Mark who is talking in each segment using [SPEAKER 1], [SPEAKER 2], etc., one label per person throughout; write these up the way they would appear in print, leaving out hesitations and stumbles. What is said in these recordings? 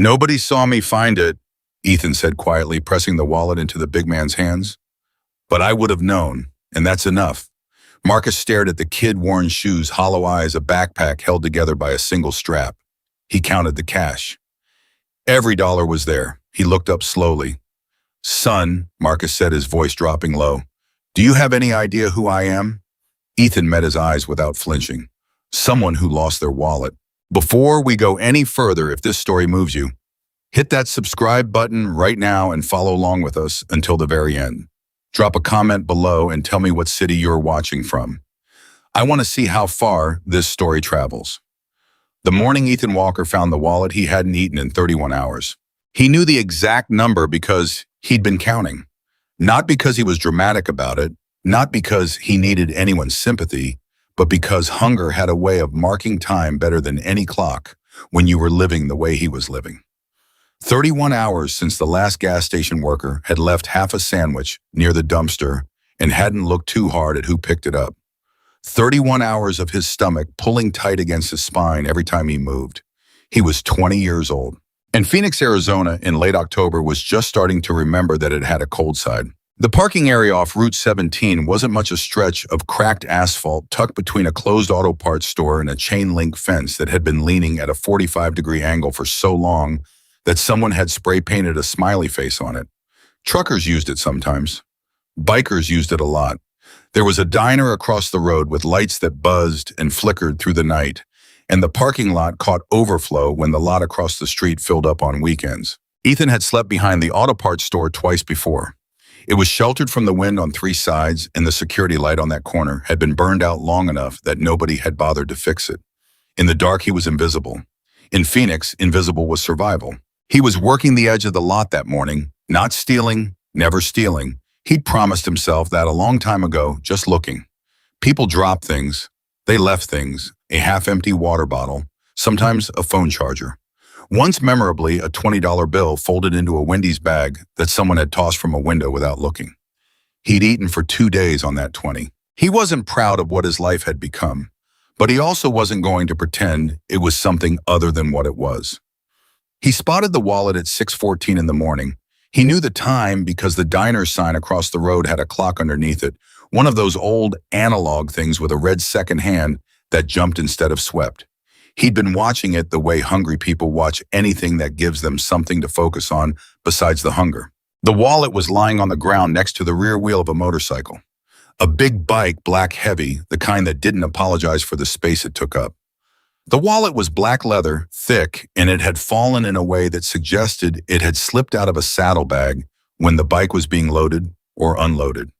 [SPEAKER 1] Nobody saw me find it, Ethan said quietly, pressing the wallet into the big man's hands. But I would have known, and that's enough. Marcus stared at the kid-worn shoes, hollow eyes, a backpack held together by a single strap. He counted the cash. Every dollar was there. He looked up slowly. Son, Marcus said, his voice dropping low, do you have any idea who I am? Ethan met his eyes without flinching. Someone who lost their wallet. Before we go any further, if this story moves you, hit that subscribe button right now and follow along with us until the very end. Drop a comment below and tell me what city you're watching from. I want to see how far this story travels. The morning Ethan Walker found the wallet he hadn't eaten in 31 hours. He knew the exact number because he'd been counting. Not because he was dramatic about it, not because he needed anyone's sympathy, but because hunger had a way of marking time better than any clock when you were living the way he was living. 31 hours since the last gas station worker had left half a sandwich near the dumpster and hadn't looked too hard at who picked it up. 31 hours of his stomach pulling tight against his spine every time he moved. He was 20 years old. And Phoenix, Arizona, in late October was just starting to remember that it had a cold side. The parking area off Route 17 wasn't much a stretch of cracked asphalt tucked between a closed auto parts store and a chain-link fence that had been leaning at a 45-degree angle for so long that someone had spray-painted a smiley face on it. Truckers used it sometimes. Bikers used it a lot. There was a diner across the road with lights that buzzed and flickered through the night, and the parking lot caught overflow when the lot across the street filled up on weekends. Ethan had slept behind the auto parts store twice before. It was sheltered from the wind on 3 sides, and the security light on that corner had been burned out long enough that nobody had bothered to fix it. In the dark, he was invisible. In Phoenix, invisible was survival. He was working the edge of the lot that morning, not stealing, never stealing. He'd promised himself that a long time ago, just looking. People dropped things. They left things, a half-empty water bottle, sometimes a phone charger. Once memorably, a $20 bill folded into a Wendy's bag that someone had tossed from a window without looking. He'd eaten for 2 days on that 20. He wasn't proud of what his life had become, but he also wasn't going to pretend it was something other than what it was. He spotted the wallet at 6:14 in the morning. He knew the time because the diner sign across the road had a clock underneath it, one of those old analog things with a red second hand that jumped instead of swept. He'd been watching it the way hungry people watch anything that gives them something to focus on besides the hunger. The wallet was lying on the ground next to the rear wheel of a motorcycle. A big bike, black heavy, the kind that didn't apologize for the space it took up. The wallet was black leather, thick, and it had fallen in a way that suggested it had slipped out of a saddlebag when the bike was being loaded or unloaded.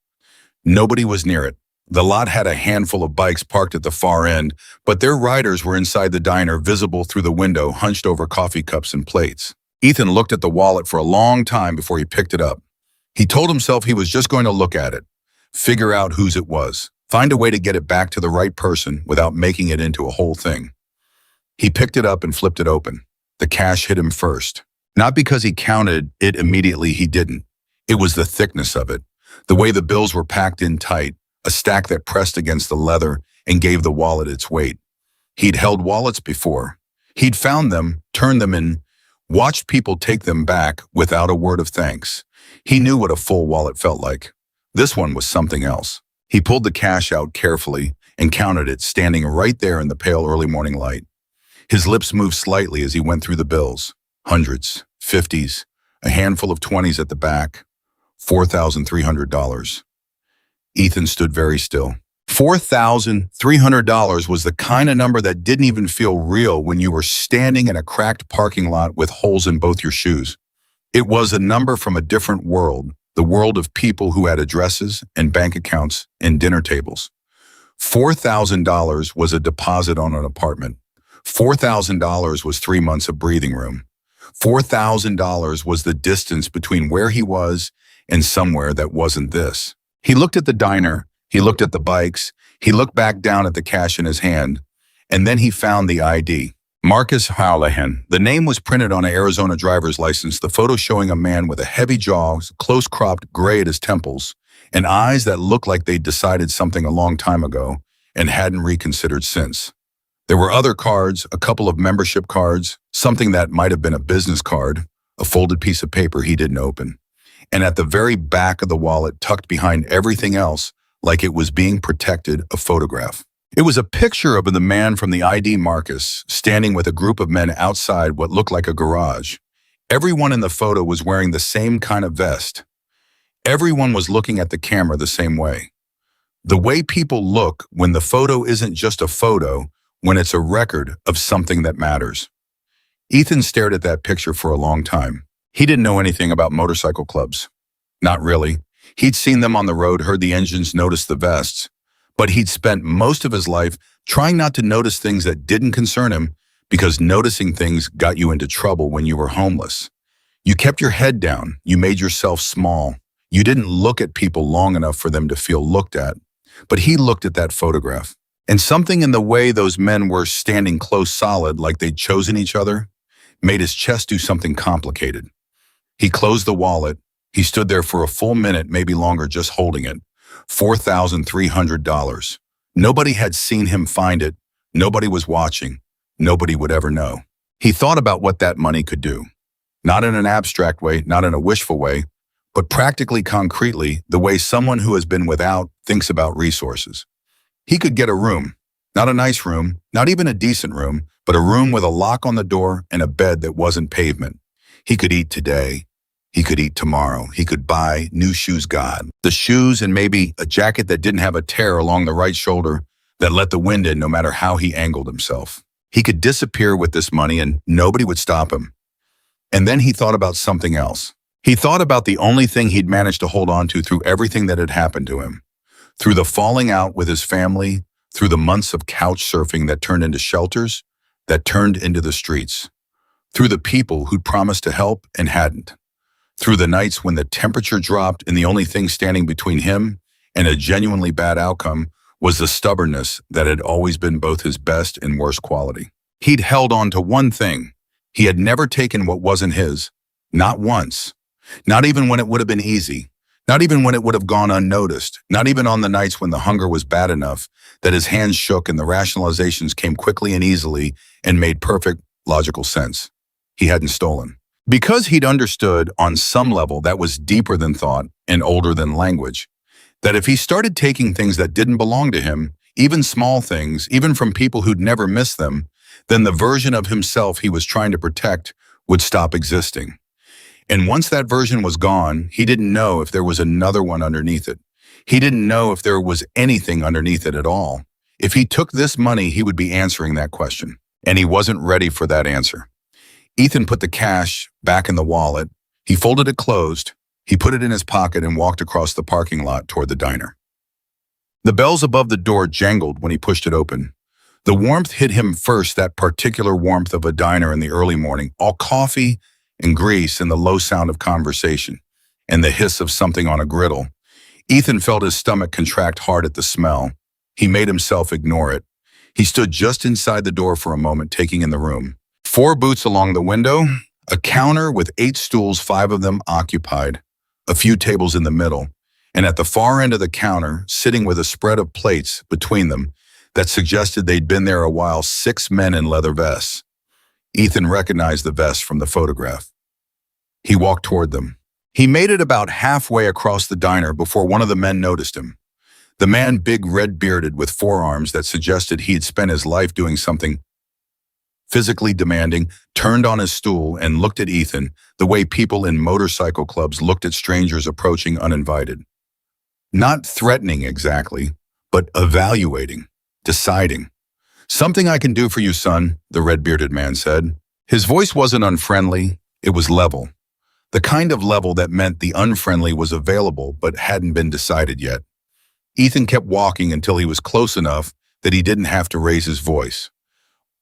[SPEAKER 1] Nobody was near it. The lot had a handful of bikes parked at the far end, but their riders were inside the diner, visible through the window, hunched over coffee cups and plates. Ethan looked at the wallet for a long time before he picked it up. He told himself he was just going to look at it, figure out whose it was, find a way to get it back to the right person without making it into a whole thing. He picked it up and flipped it open. The cash hit him first. Not because he counted it immediately, he didn't. It was the thickness of it, the way the bills were packed in tight, a stack that pressed against the leather and gave the wallet its weight. He'd held wallets before. He'd found them, turned them in, watched people take them back without a word of thanks. He knew what a full wallet felt like. This one was something else. He pulled the cash out carefully and counted it, standing right there in the pale early morning light. His lips moved slightly as he went through the bills. Hundreds, 50s, a handful of 20s at the back. $4,300. Ethan stood very still. $4,300 was the kind of number that didn't even feel real when you were standing in a cracked parking lot with holes in both your shoes. It was a number from a different world, the world of people who had addresses and bank accounts and dinner tables. $4,000 was a deposit on an apartment. $4,000 was 3 months of breathing room. $4,000 was the distance between where he was and somewhere that wasn't this. He looked at the diner, he looked at the bikes, he looked back down at the cash in his hand, and then he found the ID. Marcus Hallahan. The name was printed on an Arizona driver's license, the photo showing a man with a heavy jaw, close-cropped gray at his temples, and eyes that looked like they'd decided something a long time ago and hadn't reconsidered since. There were other cards, a couple of membership cards, something that might have been a business card, a folded piece of paper he didn't open. And at the very back of the wallet, tucked behind everything else, like it was being protected, a photograph. It was a picture of the man from the ID Marcus, standing with a group of men outside what looked like a garage. Everyone in the photo was wearing the same kind of vest. Everyone was looking at the camera the same way. The way people look when the photo isn't just a photo, when it's a record of something that matters. Ethan stared at that picture for a long time. He didn't know anything about motorcycle clubs. Not really. He'd seen them on the road, heard the engines, noticed the vests. But he'd spent most of his life trying not to notice things that didn't concern him, because noticing things got you into trouble when you were homeless. You kept your head down. You made yourself small. You didn't look at people long enough for them to feel looked at. But he looked at that photograph. And something in the way those men were standing close solid, like they'd chosen each other, made his chest do something complicated. He closed the wallet. He stood there for a full minute, maybe longer, just holding it. $4,300. Nobody had seen him find it. Nobody was watching. Nobody would ever know. He thought about what that money could do. Not in an abstract way, not in a wishful way, but practically, concretely, the way someone who has been without thinks about resources. He could get a room, not a nice room, not even a decent room, but a room with a lock on the door and a bed that wasn't pavement. He could eat today. He could eat tomorrow. He could buy new shoes, the shoes, and maybe a jacket that didn't have a tear along the right shoulder that let the wind in no matter how he angled himself. He could disappear with this money and nobody would stop him. And then he thought about something else. He thought about the only thing he'd managed to hold on to through everything that had happened to him. Through the falling out with his family, through the months of couch surfing that turned into shelters, that turned into the streets. Through the people who'd promised to help and hadn't. Through the nights when the temperature dropped and the only thing standing between him and a genuinely bad outcome was the stubbornness that had always been both his best and worst quality. He'd held on to one thing. He had never taken what wasn't his, not once. Not even when it would have been easy. Not even when it would have gone unnoticed. Not even on the nights when the hunger was bad enough that his hands shook and the rationalizations came quickly and easily and made perfect, logical sense. He hadn't stolen. Because he'd understood on some level that was deeper than thought and older than language, that if he started taking things that didn't belong to him, even small things, even from people who'd never missed them, then the version of himself he was trying to protect would stop existing. And once that version was gone, he didn't know if there was another one underneath it. He didn't know if there was anything underneath it at all. If he took this money, he would be answering that question. And he wasn't ready for that answer. Ethan put the cash back in the wallet. He folded it closed. He put it in his pocket and walked across the parking lot toward the diner. The bells above the door jangled when he pushed it open. The warmth hit him first, that particular warmth of a diner in the early morning, all coffee and grease and the low sound of conversation and the hiss of something on a griddle. Ethan felt his stomach contract hard at the smell. He made himself ignore it. He stood just inside the door for a moment, taking in the room. 4 booths along the window, a counter with 8 stools, 5 of them occupied, a few tables in the middle, and at the far end of the counter, sitting with a spread of plates between them that suggested they'd been there a while, 6 men in leather vests. Ethan recognized the vests from the photograph. He walked toward them. He made it about halfway across the diner before one of the men noticed him. The man, big, red-bearded, with forearms that suggested he had spent his life doing something physically demanding, turned on his stool and looked at Ethan the way people in motorcycle clubs looked at strangers approaching uninvited. Not threatening exactly, but evaluating, deciding. "Something I can do for you, son," the red-bearded man said. His voice wasn't unfriendly, it was level. The kind of level that meant the unfriendly was available but hadn't been decided yet. Ethan kept walking until he was close enough that he didn't have to raise his voice.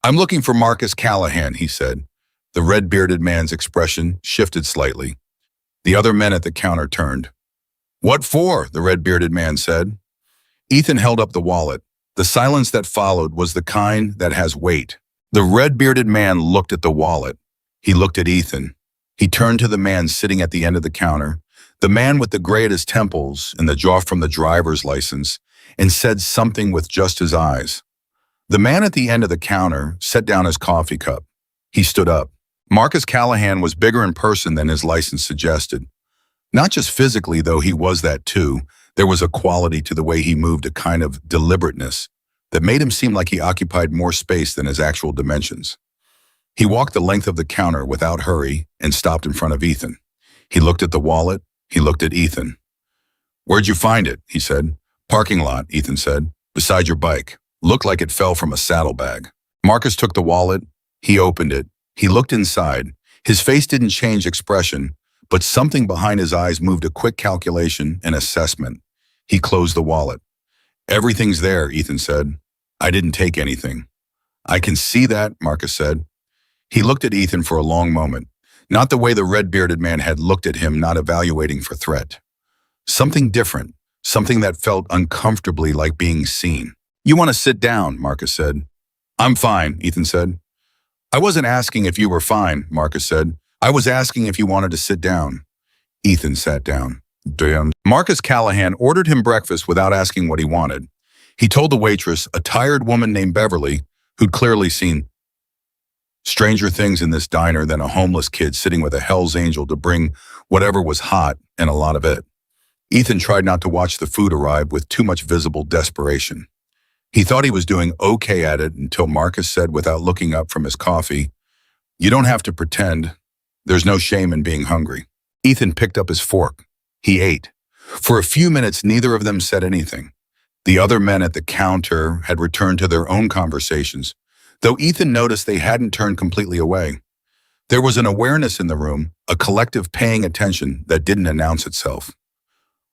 [SPEAKER 1] "I'm looking for Marcus Callahan," he said. The red-bearded man's expression shifted slightly. The other men at the counter turned. "What for?" the red-bearded man said. Ethan held up the wallet. The silence that followed was the kind that has weight. The red-bearded man looked at the wallet. He looked at Ethan. He turned to the man sitting at the end of the counter, the man with the gray at his temples and the jaw from the driver's license, and said something with just his eyes. The man at the end of the counter set down his coffee cup. He stood up. Marcus Callahan was bigger in person than his license suggested. Not just physically, though he was that too. There was a quality to the way he moved, a kind of deliberateness that made him seem like he occupied more space than his actual dimensions. He walked the length of the counter without hurry and stopped in front of Ethan. He looked at the wallet. He looked at Ethan. "Where'd you find it?" he said. "Parking lot," Ethan said. "Beside your bike. Looked like it fell from a saddlebag." Marcus took the wallet. He opened it. He looked inside. His face didn't change expression, but something behind his eyes moved, a quick calculation, an assessment. He closed the wallet. "Everything's there," Ethan said. "I didn't take anything." "I can see that," Marcus said. He looked at Ethan for a long moment. Not the way the red-bearded man had looked at him, not evaluating for threat. Something different, something that felt uncomfortably like being seen. "You want to sit down," Marcus said. "I'm fine," Ethan said. "I wasn't asking if you were fine," Marcus said. "I was asking if you wanted to sit down." Ethan sat down. Damn. Marcus Callahan ordered him breakfast without asking what he wanted. He told the waitress, a tired woman named Beverly, who'd clearly seen stranger things in this diner than a homeless kid sitting with a Hell's Angel, to bring whatever was hot and a lot of it. Ethan tried not to watch the food arrive with too much visible desperation. He thought he was doing okay at it until Marcus said, without looking up from his coffee, "You don't have to pretend. There's no shame in being hungry." Ethan picked up his fork. He ate. For a few minutes, neither of them said anything. The other men at the counter had returned to their own conversations, though Ethan noticed they hadn't turned completely away. There was an awareness in the room, a collective paying attention that didn't announce itself.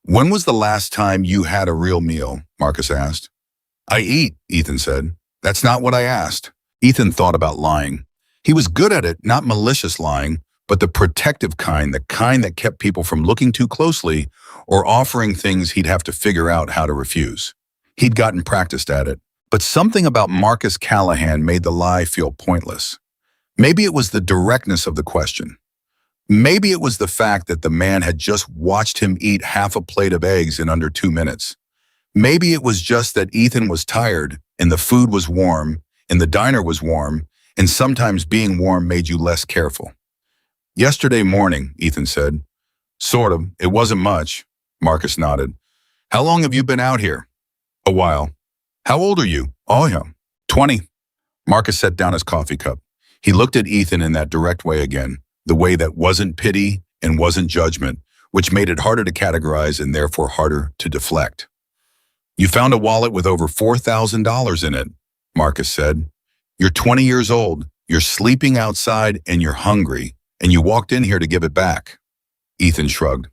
[SPEAKER 1] "When was the last time you had a real meal?" Marcus asked. "I eat," Ethan said. "That's not what I asked." Ethan thought about lying. He was good at it, not malicious lying, but the protective kind, the kind that kept people from looking too closely or offering things he'd have to figure out how to refuse. He'd gotten practiced at it. But something about Marcus Callahan made the lie feel pointless. Maybe it was the directness of the question. Maybe it was the fact that the man had just watched him eat half a plate of eggs in under 2 minutes. Maybe it was just that Ethan was tired, and the food was warm, and the diner was warm, and sometimes being warm made you less careful. "Yesterday morning," Ethan said. "Sort of. It wasn't much." Marcus nodded. "How long have you been out here?" "A while." "How old are you?" "Oh, yeah. 20. Marcus set down his coffee cup. He looked at Ethan in that direct way again, the way that wasn't pity and wasn't judgment, which made it harder to categorize and therefore harder to deflect. "You found a wallet with over $4,000 in it," Marcus said. "You're 20 years old, you're sleeping outside, and you're hungry, and you walked in here to give it back." Ethan shrugged.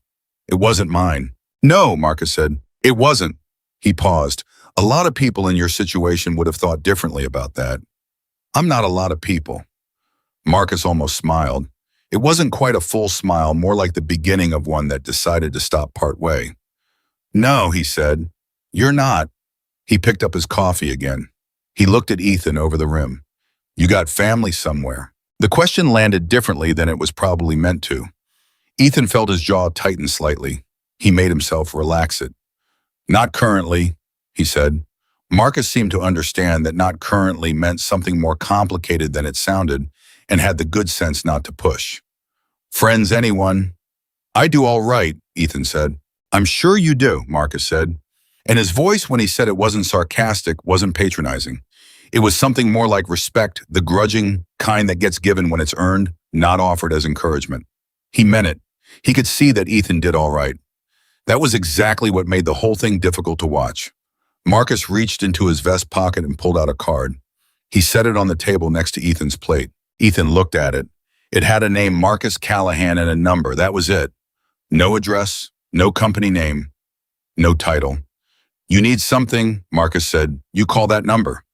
[SPEAKER 1] "It wasn't mine." "No," Marcus said. "It wasn't." He paused. "A lot of people in your situation would have thought differently about that." "I'm not a lot of people." Marcus almost smiled. It wasn't quite a full smile, more like the beginning of one that decided to stop partway. "No," he said. "You're not." He picked up his coffee again. He looked at Ethan over the rim. "You got family somewhere?" The question landed differently than it was probably meant to. Ethan felt his jaw tighten slightly. He made himself relax it. "Not currently," he said. Marcus seemed to understand that not currently meant something more complicated than it sounded, and had the good sense not to push. "Friends, anyone?" "I do all right," Ethan said. "I'm sure you do," Marcus said. And his voice, when he said it, wasn't sarcastic, wasn't patronizing. It was something more like respect, the grudging kind that gets given when it's earned, not offered as encouragement. He meant it. He could see that Ethan did all right. That was exactly what made the whole thing difficult to watch. Marcus reached into his vest pocket and pulled out a card. He set it on the table next to Ethan's plate. Ethan looked at it. It had a name, Marcus Callahan, and a number. That was it. No address, no company name, no title. "You need something," Marcus said. "You call that number."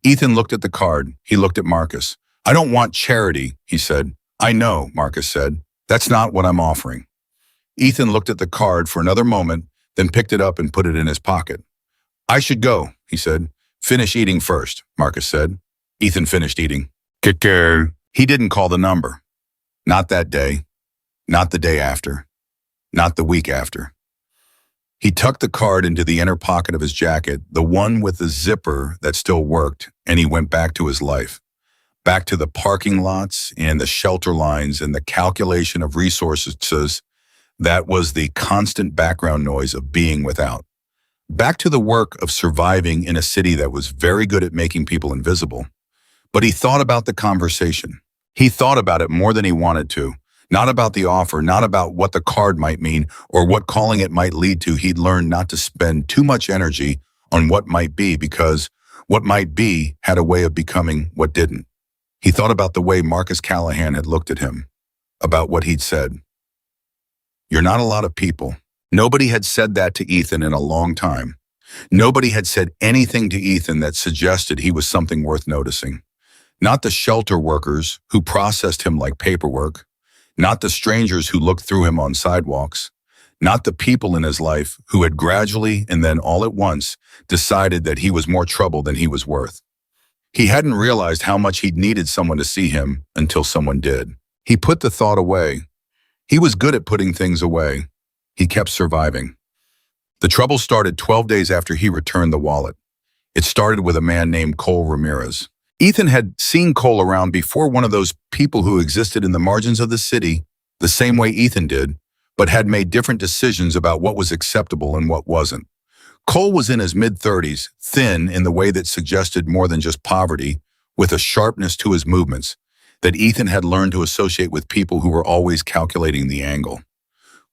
[SPEAKER 1] Ethan looked at the card. He looked at Marcus. "I don't want charity," he said. "I know," Marcus said. "That's not what I'm offering." Ethan looked at the card for another moment, then picked it up and put it in his pocket. "I should go," he said. "Finish eating first," Marcus said. Ethan finished eating. Kicker. He didn't call the number. Not that day. Not the day after. Not the week after. He tucked the card into the inner pocket of his jacket, the one with the zipper that still worked, and he went back to his life. Back to the parking lots and the shelter lines and the calculation of resources that was the constant background noise of being without. Back to the work of surviving in a city that was very good at making people invisible. But he thought about the conversation. He thought about it more than he wanted to. Not about the offer, not about what the card might mean or what calling it might lead to. He'd learned not to spend too much energy on what might be because what might be had a way of becoming what didn't. He thought about the way Marcus Callahan had looked at him, about what he'd said. You're not a lot of people. Nobody had said that to Ethan in a long time. Nobody had said anything to Ethan that suggested he was something worth noticing. Not the shelter workers who processed him like paperwork. Not the strangers who looked through him on sidewalks. Not the people in his life who had gradually and then all at once decided that he was more trouble than he was worth. He hadn't realized how much he'd needed someone to see him until someone did. He put the thought away. He was good at putting things away. He kept surviving. The trouble started 12 days after he returned the wallet. It started with a man named Cole Ramirez. Ethan had seen Cole around before, one of those people who existed in the margins of the city, the same way Ethan did, but had made different decisions about what was acceptable and what wasn't. Cole was in his mid-30s, thin in the way that suggested more than just poverty, with a sharpness to his movements that Ethan had learned to associate with people who were always calculating the angle.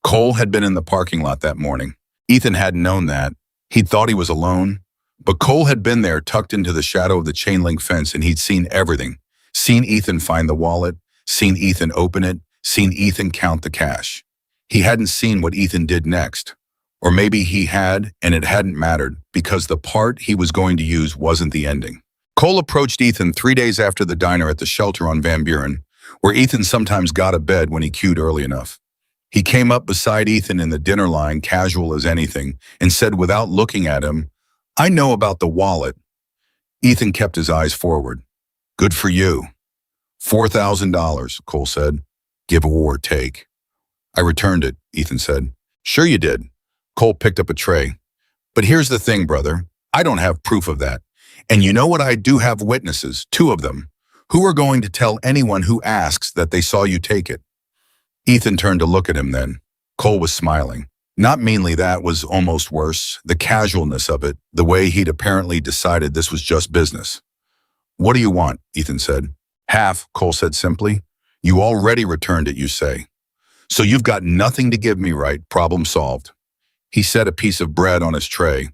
[SPEAKER 1] Cole had been in the parking lot that morning. Ethan hadn't known that. He'd thought he was alone, but Cole had been there tucked into the shadow of the chain-link fence, and he'd seen everything. Seen Ethan find the wallet, seen Ethan open it, seen Ethan count the cash. He hadn't seen what Ethan did next. Or maybe he had, and it hadn't mattered, because the part he was going to use wasn't the ending. Cole approached Ethan 3 days after the diner at the shelter on Van Buren, where Ethan sometimes got a bed when he queued early enough. He came up beside Ethan in the dinner line, casual as anything, and said without looking at him, "I know about the wallet." Ethan kept his eyes forward. "Good for you." $4,000, Cole said. "Give or take." "I returned it," Ethan said. "Sure you did." Cole picked up a tray. "But here's the thing, brother. I don't have proof of that. And you know what? I do have witnesses, 2 of them, who are going to tell anyone who asks that they saw you take it." Ethan turned to look at him then. Cole was smiling. Not meanly, that was almost worse. The casualness of it, the way he'd apparently decided this was just business. "What do you want?" Ethan said. "Half," Cole said simply. "You already returned it, you say. So you've got nothing to give me, right? Problem solved." He set a piece of bread on his tray.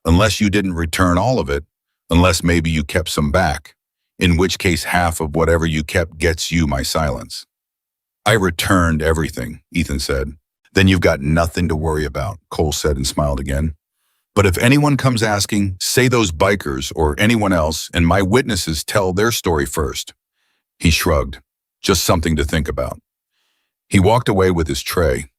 [SPEAKER 1] "Unless you didn't return all of it, unless maybe you kept some back, in which case half of whatever you kept gets you my silence." "I returned everything," Ethan said. "Then you've got nothing to worry about," Cole said and smiled again. "But if anyone comes asking, say those bikers or anyone else, and my witnesses tell their story first." He shrugged. "Just something to think about." He walked away with his tray.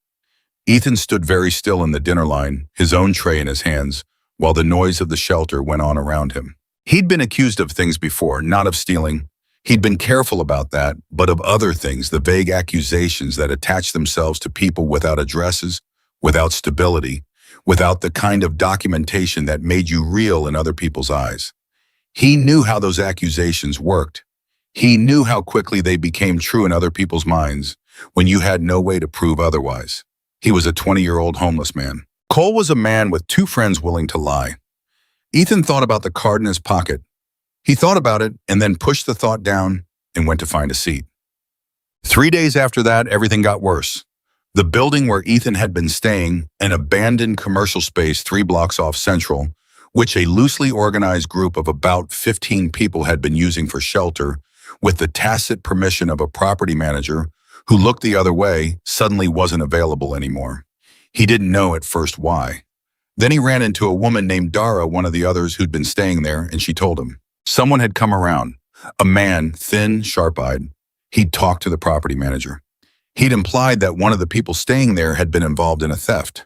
[SPEAKER 1] Ethan stood very still in the dinner line, his own tray in his hands, while the noise of the shelter went on around him. He'd been accused of things before, not of stealing. He'd been careful about that, but of other things, the vague accusations that attached themselves to people without addresses, without stability, without the kind of documentation that made you real in other people's eyes. He knew how those accusations worked. He knew how quickly they became true in other people's minds when you had no way to prove otherwise. He was a 20-year-old homeless man. Cole was a man with 2 friends willing to lie. Ethan thought about the card in his pocket. He thought about it and then pushed the thought down and went to find a seat. 3 days after that, everything got worse. The building where Ethan had been staying, an abandoned commercial space 3 blocks off Central, which a loosely organized group of about 15 people had been using for shelter, with the tacit permission of a property manager who looked the other way, suddenly wasn't available anymore. He didn't know at first why. Then he ran into a woman named Dara, one of the others who'd been staying there, and she told him. Someone had come around. A man, thin, sharp-eyed. He'd talked to the property manager. He'd implied that one of the people staying there had been involved in a theft.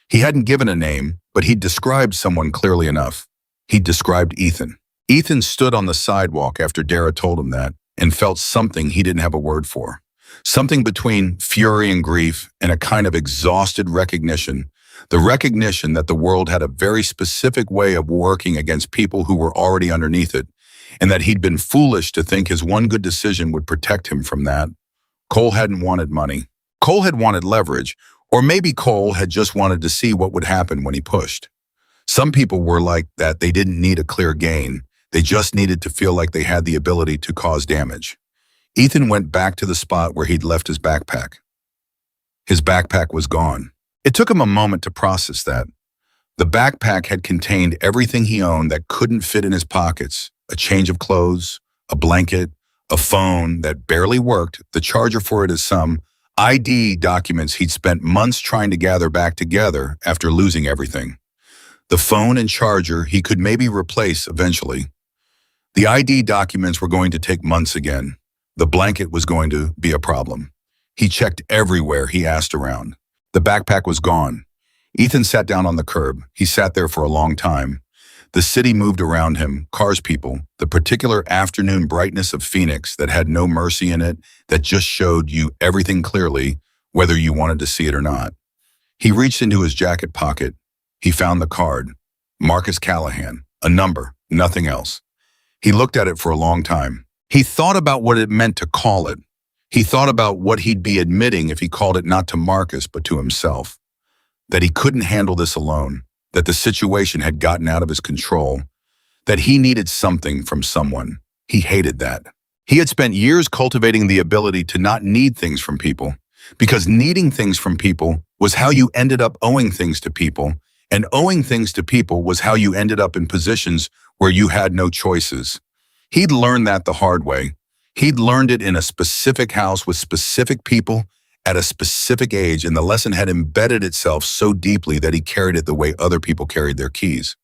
[SPEAKER 1] He hadn't given a name, but he'd described someone clearly enough. He'd described Ethan. Ethan stood on the sidewalk after Dara told him that and felt something he didn't have a word for. Something between fury and grief and a kind of exhausted recognition The recognition that the world had a very specific way of working against people who were already underneath it, and that he'd been foolish to think his one good decision would protect him from that. Cole hadn't wanted money. Cole had wanted leverage, or maybe Cole had just wanted to see what would happen when he pushed. Some people were like that. They didn't need a clear gain. They just needed to feel like they had the ability to cause damage. Ethan went back to the spot where he'd left his backpack. His backpack was gone. It took him a moment to process that. The backpack had contained everything he owned that couldn't fit in his pockets: a change of clothes, a blanket, a phone that barely worked, the charger for it, is some ID documents he'd spent months trying to gather back together after losing everything. The phone and charger he could maybe replace eventually. The ID documents were going to take months again. The blanket was going to be a problem. He checked everywhere. He asked around. The backpack was gone. Ethan sat down on the curb. He sat there for a long time. The city moved around him, cars, people, the particular afternoon brightness of Phoenix that had no mercy in it, that just showed you everything clearly, whether you wanted to see it or not. He reached into his jacket pocket. He found the card. Marcus Callahan. A number, nothing else. He looked at it for a long time. He thought about what it meant to call it. He thought about what he'd be admitting if he called it not to Marcus but to himself. That he couldn't handle this alone. That the situation had gotten out of his control. That he needed something from someone. He hated that. He had spent years cultivating the ability to not need things from people, because needing things from people was how you ended up owing things to people, and owing things to people was how you ended up in positions where you had no choices. He'd learned that the hard way. He'd learned it in a specific house with specific people at a specific age, and the lesson had embedded itself so deeply that he carried it the way other people carried their keys.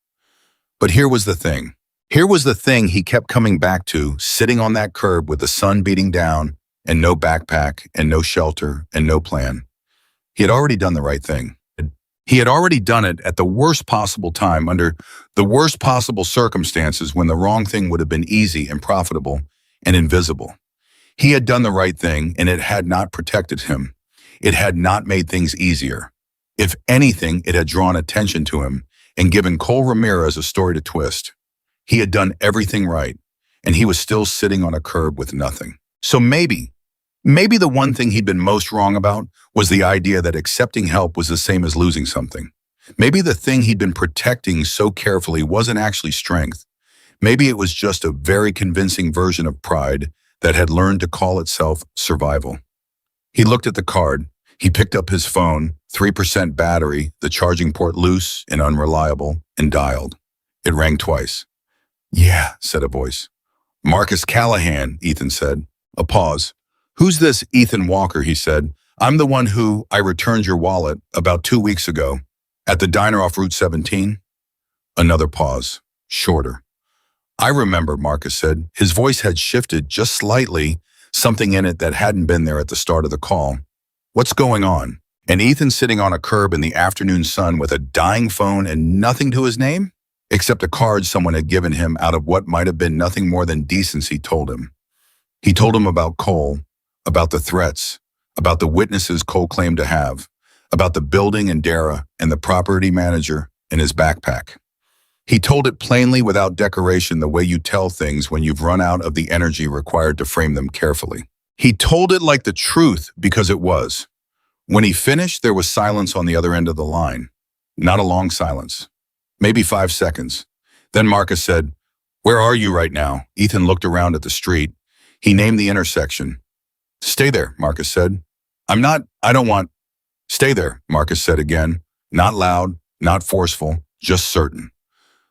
[SPEAKER 1] But here was the thing. Here was the thing he kept coming back to, sitting on that curb with the sun beating down and no backpack and no shelter and no plan. He had already done the right thing. He had already done it at the worst possible time, under the worst possible circumstances, when the wrong thing would have been easy and profitable and invisible. He had done the right thing, and it had not protected him. It had not made things easier. If anything, it had drawn attention to him and given Cole Ramirez a story to twist. He had done everything right, and he was still sitting on a curb with nothing. So maybe the one thing he'd been most wrong about was the idea that accepting help was the same as losing something. Maybe the thing he'd been protecting so carefully wasn't actually strength. Maybe it was just a very convincing version of pride that had learned to call itself survival. He looked at the card. He picked up his phone, 3% battery, the charging port loose and unreliable, and dialed. It rang twice. "Yeah," said a voice. "Marcus Callahan," Ethan said. A pause. "Who's this Ethan Walker?" he said. "I'm the one who I returned your wallet about 2 weeks ago at the diner off Route 17. Another pause. Shorter. "I remember," Marcus said. His voice had shifted just slightly, something in it that hadn't been there at the start of the call. "What's going on?" And Ethan sitting on a curb in the afternoon sun with a dying phone and nothing to his name? Except a card someone had given him out of what might have been nothing more than decency told him. He told him about Cole, about the threats, about the witnesses Cole claimed to have, about the building and Dara and the property manager and his backpack. He told it plainly, without decoration, the way you tell things when you've run out of the energy required to frame them carefully. He told it like the truth, because it was. When he finished, there was silence on the other end of the line. Not a long silence. Maybe 5 seconds. Then Marcus said, "Where are you right now?" Ethan looked around at the street. He named the intersection. "Stay there," Marcus said. I don't want." "Stay there," Marcus said again. Not loud, not forceful, just certain.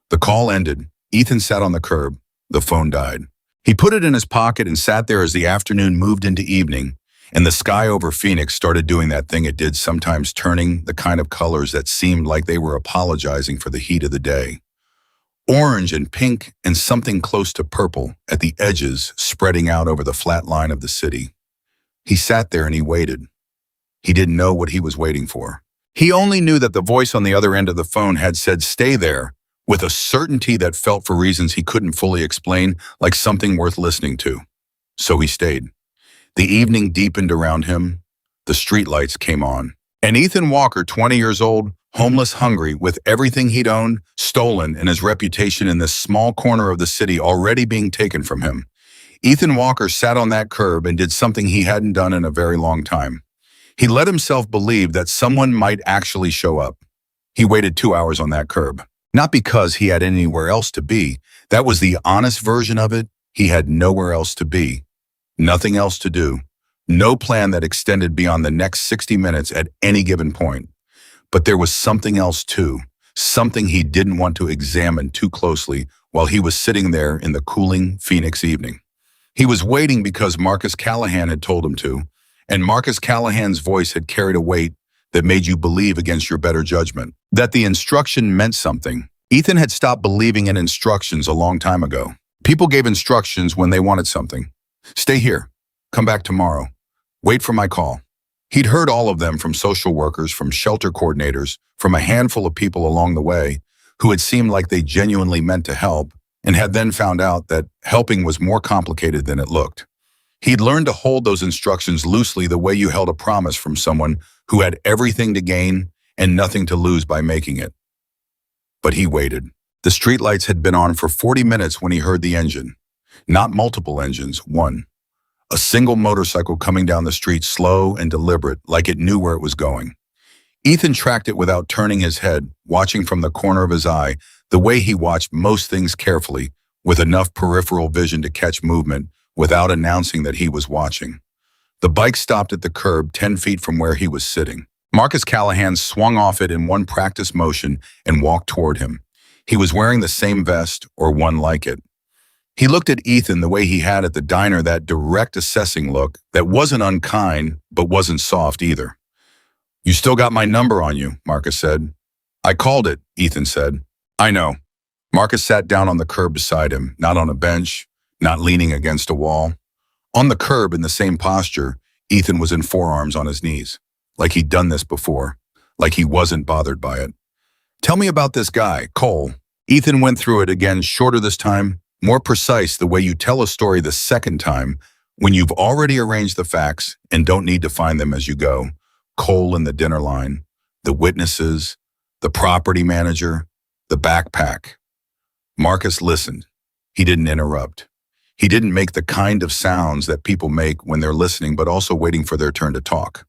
[SPEAKER 1] The call ended. Ethan sat on the curb. The phone died. He put it in his pocket and sat there as the afternoon moved into evening, and the sky over Phoenix started doing that thing it did sometimes, turning the kind of colors that seemed like they were apologizing for the heat of the day. Orange and pink and something close to purple at the edges, spreading out over the flat line of the city. He sat there and he waited. He didn't know what he was waiting for. He only knew that the voice on the other end of the phone had said, "Stay there," with a certainty that felt, for reasons he couldn't fully explain, like something worth listening to. So he stayed. The evening deepened around him. The streetlights came on. And Ethan Walker, 20 years old, Homeless, hungry, with everything he'd owned stolen and his reputation in this small corner of the city already being taken from him. Ethan Walker sat on that curb and did something he hadn't done in a very long time. He let himself believe that someone might actually show up. He waited 2 hours on that curb. Not because he had anywhere else to be. That was the honest version of it. He had nowhere else to be. Nothing else to do. No plan that extended beyond the next 60 minutes at any given point. But there was something else too. Something he didn't want to examine too closely while he was sitting there in the cooling Phoenix evening. He was waiting because Marcus Callahan had told him to, and Marcus Callahan's voice had carried a weight that made you believe against your better judgment, that the instruction meant something. Ethan had stopped believing in instructions a long time ago. People gave instructions when they wanted something. Stay here. Come back tomorrow. Wait for my call. He'd heard all of them from social workers, from shelter coordinators, from a handful of people along the way who had seemed like they genuinely meant to help, and had then found out that helping was more complicated than it looked. He'd learned to hold those instructions loosely the way you held a promise from someone who had everything to gain and nothing to lose by making it. But he waited. The streetlights had been on for 40 minutes when he heard the engine. Not multiple engines, one. A single motorcycle coming down the street, slow and deliberate, like it knew where it was going. Ethan tracked it without turning his head, watching from the corner of his eye, the way he watched most things carefully, with enough peripheral vision to catch movement without announcing that he was watching. The bike stopped at the curb 10 feet from where he was sitting. Marcus Callahan swung off it in one practice motion and walked toward him. He was wearing the same vest, or one like it. He looked at Ethan the way he had at the diner, that direct assessing look that wasn't unkind, but wasn't soft either. You still got my number on you, Marcus said. I called it, Ethan said. I know. Marcus sat down on the curb beside him, not on a bench, not leaning against a wall. On the curb, in the same posture, Ethan was in forearms on his knees, like he'd done this before, like he wasn't bothered by it. Tell me about this guy, Cole. Ethan went through it again, shorter this time, more precise, the way you tell a story the second time, when you've already arranged the facts and don't need to find them as you go. Cole in the dinner line, the witnesses, the property manager, the backpack. Marcus listened. He didn't interrupt. He didn't make the kind of sounds that people make when they're listening but also waiting for their turn to talk.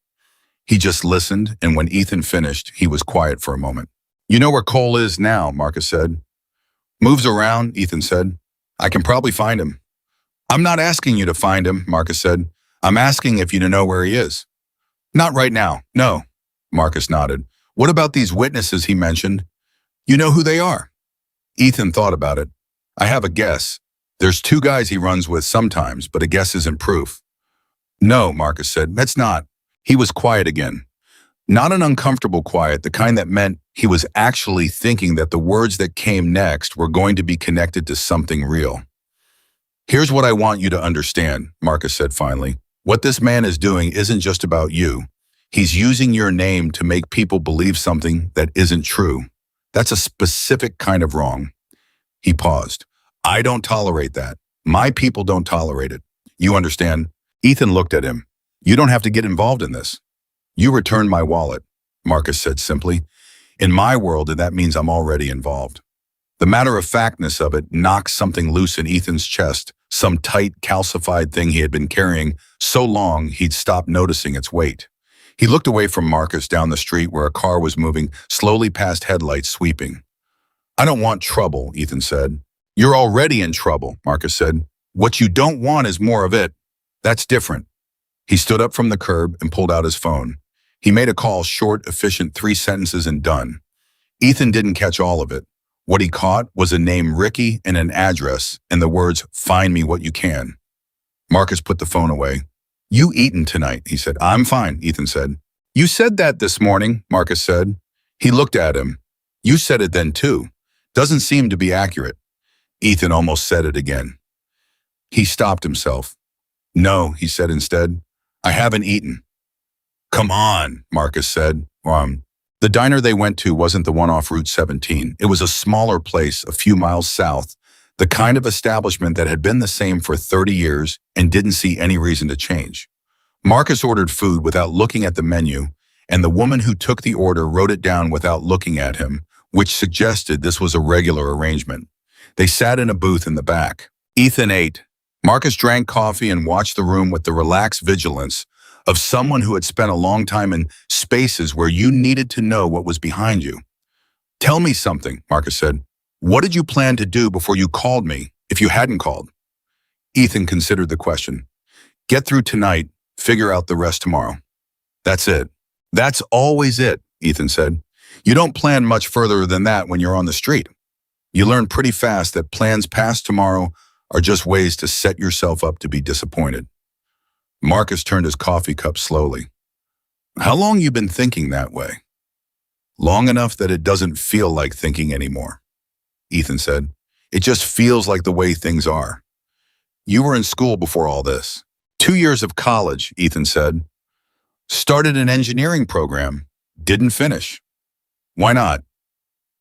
[SPEAKER 1] He just listened, and when Ethan finished, he was quiet for a moment. You know where Cole is now, Marcus said. Moves around, Ethan said. I can probably find him. I'm not asking you to find him, Marcus said. I'm asking if you know where he is. Not right now, no, Marcus nodded. What about these witnesses he mentioned? You know who they are? Ethan thought about it. I have a guess. There's 2 guys he runs with sometimes, but a guess isn't proof. No, Marcus said, that's not. He was quiet again. Not an uncomfortable quiet, the kind that meant he was actually thinking that the words that came next were going to be connected to something real. Here's what I want you to understand, Marcus said finally. What this man is doing isn't just about you. He's using your name to make people believe something that isn't true. That's a specific kind of wrong. He paused. I don't tolerate that. My people don't tolerate it. You understand? Ethan looked at him. You don't have to get involved in this. You returned my wallet, Marcus said simply. In my world, that means I'm already involved. The matter-of-factness of it knocked something loose in Ethan's chest, some tight, calcified thing he had been carrying so long he'd stopped noticing its weight. He looked away from Marcus down the street where a car was moving slowly past headlights sweeping. I don't want trouble, Ethan said. You're already in trouble, Marcus said. What you don't want is more of it. That's different. He stood up from the curb and pulled out his phone. He made a call, short, efficient, 3 sentences and done. Ethan didn't catch all of it. What he caught was a name, Ricky, and an address, and the words, find me what you can. Marcus put the phone away. You eaten tonight, he said. I'm fine, Ethan said. You said that this morning, Marcus said. He looked at him. You said it then too. Doesn't seem to be accurate. Ethan almost said it again. He stopped himself. No, he said instead. I haven't eaten. Come on, Marcus said. The diner they went to wasn't the one off Route 17. It was a smaller place a few miles south, the kind of establishment that had been the same for 30 years and didn't see any reason to change. Marcus ordered food without looking at the menu, and the woman who took the order wrote it down without looking at him, which suggested this was a regular arrangement. They sat in a booth in the back. Ethan ate. Marcus drank coffee and watched the room with the relaxed vigilance of someone who had spent a long time in spaces where you needed to know what was behind you. "Tell me something," Marcus said. "What did you plan to do before you called me, if you hadn't called?" Ethan considered the question. "Get through tonight, figure out the rest tomorrow. That's it." "That's always it," Ethan said. "You don't plan much further than that when you're on the street. You learn pretty fast that plans past tomorrow are just ways to set yourself up to be disappointed." Marcus turned his coffee cup slowly. "How long you been thinking that way?" "Long enough that it doesn't feel like thinking anymore," Ethan said. "It just feels like the way things are." "You were in school before all this." 2 years of college," Ethan said. "Started an engineering program. Didn't finish." "Why not?"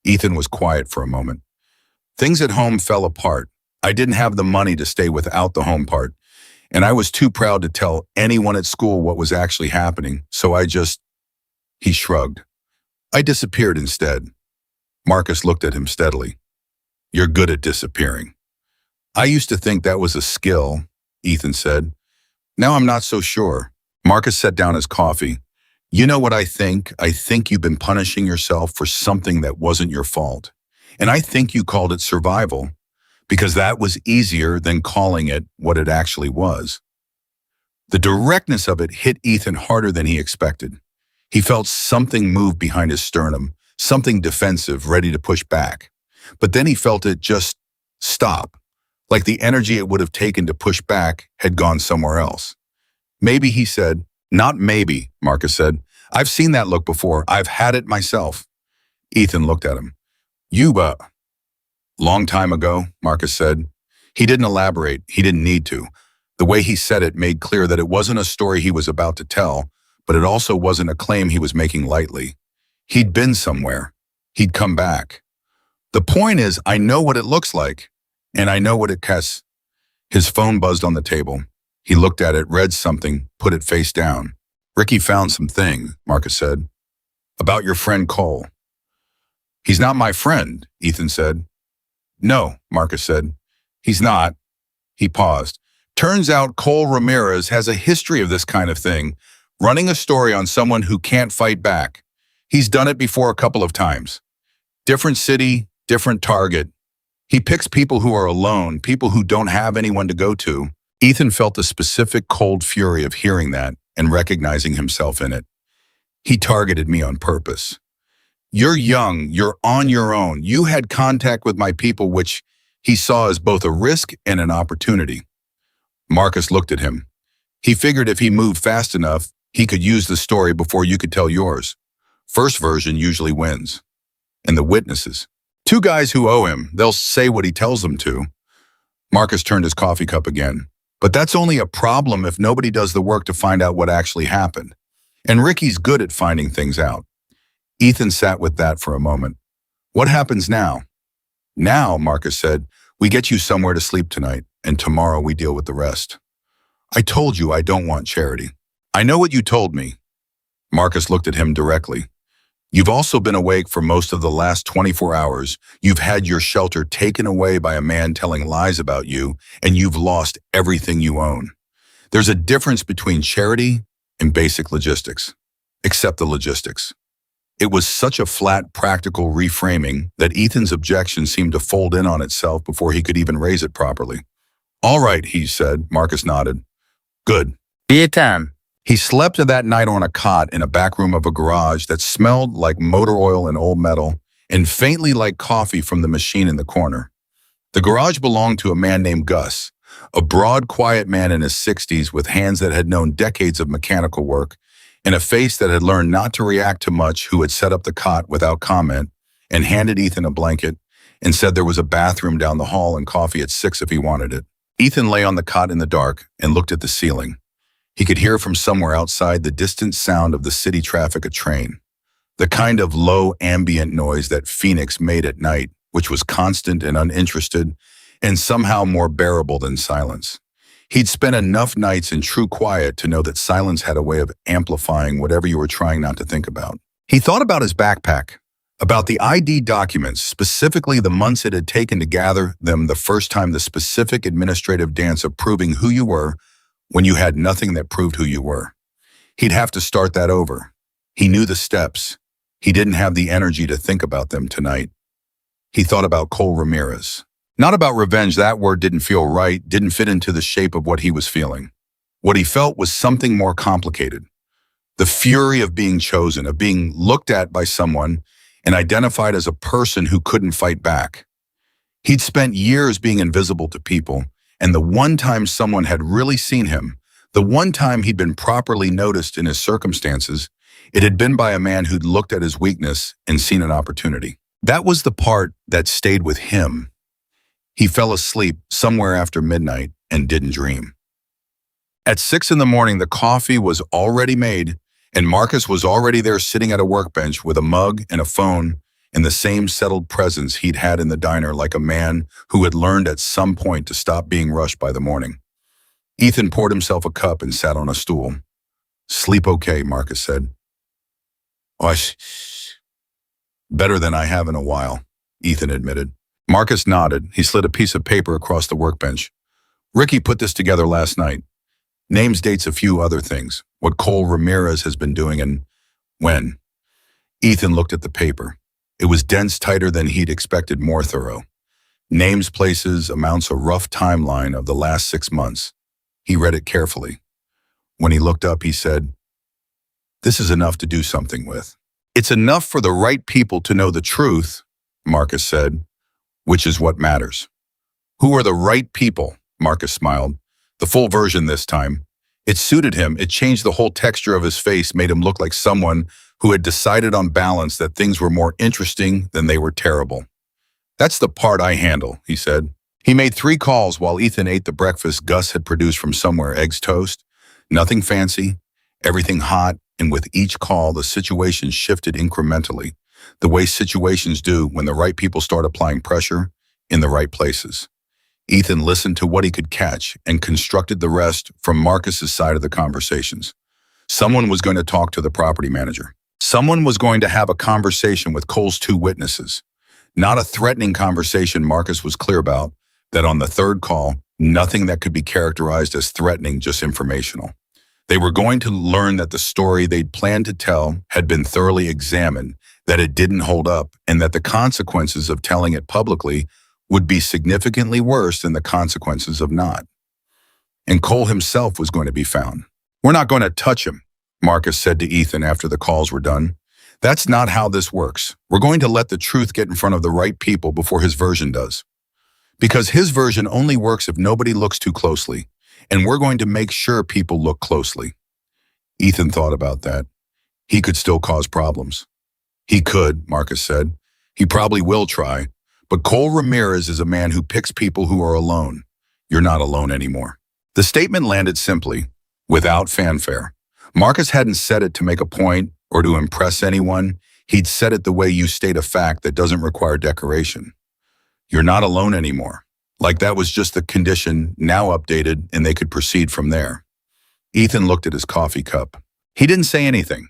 [SPEAKER 1] Ethan was quiet for a moment. "Things at home fell apart. I didn't have the money to stay without the home part, and I was too proud to tell anyone at school what was actually happening, so I just—" He shrugged. "I disappeared instead." Marcus looked at him steadily. "You're good at disappearing." "I used to think that was a skill," Ethan said. "Now I'm not so sure." Marcus set down his coffee. "You know what I think? I think you've been punishing yourself for something that wasn't your fault. And I think you called it survival, because that was easier than calling it what it actually was." The directness of it hit Ethan harder than he expected. He felt something move behind his sternum, something defensive, ready to push back. But then he felt it just stop, like the energy it would have taken to push back had gone somewhere else. "Maybe," he said. "Not maybe," Marcus said. "I've seen that look before. I've had it myself." Ethan looked at him. Long time ago," Marcus said. He didn't elaborate. He didn't need to. The way he said it made clear that it wasn't a story he was about to tell, but it also wasn't a claim he was making lightly. He'd been somewhere. He'd come back. "The point is, I know what it looks like, and I know what it has." His phone buzzed on the table. He looked at it, read something, put it face down. "Ricky found something," Marcus said. "About your friend Cole." "He's not my friend," Ethan said. "No," Marcus said. "He's not." He paused. "Turns out Cole Ramirez has a history of this kind of thing, running a story on someone who can't fight back. He's done it before a couple of times. Different city, different target. He picks people who are alone, people who don't have anyone to go to." Ethan felt a specific cold fury of hearing that and recognizing himself in it. "He targeted me on purpose. You're young, you're on your own. You had contact with my people, which he saw as both a risk and an opportunity." Marcus looked at him. He figured if he moved fast enough, he could use the story before you could tell yours. First version usually wins. And the witnesses. 2 guys who owe him, they'll say what he tells them to. Marcus turned his coffee cup again. "But that's only a problem if nobody does the work to find out what actually happened. And Ricky's good at finding things out." Ethan sat with that for a moment. "What happens now?" "Now," Marcus said, "we get you somewhere to sleep tonight, and tomorrow we deal with the rest." "I told you I don't want charity." "I know what you told me." Marcus looked at him directly. "You've also been awake for most of the last 24 hours. You've had your shelter taken away by a man telling lies about you, and you've lost everything you own. There's a difference between charity and basic logistics. Accept the logistics." It was such a flat, practical reframing that Ethan's objection seemed to fold in on itself before he could even raise it properly. "All right," he said. Marcus nodded. "Good."
[SPEAKER 2] Ethan.
[SPEAKER 1] He slept that night on a cot in a back room of a garage that smelled like motor oil and old metal and faintly like coffee from the machine in the corner. The garage belonged to a man named Gus, a broad, quiet man in his 60s with hands that had known decades of mechanical work and a face that had learned not to react to much, who had set up the cot without comment and handed Ethan a blanket and said there was a bathroom down the hall and coffee at 6 if he wanted it. Ethan lay on the cot in the dark and looked at the ceiling. He could hear from somewhere outside the distant sound of the city traffic, a train. The kind of low ambient noise that Phoenix made at night, which was constant and uninterested and somehow more bearable than silence. He'd spent enough nights in true quiet to know that silence had a way of amplifying whatever you were trying not to think about. He thought about his backpack, about the ID documents, specifically the months it had taken to gather them, the first time, the specific administrative dance of proving who you were when you had nothing that proved who you were. He'd have to start that over. He knew the steps. He didn't have the energy to think about them tonight. He thought about Cole Ramirez. Not about revenge, that word didn't feel right, didn't fit into the shape of what he was feeling. What he felt was something more complicated. The fury of being chosen, of being looked at by someone and identified as a person who couldn't fight back. He'd spent years being invisible to people, and the one time someone had really seen him, the one time he'd been properly noticed in his circumstances, it had been by a man who'd looked at his weakness and seen an opportunity. That was the part that stayed with him. He fell asleep somewhere after midnight and didn't dream. At 6 in the morning, the coffee was already made, and Marcus was already there sitting at a workbench with a mug and a phone and the same settled presence he'd had in the diner, like a man who had learned at some point to stop being rushed by the morning. Ethan poured himself a cup and sat on a stool. "Sleep okay," Marcus said. "Oh, better than I have in a while," Ethan admitted. Marcus nodded. He slid a piece of paper across the workbench. "Ricky put this together last night. Names, dates, a few other things. What Cole Ramirez has been doing and when." Ethan looked at the paper. It was dense, tighter than he'd expected, more thorough. Names, places, amounts, a rough timeline of the last 6 months. He read it carefully. When he looked up, he said, "This is enough to do something with." "It's enough for the right people to know the truth," Marcus said, "which is what matters." "Who are the right people?" Marcus smiled. The full version this time. It suited him. It changed the whole texture of his face, made him look like someone who had decided on balance that things were more interesting than they were terrible. "That's the part I handle," he said. He made 3 calls while Ethan ate the breakfast Gus had produced from somewhere, eggs, toast. Nothing fancy, everything hot, and with each call, the situation shifted incrementally, the way situations do when the right people start applying pressure in the right places. Ethan listened to what he could catch and constructed the rest from Marcus's side of the conversations. Someone was going to talk to the property manager. Someone was going to have a conversation with Cole's 2 witnesses. Not a threatening conversation, Marcus was clear about, that on the 3rd call, nothing that could be characterized as threatening, just informational. They were going to learn that the story they'd planned to tell had been thoroughly examined, that it didn't hold up, and that the consequences of telling it publicly would be significantly worse than the consequences of not. And Cole himself was going to be found. "We're not going to touch him," Marcus said to Ethan after the calls were done. "That's not how this works. We're going to let the truth get in front of the right people before his version does. Because his version only works if nobody looks too closely, and we're going to make sure people look closely." Ethan thought about that. He could still cause problems. "He could," Marcus said. "He probably will try. But Cole Ramirez is a man who picks people who are alone. You're not alone anymore." The statement landed simply, without fanfare. Marcus hadn't said it to make a point or to impress anyone. He'd said it the way you state a fact that doesn't require decoration. You're not alone anymore. Like that was just the condition, now updated, and they could proceed from there. Ethan looked at his coffee cup. He didn't say anything.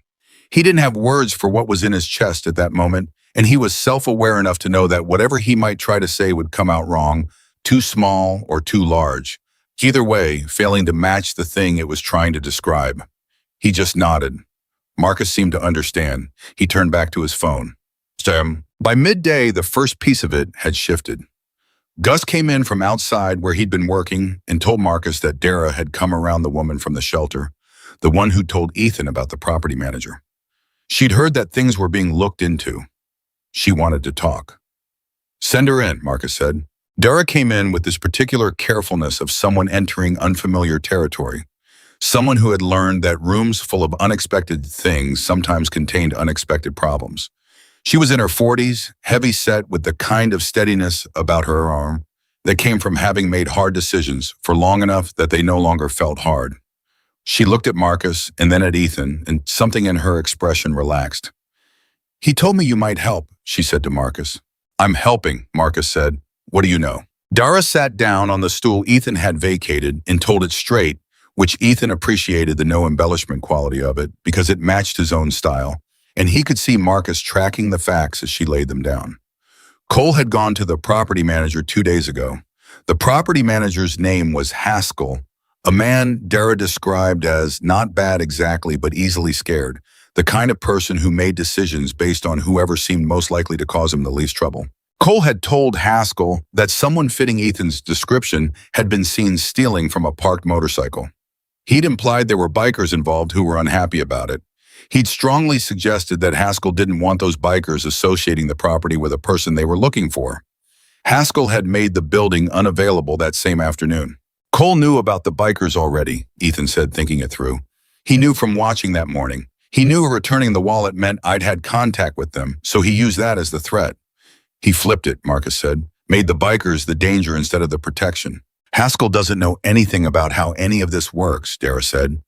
[SPEAKER 1] He didn't have words for what was in his chest at that moment, and he was self-aware enough to know that whatever he might try to say would come out wrong, too small or too large. Either way, failing to match the thing it was trying to describe. He just nodded. Marcus seemed to understand. He turned back to his phone. By midday, the first piece of it had shifted. Gus came in from outside where he'd been working and told Marcus that Dara had come around the woman from the shelter, the one who told Ethan about the property manager. She'd heard that things were being looked into. She wanted to talk. "Send her in," Marcus said. Dara came in with this particular carefulness of someone entering unfamiliar territory, someone who had learned that rooms full of unexpected things sometimes contained unexpected problems. She was in her 40s, heavy-set with the kind of steadiness about her arm that came from having made hard decisions for long enough that they no longer felt hard. She looked at Marcus and then at Ethan, and something in her expression relaxed. "He told me you might help," she said to Marcus. "I'm helping," Marcus said. "What do you know?" Dara sat down on the stool Ethan had vacated and told it straight, which Ethan appreciated the no embellishment quality of it because it matched his own style, and he could see Marcus tracking the facts as she laid them down. Cole had gone to the property manager 2 days ago. The property manager's name was Haskell, a man Dara described as not bad exactly but easily scared, the kind of person who made decisions based on whoever seemed most likely to cause him the least trouble. Cole had told Haskell that someone fitting Ethan's description had been seen stealing from a parked motorcycle. He'd implied there were bikers involved who were unhappy about it. He'd strongly suggested that Haskell didn't want those bikers associating the property with a person they were looking for. Haskell had made the building unavailable that same afternoon. Cole knew about the bikers already, Ethan said, thinking it through. He knew from watching that morning. He knew returning the wallet meant I'd had contact with them, so he used that as the threat. He flipped it, Marcus said, made the bikers the danger instead of the protection. Haskell doesn't know anything about how any of this works, Dara said.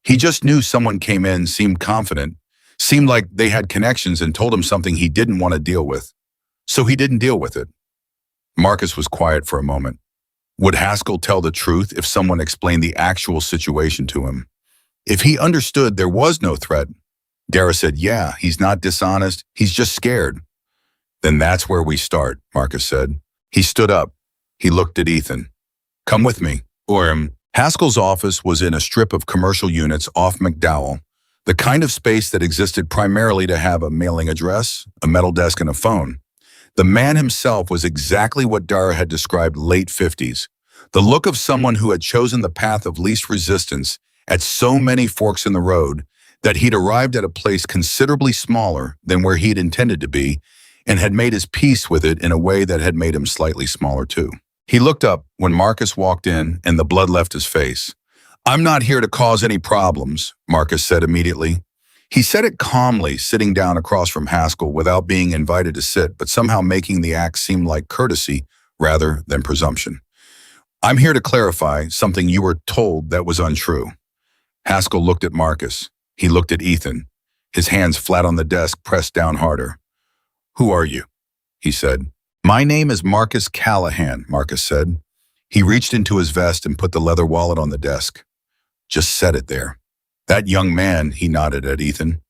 [SPEAKER 1] He just knew someone came in, seemed confident, seemed like they had connections and told him something he didn't want to deal with. So he didn't deal with it. Marcus was quiet for a moment. Would Haskell tell the truth if someone explained the actual situation to him? If he understood there was no threat, Dara said, yeah, he's not dishonest, he's just scared. Then that's where we start, Marcus said. He stood up. He looked at Ethan. Come with me. Haskell's office was in a strip of commercial units off McDowell, the kind of space that existed primarily to have a mailing address, a metal desk, and a phone. The man himself was exactly what Dara had described late 50s, the look of someone who had chosen the path of least resistance at so many forks in the road that he'd arrived at a place considerably smaller than where he'd intended to be and had made his peace with it in a way that had made him slightly smaller too. He looked up when Marcus walked in and the blood left his face. I'm not here to cause any problems, Marcus said immediately. He said it calmly, sitting down across from Haskell without being invited to sit, but somehow making the act seem like courtesy rather than presumption. I'm here to clarify something you were told that was untrue. Haskell looked at Marcus. He looked at Ethan, his hands flat on the desk, pressed down harder. Who are you? He said. My name is Marcus Callahan, Marcus said. He reached into his vest and put the leather wallet on the desk. Just set it there. That young man, he nodded at Ethan,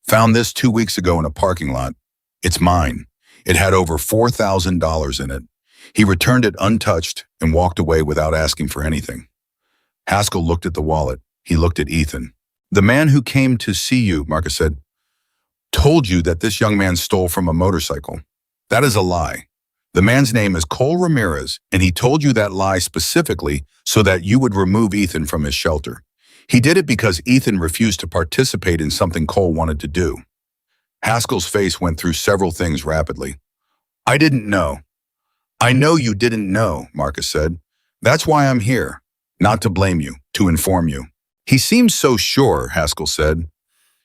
[SPEAKER 1] found this 2 weeks ago in a parking lot. It's mine. It had over $4,000 in it. He returned it untouched and walked away without asking for anything. Haskell looked at the wallet. He looked at Ethan. The man who came to see you, Marcus said, told you that this young man stole from a motorcycle. That is a lie. The man's name is Cole Ramirez, and he told you that lie specifically so that you would remove Ethan from his shelter. He did it because Ethan refused to participate in something Cole wanted to do. Haskell's face went through several things rapidly. I didn't know. I know you didn't know, Marcus said. That's why I'm here. Not to blame you, to inform you. He seemed so sure, Haskell said.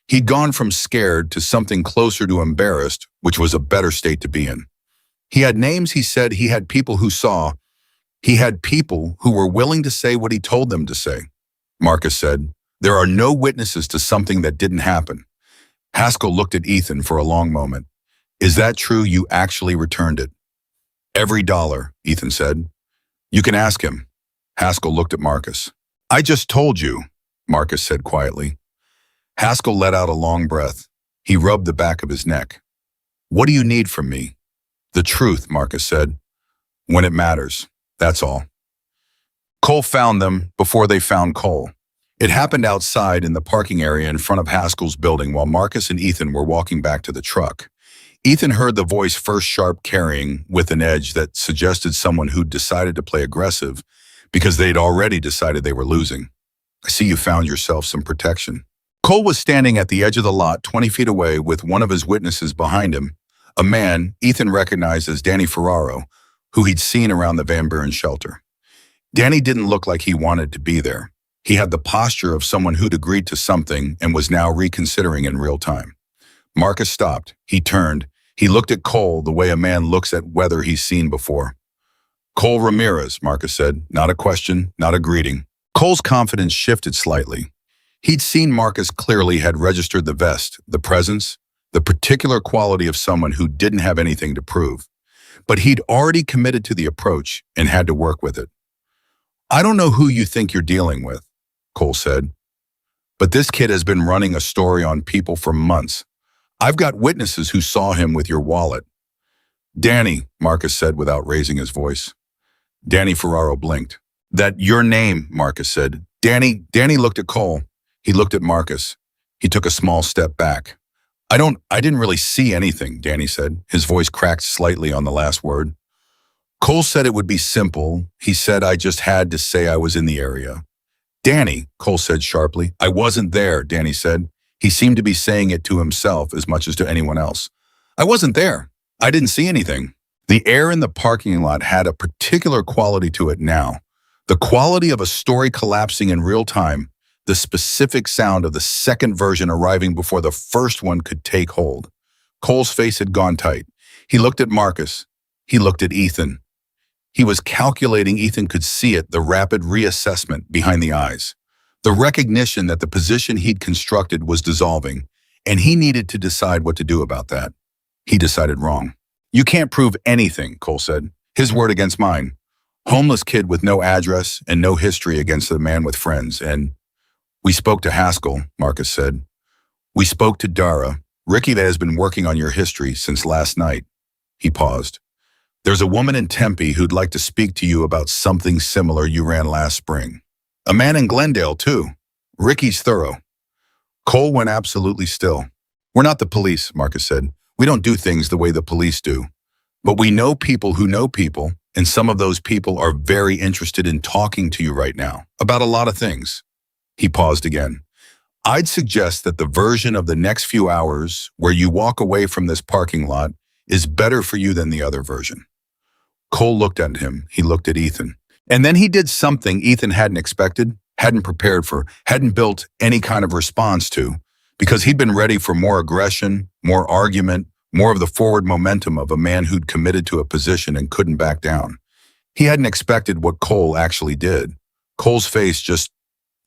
[SPEAKER 1] He'd gone from scared to something closer to embarrassed, which was a better state to be in. He had names, he said. He had people who saw. He had people who were willing to say what he told them to say. Marcus said, there are no witnesses to something that didn't happen. Haskell looked at Ethan for a long moment. Is that true? You actually returned it? Every dollar, Ethan said. You can ask him. Haskell looked at Marcus. I just told you, Marcus said quietly. Haskell let out a long breath. He rubbed the back of his neck. What do you need from me? The truth, Marcus said. When it matters, that's all. Cole found them before they found Cole. It happened outside in the parking area in front of Haskell's building while Marcus and Ethan were walking back to the truck. Ethan heard the voice first sharp carrying with an edge that suggested someone who'd decided to play aggressive because they'd already decided they were losing. I see you found yourself some protection. Cole was standing at the edge of the lot 20 feet away with one of his witnesses behind him, a man Ethan recognized as Danny Ferraro, who he'd seen around the Van Buren shelter. Danny didn't look like he wanted to be there. He had the posture of someone who'd agreed to something and was now reconsidering in real time. Marcus stopped. He turned. He looked at Cole the way a man looks at weather he's seen before. Cole Ramirez, Marcus said. Not a question, not a greeting. Cole's confidence shifted slightly. He'd seen Marcus clearly had registered the vest, the presence, the particular quality of someone who didn't have anything to prove. but he'd already committed to the approach and had to work with it. I don't know who you think you're dealing with, Cole said, but this kid has been running a story on people for months. I've got witnesses who saw him with your wallet. Danny, Marcus said without raising his voice. Danny Ferraro blinked. That your name, Marcus said. Danny looked at Cole. He looked at Marcus. He took a small step back. I didn't really see anything, Danny said. His voice cracked slightly on the last word. Cole said it would be simple. He said I just had to say I was in the area. Danny, Cole said sharply. I wasn't there, Danny said. He seemed to be saying it to himself as much as to anyone else. I wasn't there. I didn't see anything. The air in the parking lot had a particular quality to it now. The quality of a story collapsing in real time, the specific sound of the second version arriving before the first one could take hold. Cole's face had gone tight. He looked at Marcus. He looked at Ethan. He was calculating Ethan could see it, the rapid reassessment behind the eyes. The recognition that the position he'd constructed was dissolving, and he needed to decide what to do about that. He decided wrong. You can't prove anything, Cole said. His word against mine. Homeless kid with no address and no history against a man with friends. And we spoke to Haskell, Marcus said. We spoke to Dara, Ricky that has been working on your history since last night. He paused. There's a woman in Tempe who'd like to speak to you about something similar you ran last spring. A man in Glendale, too. Ricky's thorough. Cole went absolutely still. We're not the police, Marcus said. We don't do things the way the police do. But we know people who know people, and some of those people are very interested in talking to you right now about a lot of things. He paused again. I'd suggest that the version of the next few hours where you walk away from this parking lot is better for you than the other version. Cole looked at him. He looked at Ethan. And then he did something Ethan hadn't expected, hadn't prepared for, hadn't built any kind of response to, because he'd been ready for more aggression, more argument, more of the forward momentum of a man who'd committed to a position and couldn't back down. He hadn't expected what Cole actually did. Cole's face just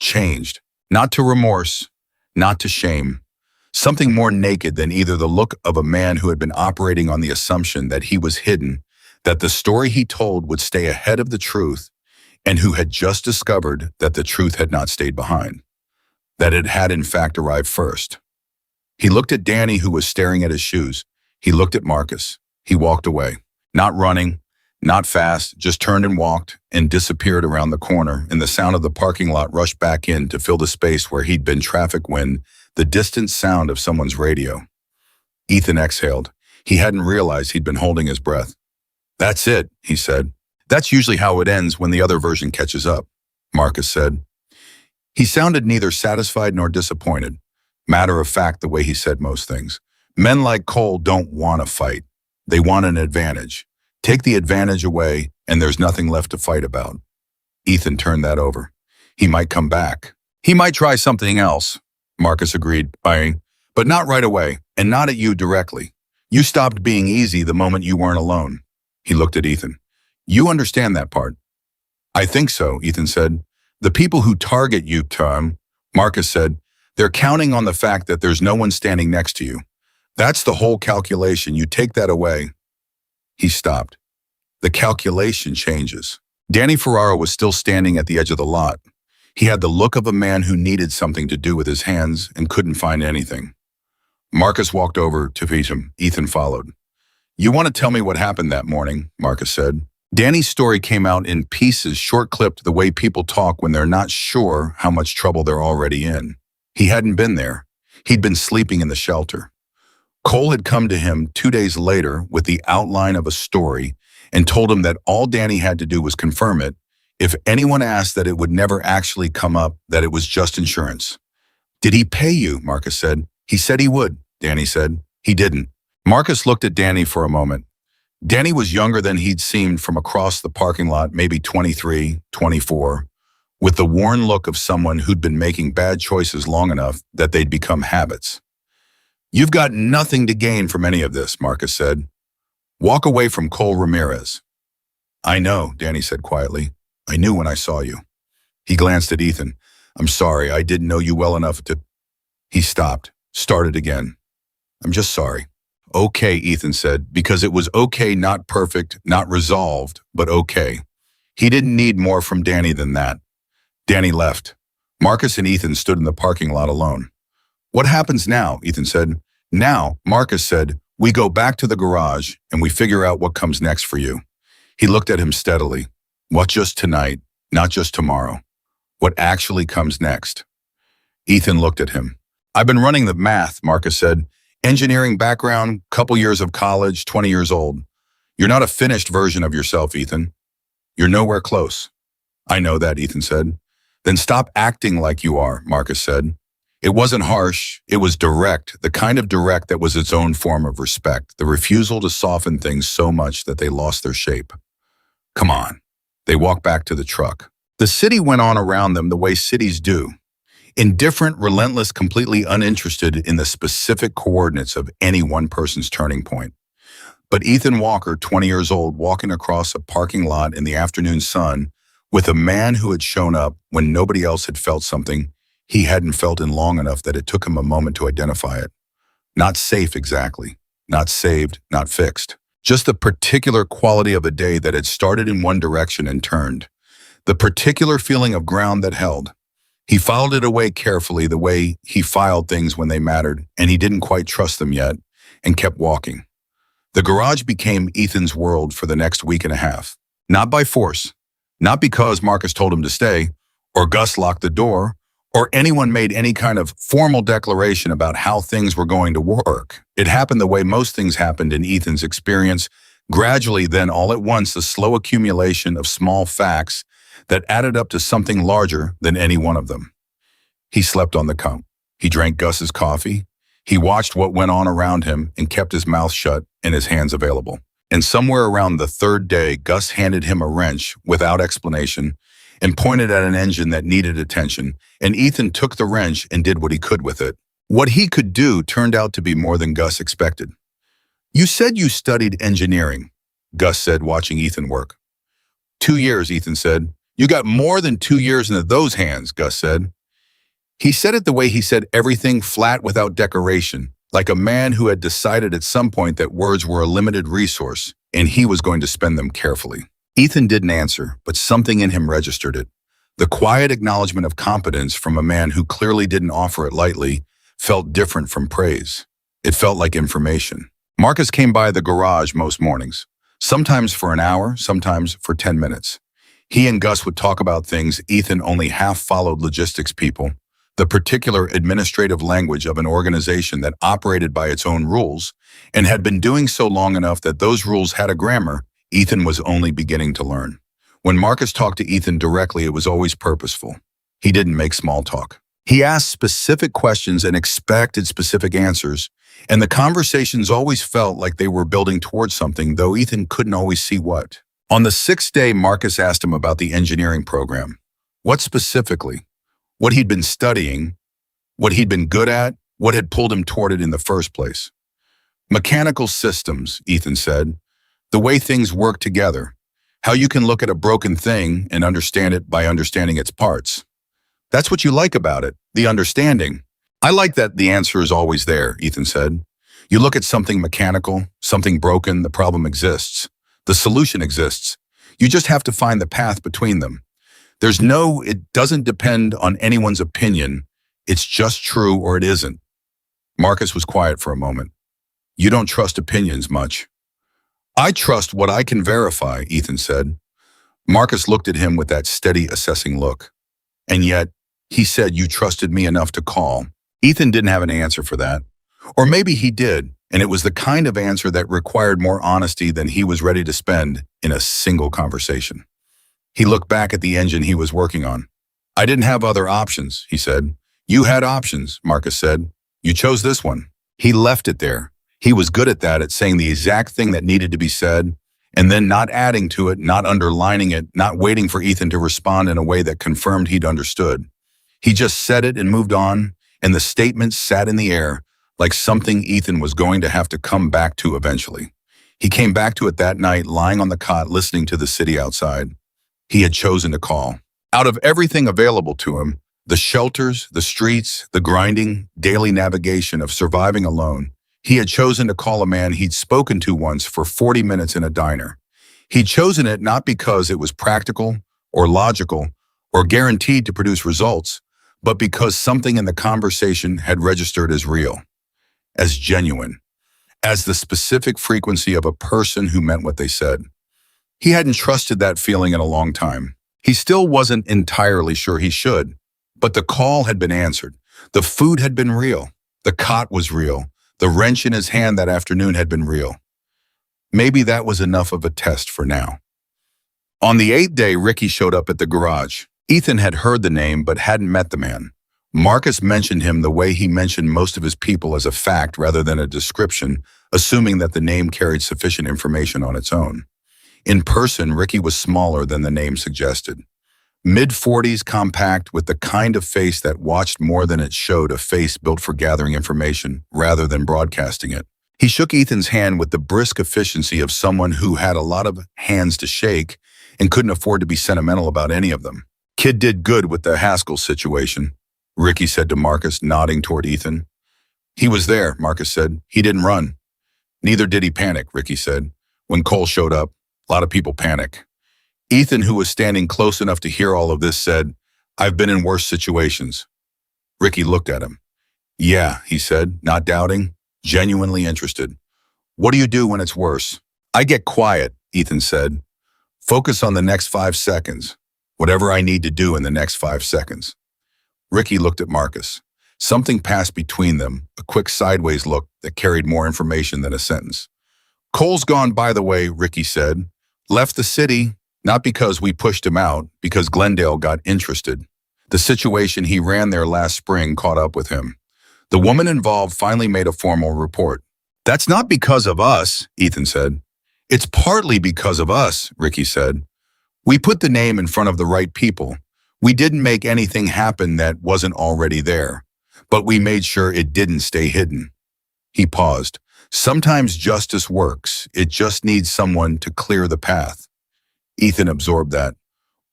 [SPEAKER 1] changed, not to remorse, not to shame, something more naked than either the look of a man who had been operating on the assumption that he was hidden, that the story he told would stay ahead of the truth, and who had just discovered that the truth had not stayed behind, that it had in fact arrived first. He looked at Danny, who was staring at his shoes. He looked at Marcus. He walked away, not running, not fast, just turned and walked and disappeared around the corner, and the sound of the parking lot rushed back in to fill the space where he'd been traffic when the distant sound of someone's radio. Ethan exhaled. He hadn't realized he'd been holding his breath. That's it, he said. That's usually how it ends when the other version catches up, Marcus said. He sounded neither satisfied nor disappointed. Matter of fact, the way he said most things. Men like Cole don't want to fight. They want an advantage. Take the advantage away, and there's nothing left to fight about. Ethan turned that over. He might come back. He might try something else, Marcus agreed, but not right away, and not at you directly. You stopped being easy the moment you weren't alone. He looked at Ethan. You understand that part. I think so, Ethan said. The people who target you, Tom, Marcus said, they're counting on the fact that there's no one standing next to you. That's the whole calculation. You take that away. He stopped. The calculation changes. Danny Ferraro was still standing at the edge of the lot. He had the look of a man who needed something to do with his hands and couldn't find anything. Marcus walked over to meet him. Ethan followed. You want to tell me what happened that morning, Marcus said. Danny's story came out in pieces, short-clipped the way people talk when they're not sure how much trouble they're already in. He hadn't been there. He'd been sleeping in the shelter. Cole had come to him 2 days later with the outline of a story and told him that all Danny had to do was confirm it. If anyone asked, that it would never actually come up, that it was just insurance. Did he pay you? Marcus said. He said he would, Danny said. He didn't. Marcus looked at Danny for a moment. Danny was younger than he'd seemed from across the parking lot, maybe 23, 24, with the worn look of someone who'd been making bad choices long enough that they'd become habits. You've got nothing to gain from any of this, Marcus said. Walk away from Cole Ramirez. I know, Danny said quietly. I knew when I saw you. He glanced at Ethan. I'm sorry, I didn't know you well enough to... He stopped, started again. I'm just sorry. Okay, Ethan said, because it was okay, not perfect, not resolved, but okay. He didn't need more from Danny than that. Danny left. Marcus and Ethan stood in the parking lot alone. What happens now? Ethan said. Now, Marcus said, we go back to the garage and we figure out what comes next for you. He looked at him steadily. What just tonight, not just tomorrow? What actually comes next? Ethan looked at him. I've been running the math, Marcus said. Engineering background, couple years of college, 20 years old. You're not a finished version of yourself, Ethan. You're nowhere close. I know that, Ethan said. Then stop acting like you are, Marcus said. It wasn't harsh, it was direct, the kind of direct that was its own form of respect, the refusal to soften things so much that they lost their shape. Come on. They walked back to the truck. The city went on around them the way cities do. Indifferent, relentless, completely uninterested in the specific coordinates of any one person's turning point. But Ethan Walker, 20 years old, walking across a parking lot in the afternoon sun with a man who had shown up when nobody else had felt something he hadn't felt in long enough that it took him a moment to identify it. Not safe exactly, not saved, not fixed. Just the particular quality of a day that had started in one direction and turned. The particular feeling of ground that held. He filed it away carefully the way he filed things when they mattered, and he didn't quite trust them yet, and kept walking. The garage became Ethan's world for the next week and a half. Not by force, not because Marcus told him to stay, or Gus locked the door, or anyone made any kind of formal declaration about how things were going to work. It happened the way most things happened in Ethan's experience, gradually then all at once a slow accumulation of small facts that added up to something larger than any one of them. He slept on the couch. He drank Gus's coffee. He watched what went on around him and kept his mouth shut and his hands available. And somewhere around the third day, Gus handed him a wrench without explanation and pointed at an engine that needed attention, and Ethan took the wrench and did what he could with it. What he could do turned out to be more than Gus expected. You said you studied engineering, Gus said, watching Ethan work. 2 years, Ethan said. You got more than 2 years into those hands, Gus said. He said it the way he said everything, flat without decoration, like a man who had decided at some point that words were a limited resource, and he was going to spend them carefully. Ethan didn't answer, but something in him registered it. The quiet acknowledgement of competence from a man who clearly didn't offer it lightly felt different from praise. It felt like information. Marcus came by the garage most mornings, sometimes for an hour, sometimes for 10 minutes. He and Gus would talk about things Ethan only half followed: logistics people, the particular administrative language of an organization that operated by its own rules and had been doing so long enough that those rules had a grammar Ethan was only beginning to learn. When Marcus talked to Ethan directly, it was always purposeful. He didn't make small talk. He asked specific questions and expected specific answers, and the conversations always felt like they were building towards something, though Ethan couldn't always see what. On the 6th day, Marcus asked him about the engineering program. What specifically? What he'd been studying, what he'd been good at, what had pulled him toward it in the first place. Mechanical systems, Ethan said. The way things work together. How you can look at a broken thing and understand it by understanding its parts. That's what you like about it, the understanding. I like that the answer is always there, Ethan said. You look at something mechanical, something broken, the problem exists. The solution exists. You just have to find the path between them. It doesn't depend on anyone's opinion. It's just true or it isn't. Marcus was quiet for a moment. You don't trust opinions much. I trust what I can verify, Ethan said. Marcus looked at him with that steady, assessing look. And yet, he said you trusted me enough to call. Ethan didn't have an answer for that. Or maybe he did, and it was the kind of answer that required more honesty than he was ready to spend in a single conversation. He looked back at the engine he was working on. I didn't have other options, he said. You had options, Marcus said. You chose this one. He left it there. He was good at that, at saying the exact thing that needed to be said, and then not adding to it, not underlining it, not waiting for Ethan to respond in a way that confirmed he'd understood. He just said it and moved on, and the statement sat in the air like something Ethan was going to have to come back to eventually. He came back to it that night, lying on the cot, listening to the city outside. He had chosen to call. Out of everything available to him, the shelters, the streets, the grinding, daily navigation of surviving alone, He had chosen to call a man he'd spoken to once for 40 minutes in a diner. He'd chosen it not because it was practical or logical or guaranteed to produce results, but because something in the conversation had registered as real, as genuine, as the specific frequency of a person who meant what they said. He hadn't trusted that feeling in a long time. He still wasn't entirely sure he should, but the call had been answered. The food had been real. The cot was real. The wrench in his hand that afternoon had been real. Maybe that was enough of a test for now. On the 8th day, Ricky showed up at the garage. Ethan had heard the name but hadn't met the man. Marcus mentioned him the way he mentioned most of his people, as a fact rather than a description, assuming that the name carried sufficient information on its own. In person, Ricky was smaller than the name suggested. Mid-40s, compact, with the kind of face that watched more than it showed, a face built for gathering information rather than broadcasting it. He shook Ethan's hand with the brisk efficiency of someone who had a lot of hands to shake and couldn't afford to be sentimental about any of them. "Kid did good with the Haskell situation," Ricky said to Marcus, nodding toward Ethan. "He was there," Marcus said. "He didn't run." "Neither did he panic," Ricky said. "When Cole showed up, a lot of people panic." Ethan, who was standing close enough to hear all of this, said, "I've been in worse situations." Ricky looked at him. "Yeah," he said, not doubting, genuinely interested. "What do you do when it's worse?" "I get quiet," Ethan said. "Focus on the next 5 seconds. Whatever I need to do in the next 5 seconds." Ricky looked at Marcus. Something passed between them, a quick sideways look that carried more information than a sentence. "Cole's gone, by the way," Ricky said. "Left the city, not because we pushed him out, because Glendale got interested. The situation he ran there last spring caught up with him. The woman involved finally made a formal report." "That's not because of us," Ethan said. "It's partly because of us," Ricky said. "We put the name in front of the right people. We didn't make anything happen that wasn't already there, but we made sure it didn't stay hidden." He paused. "Sometimes justice works. It just needs someone to clear the path." Ethan absorbed that.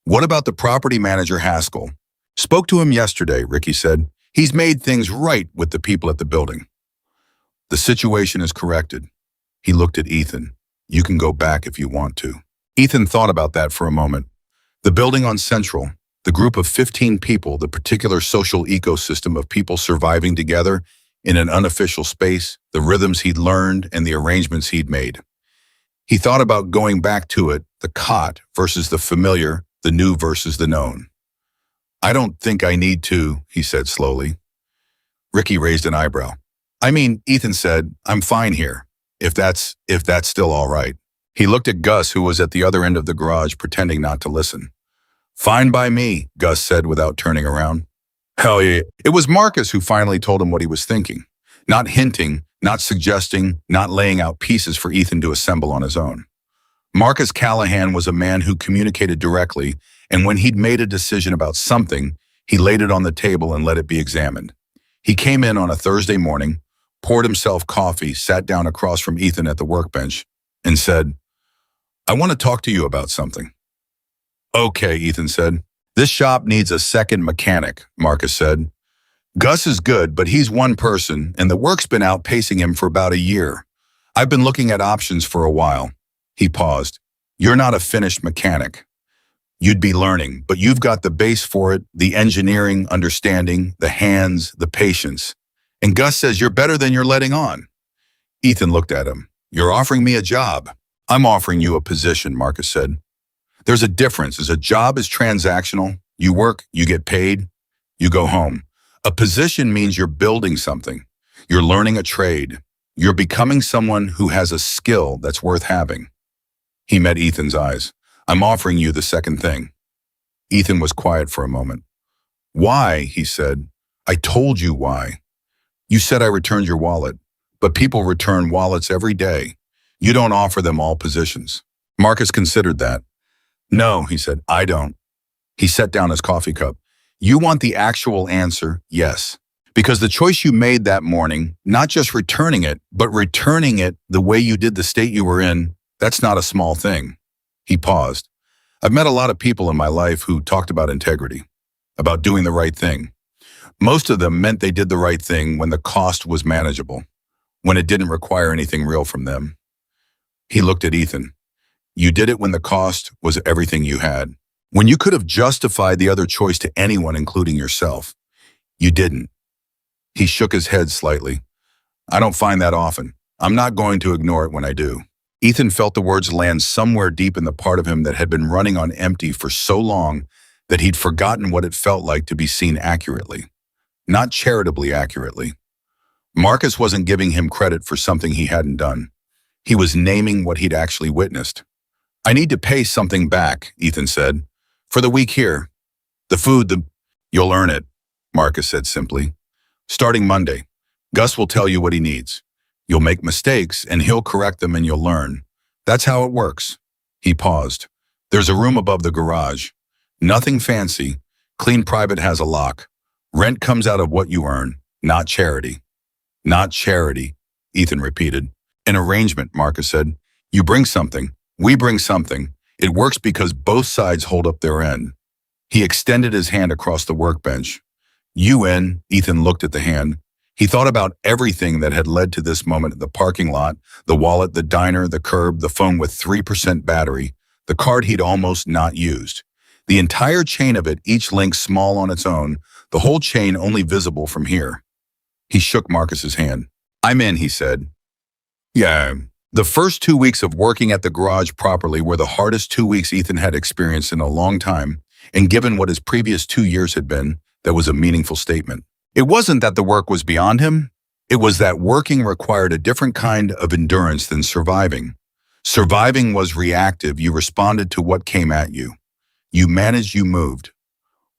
[SPEAKER 1] "What about the property manager, Haskell?" "Spoke to him yesterday," Ricky said. "He's made things right with the people at the building. The situation is corrected." He looked at Ethan. "You can go back if you want to." Ethan thought about that for a moment. The building on Central, the group of 15 people, the particular social ecosystem of people surviving together in an unofficial space, the rhythms he'd learned and the arrangements he'd made. He thought about going back to it, the cot versus the familiar, the new versus the known. "I don't think I need to," he said slowly. Ricky raised an eyebrow. "I mean," Ethan said, "I'm fine here, if that's still all right." He looked at Gus, who was at the other end of the garage, pretending not to listen. "Fine by me," Gus said without turning around. "Hell yeah." It was Marcus who finally told him what he was thinking. Not hinting, not suggesting, not laying out pieces for Ethan to assemble on his own. Marcus Callahan was a man who communicated directly, and when he'd made a decision about something, he laid it on the table and let it be examined. He came in on a Thursday morning, poured himself coffee, sat down across from Ethan at the workbench, and said, "I want to talk to you about something." "Okay," Ethan said. "This shop needs a second mechanic," Marcus said. "Gus is good, but he's one person, and the work's been outpacing him for about a year. I've been looking at options for a while." He paused. "You're not a finished mechanic. You'd be learning, but you've got the base for it, the engineering, understanding, the hands, the patience. And Gus says you're better than you're letting on." Ethan looked at him. "You're offering me a job." "I'm offering you a position," Marcus said. "There's a difference. As a job is transactional. You work, you get paid, you go home. A position means you're building something. You're learning a trade. You're becoming someone who has a skill that's worth having." He met Ethan's eyes. "I'm offering you the second thing." Ethan was quiet for a moment. "Why?" he said. "I told you why. You said I returned your wallet, but people return wallets every day. You don't offer them all positions." Marcus considered that. "No," he said, "I don't." He set down his coffee cup. "You want the actual answer, yes. Because the choice you made that morning, not just returning it, but returning it the way you did the state you were in, that's not a small thing." He paused. "I've met a lot of people in my life who talked about integrity, about doing the right thing. Most of them meant they did the right thing when the cost was manageable. when it didn't require anything real from them. He looked at Ethan. You did it when the cost was everything you had. When you could have justified the other choice to anyone, including yourself. You didn't. He shook his head slightly. I don't find that often. I'm not going to ignore it when I do. Ethan felt the words land somewhere deep in the part of him that had been running on empty for so long that he'd forgotten what it felt like to be seen accurately. Not charitably accurately. Marcus wasn't giving him credit for something he hadn't done. He was naming what he'd actually witnessed. I need to pay something back, Ethan said. For the week here. The food, You'll earn it, Marcus said simply. Starting Monday, Gus will tell you what he needs. You'll make mistakes, and he'll correct them, and you'll learn. That's how it works. He paused. There's a room above the garage. Nothing fancy. Clean private has a lock. Rent comes out of what you earn, not charity. Not charity, Ethan repeated. An arrangement, Marcus said. You bring something. We bring something. It works because both sides hold up their end. He extended his hand across the workbench. You in, Ethan looked at the hand. He thought about everything that had led to this moment at the parking lot, the wallet, the diner, the curb, the phone with 3% battery, the card he'd almost not used. The entire chain of it, each link small on its own, the whole chain only visible from here. He shook Marcus's hand. I'm in, he said. Yeah. The first 2 weeks of working at the garage properly were the hardest 2 weeks Ethan had experienced in a long time, and given what his previous 2 years had been, that was a meaningful statement. It wasn't that the work was beyond him. It was that working required a different kind of endurance than surviving. Surviving was reactive. You responded to what came at you. You managed, you moved.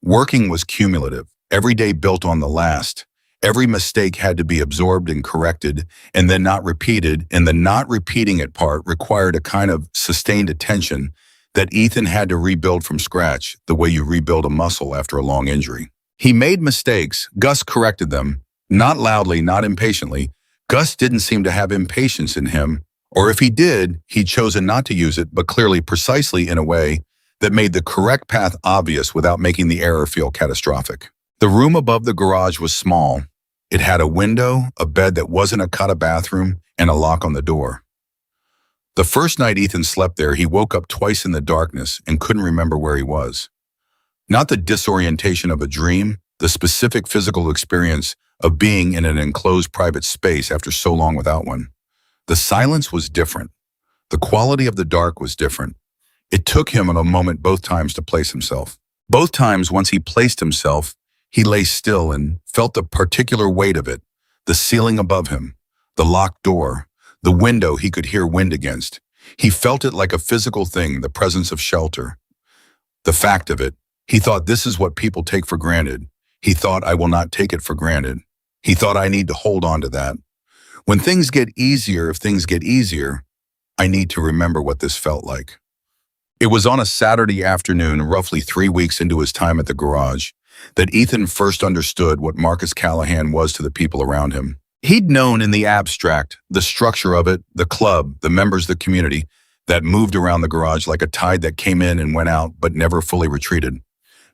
[SPEAKER 1] Working was cumulative. Every day built on the last. Every mistake had to be absorbed and corrected, and then not repeated, and the not repeating it part required a kind of sustained attention that Ethan had to rebuild from scratch, the way you rebuild a muscle after a long injury. He made mistakes. Gus corrected them. Not loudly, not impatiently. Gus didn't seem to have impatience in him, or if he did, he'd chosen not to use it, but clearly, precisely in a way that made the correct path obvious without making the error feel catastrophic. The room above the garage was small. It had a window, a bed that wasn't a cot, a bathroom, and a lock on the door. The first night Ethan slept there, he woke up twice in the darkness and couldn't remember where he was. Not the disorientation of a dream, the specific physical experience of being in an enclosed private space after so long without one. The silence was different. The quality of the dark was different. It took him a moment both times to place himself. Both times, once he placed himself, he lay still and felt the particular weight of it, the ceiling above him, the locked door, the window he could hear wind against. He felt it like a physical thing, the presence of shelter. The fact of it, he thought this is what people take for granted. He thought I will not take it for granted. He thought I need to hold on to that. When things get easier, if things get easier, I need to remember what this felt like. It was on a Saturday afternoon, roughly 3 weeks into his time at the garage, that Ethan first understood what Marcus Callahan was to the people around him. He'd known in the abstract, the structure of it, the club, the members of the community that moved around the garage like a tide that came in and went out but never fully retreated.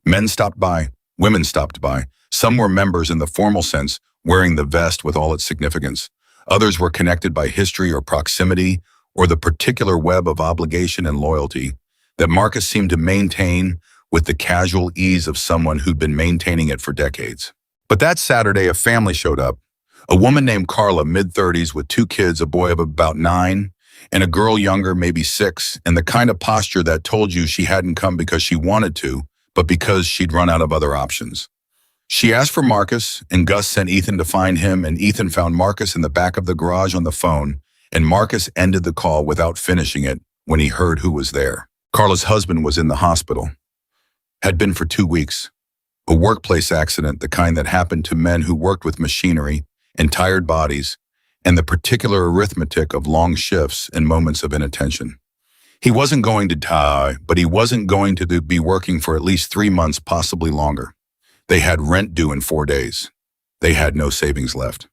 [SPEAKER 1] Men stopped by, women stopped by. Some were members in the formal sense, wearing the vest with all its significance. Others were connected by history or proximity or the particular web of obligation and loyalty that Marcus seemed to maintain with the casual ease of someone who'd been maintaining it for decades. But that Saturday, a family showed up. A woman named Carla, mid-30s, with 2 kids, a boy of about 9, and a girl younger, maybe 6, and the kind of posture that told you she hadn't come because she wanted to, but because she'd run out of other options. She asked for Marcus, and Gus sent Ethan to find him, and Ethan found Marcus in the back of the garage on the phone, and Marcus ended the call without finishing it when he heard who was there. Carla's husband was in the hospital. Had been for 2 weeks. A workplace accident, the kind that happened to men who worked with machinery and tired bodies, and the particular arithmetic of long shifts and moments of inattention. He wasn't going to die, but he wasn't going to be working for at least 3 months, possibly longer. They had rent due in 4 days. They had no savings left.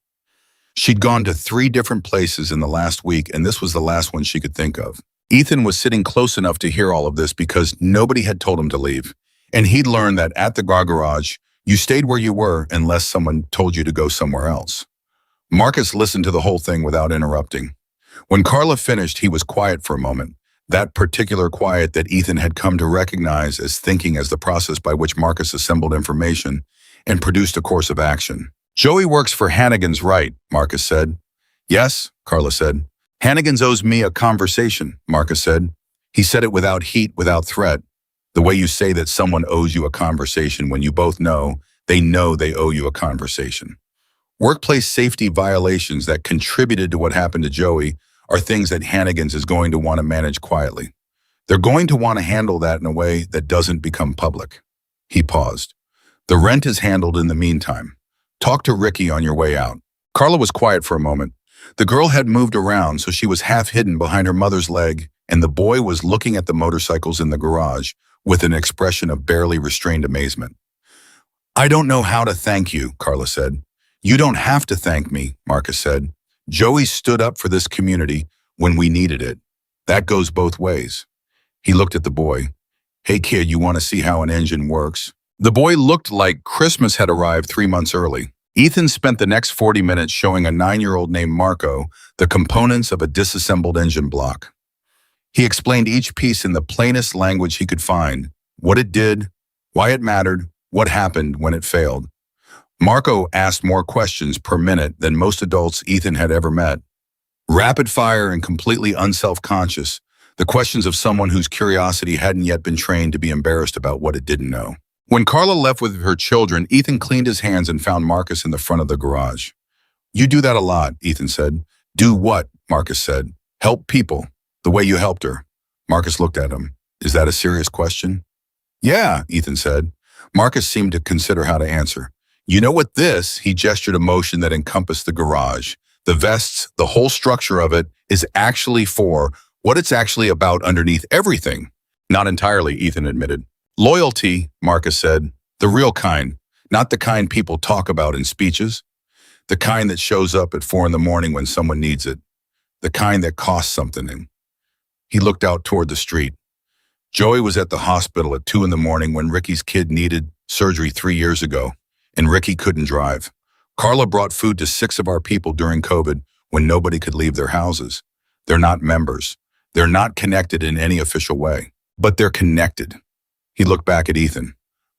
[SPEAKER 1] She'd gone to 3 different places in the last week, and this was the last one she could think of. Ethan was sitting close enough to hear all of this because nobody had told him to leave. And he'd learned that at the garage, you stayed where you were unless someone told you to go somewhere else. Marcus listened to the whole thing without interrupting. When Carla finished, he was quiet for a moment, that particular quiet that Ethan had come to recognize as thinking as the process by which Marcus assembled information and produced a course of action. Joey works for Hannigan's, right? Marcus said. Yes, Carla said. Hannigan's owes me a conversation, Marcus said. He said it without heat, without threat. The way you say that someone owes you a conversation when you both know they owe you a conversation. Workplace safety violations that contributed to what happened to Joey are things that Hannigan's is going to want to manage quietly. They're going to want to handle that in a way that doesn't become public. He paused. The rent is handled in the meantime. Talk to Ricky on your way out. Carla was quiet for a moment. The girl had moved around, so she was half hidden behind her mother's leg, and the boy was looking at the motorcycles in the garage with an expression of barely restrained amazement. I don't know how to thank you, Carla said. You don't have to thank me, Marcus said. Joey stood up for this community when we needed it. That goes both ways. He looked at the boy. Hey kid, you want to see how an engine works? The boy looked like Christmas had arrived 3 months early. Ethan spent the next 40 minutes showing a 9-year-old named Marco the components of a disassembled engine block. He explained each piece in the plainest language he could find, what it did, why it mattered, what happened when it failed. Marco asked more questions per minute than most adults Ethan had ever met. Rapid fire and completely unself-conscious, the questions of someone whose curiosity hadn't yet been trained to be embarrassed about what it didn't know. When Carla left with her children, Ethan cleaned his hands and found Marcus in the front of the garage. You do that a lot, Ethan said. Do what? Marcus said. Help people, the way you helped her. Marcus looked at him. Is that a serious question? Yeah, Ethan said. Marcus seemed to consider how to answer. You know what this, he gestured a motion that encompassed the garage. The vests, the whole structure of it, is actually for what it's actually about underneath everything. Not entirely, Ethan admitted. Loyalty, Marcus said. The real kind, not the kind people talk about in speeches. The kind that shows up at 4 a.m. when someone needs it. The kind that costs something. He looked out toward the street. Joey was at the hospital at 2 a.m. when Ricky's kid needed surgery 3 years ago, and Ricky couldn't drive. Carla brought food to 6 of our people during COVID when nobody could leave their houses. They're not members. They're not connected in any official way, but they're connected. He looked back at Ethan.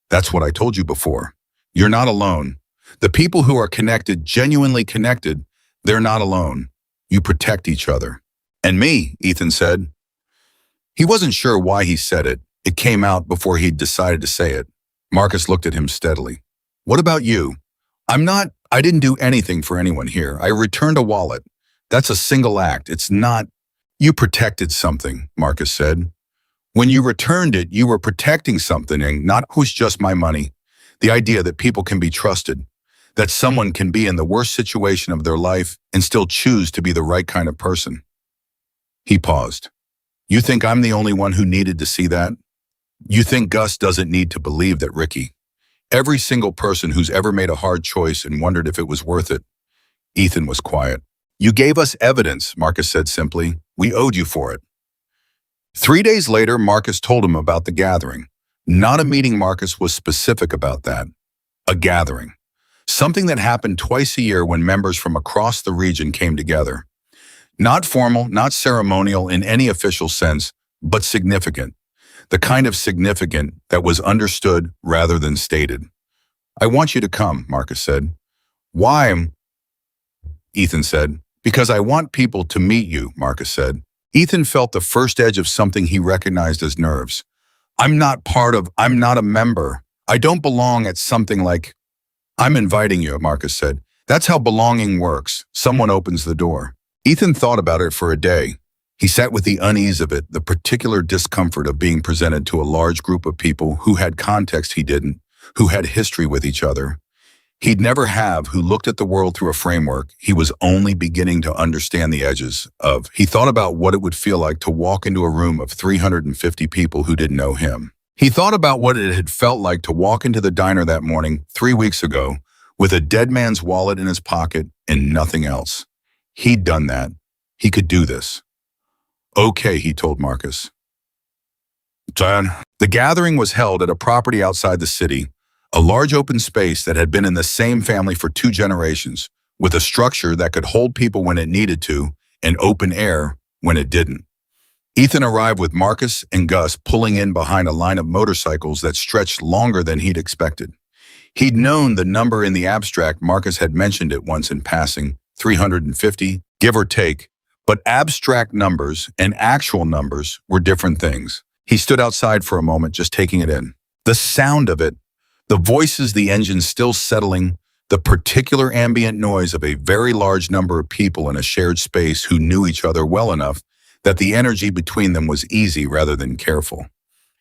[SPEAKER 1] That's what I told you before. You're not alone. The people who are connected, genuinely connected, they're not alone. You protect each other. And me, Ethan said. He wasn't sure why he said it. It came out before he'd decided to say it. Marcus looked at him steadily. What about you? I didn't do anything for anyone here. I returned a wallet. That's a single act. It's not. You protected something, Marcus said. When you returned it, you were protecting something, and not who's just my money. The idea that people can be trusted, that someone can be in the worst situation of their life and still choose to be the right kind of person. He paused. You think I'm the only one who needed to see that? You think Gus doesn't need to believe that Ricky? Every single person who's ever made a hard choice and wondered if it was worth it. Ethan was quiet. You gave us evidence, Marcus said simply. We owed you for it. 3 days later, Marcus told him about the gathering. Not a meeting, Marcus was specific about that. A gathering. Something that happened twice a year when members from across the region came together. Not formal, not ceremonial in any official sense, but significant. The kind of significant that was understood rather than stated. I want you to come, Marcus said. Why? Ethan said. Because I want people to meet you, Marcus said. Ethan felt the first edge of something he recognized as nerves. I'm not a member. I don't belong at something like. I'm inviting you, Marcus said. That's how belonging works. Someone opens the door. Ethan thought about it for a day. He sat with the unease of it, the particular discomfort of being presented to a large group of people who had context he didn't, who had history with each other. He'd never have, who looked at the world through a framework he was only beginning to understand the edges of. He thought about what it would feel like to walk into a room of 350 people who didn't know him. He thought about what it had felt like to walk into the diner that morning 3 weeks ago with a dead man's wallet in his pocket and nothing else. He'd done that. He could do this. Okay, he told Marcus. John. The gathering was held at a property outside the city, a large open space that had been in the same family for 2 generations, with a structure that could hold people when it needed to and open air when it didn't. Ethan arrived with Marcus and Gus pulling in behind a line of motorcycles that stretched longer than he'd expected. He'd known the number in the abstract. Marcus had mentioned it once in passing, 350, give or take, but abstract numbers and actual numbers were different things. He stood outside for a moment, just taking it in. The sound of it, the voices, the engine still settling, the particular ambient noise of a very large number of people in a shared space who knew each other well enough that the energy between them was easy rather than careful.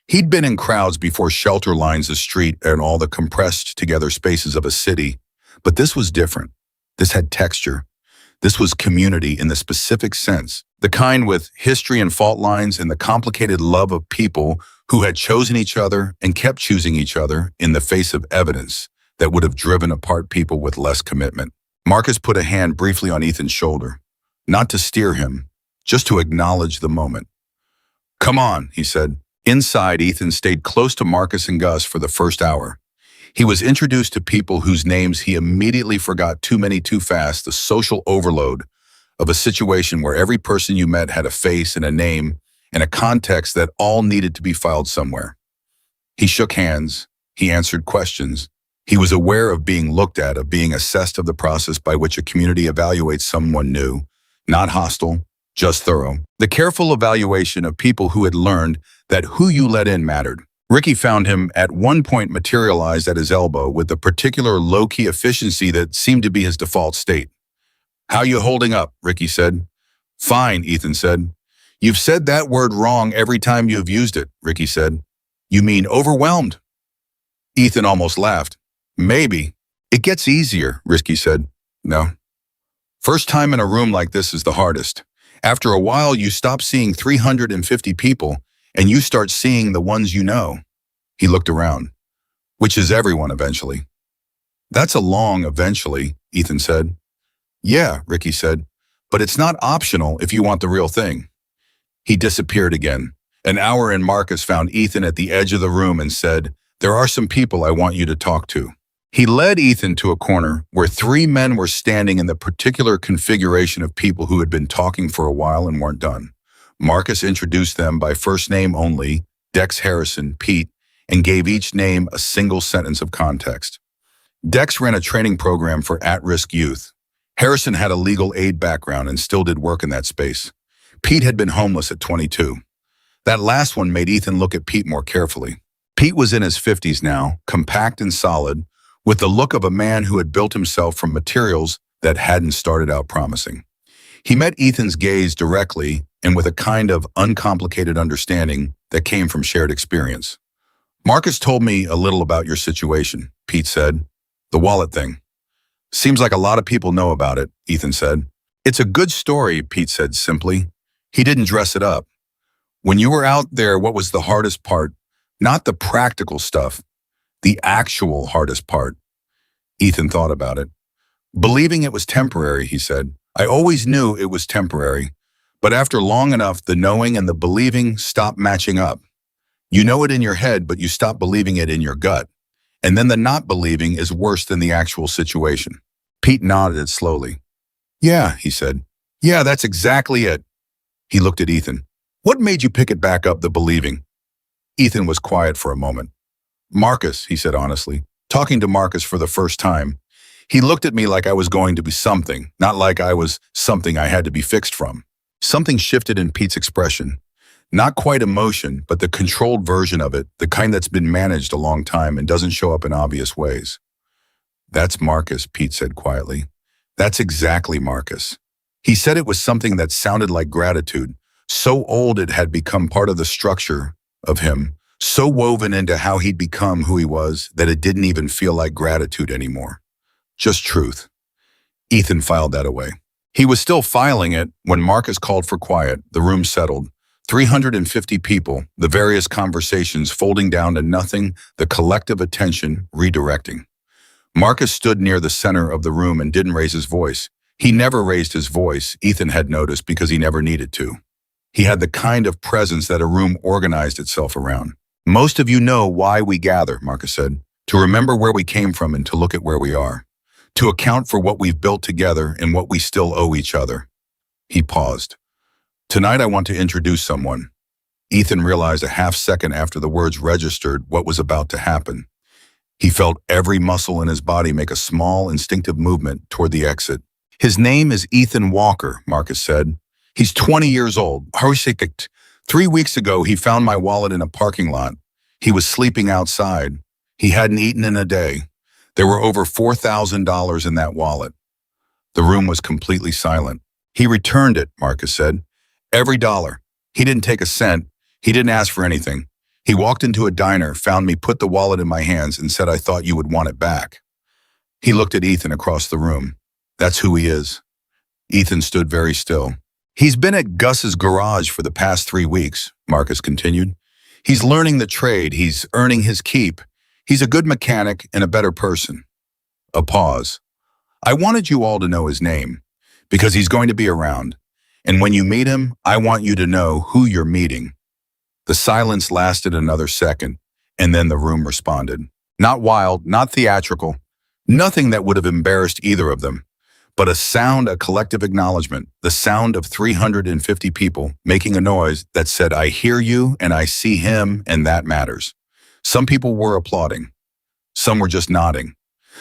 [SPEAKER 1] He'd been in crowds before, shelter lines the street and all the compressed together spaces of a city, but this was different. This had texture. This was community in the specific sense, the kind with history and fault lines and the complicated love of people who had chosen each other and kept choosing each other in the face of evidence that would have driven apart people with less commitment. Marcus put a hand briefly on Ethan's shoulder, not to steer him, just to acknowledge the moment. "Come on," he said. Inside, Ethan stayed close to Marcus and Gus for the first hour. He was introduced to people whose names he immediately forgot, too many too fast, the social overload of a situation where every person you met had a face and a name and a context that all needed to be filed somewhere. He shook hands. He answered questions. He was aware of being looked at, of being assessed, of the process by which a community evaluates someone new, not hostile, just thorough. The careful evaluation of people who had learned that who you let in mattered. Ricky found him at one point materialized at his elbow with a particular low-key efficiency that seemed to be his default state. "How you holding up?" Ricky said. "Fine," Ethan said. "You've said that word wrong every time you've used it," Ricky said. "You mean overwhelmed?" Ethan almost laughed. "Maybe. It gets easier," Ricky said. "No. First time in a room like this is the hardest. After a while, you stop seeing 350 people and you start seeing the ones you know." He looked around. "Which is everyone eventually." "That's a long eventually," Ethan said. "Yeah," Ricky said, "but it's not optional if you want the real thing." He disappeared again. An hour in, Marcus found Ethan at the edge of the room and said, "There are some people I want you to talk to." He led Ethan to a corner where three men were standing in the particular configuration of people who had been talking for a while and weren't done. Marcus introduced them by first name only, Dex, Harrison, Pete, and gave each name a single sentence of context. Dex ran a training program for at-risk youth. Harrison had a legal aid background and still did work in that space. Pete had been homeless at 22. That last one made Ethan look at Pete more carefully. Pete was in his 50s now, compact and solid, with the look of a man who had built himself from materials that hadn't started out promising. He met Ethan's gaze directly and with a kind of uncomplicated understanding that came from shared experience. "Marcus told me a little about your situation," Pete said. "The wallet thing. Seems like a lot of people know about it," Ethan said. "It's a good story," Pete said simply. He didn't dress it up. "When you were out there, what was the hardest part? Not the practical stuff, the actual hardest part." Ethan thought about it. "Believing it was temporary," he said. "I always knew it was temporary, but after long enough, the knowing and the believing stop matching up. You know it in your head, but you stop believing it in your gut. And then the not believing is worse than the actual situation." Pete nodded slowly. "Yeah," he said. "Yeah, that's exactly it." He looked at Ethan. "What made you pick it back up, the believing?" Ethan was quiet for a moment. "Marcus," he said honestly, talking to Marcus for the first time. He looked at me like I was going to be something, not like I was something I had to be fixed from. Something shifted in Pete's expression. Not quite emotion, but the controlled version of it, the kind that's been managed a long time and doesn't show up in obvious ways. "That's Marcus," Pete said quietly. "That's exactly Marcus." He said it was something that sounded like gratitude, so old it had become part of the structure of him, so woven into how he'd become who he was that it didn't even feel like gratitude anymore. Just truth. Ethan filed that away. He was still filing it when Marcus called for quiet. The room settled. 350 people, the various conversations folding down to nothing, the collective attention redirecting. Marcus stood near the center of the room and didn't raise his voice. He never raised his voice, Ethan had noticed, because he never needed to. He had the kind of presence that a room organized itself around. "Most of you know why we gather," Marcus said. "To remember where we came from and to look at where we are. to account for what we've built together and what we still owe each other. He paused. Tonight I want to introduce someone. Ethan realized a half second after the words registered what was about to happen. He felt every muscle in his body make a small, instinctive movement toward the exit. His name is Ethan Walker, Marcus said. He's 20 years old. 3 weeks ago, he found my wallet in a parking lot. He was sleeping outside. He hadn't eaten in a day. There were over $4,000 in that wallet. The room was completely silent. He returned it, Marcus said. Every dollar. He didn't take a cent. He didn't ask for anything. He walked into a diner, found me, put the wallet in my hands, and said, "I thought you would want it back." He looked at Ethan across the room. That's who he is. Ethan stood very still. He's been at Gus's garage for the past 3 weeks, Marcus continued. He's learning the trade. He's earning his keep. He's a good mechanic and a better person. A pause. I wanted you all to know his name, because he's going to be around. And when you meet him, I want you to know who you're meeting. The silence lasted another second, and then the room responded. Not wild, not theatrical, nothing that would have embarrassed either of them, but a sound, a collective acknowledgement, the sound of 350 people making a noise that said, "I hear you and I see him, and that matters." Some people were applauding. Some were just nodding.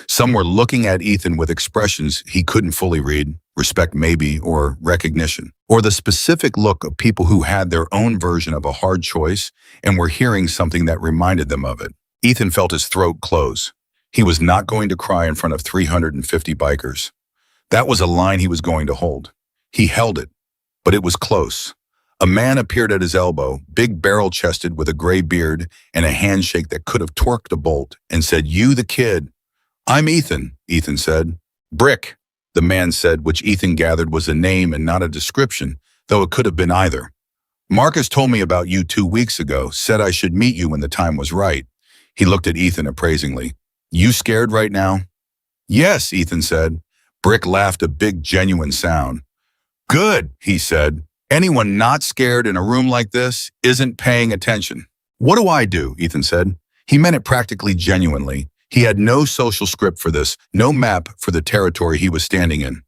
[SPEAKER 1] Some were looking at Ethan with expressions he couldn't fully read, respect maybe, or recognition, or the specific look of people who had their own version of a hard choice and were hearing something that reminded them of it. Ethan felt his throat close. He was not going to cry in front of 350 bikers. That was a line he was going to hold. He held it, but it was close. A man appeared at his elbow, big barrel-chested with a gray beard and a handshake that could have torqued a bolt, and said, "You the kid." "I'm Ethan," Ethan said. "Brick," the man said, which Ethan gathered was a name and not a description, though it could have been either. "Marcus told me about you 2 weeks ago, said I should meet you when the time was right." He looked at Ethan appraisingly. "You scared right now?" "Yes," Ethan said. Brick laughed a big, genuine sound. "Good," he said. "Anyone not scared in a room like this isn't paying attention." "What do I do?" Ethan said. He meant it practically genuinely. He had no social script for this, no map for the territory he was standing in.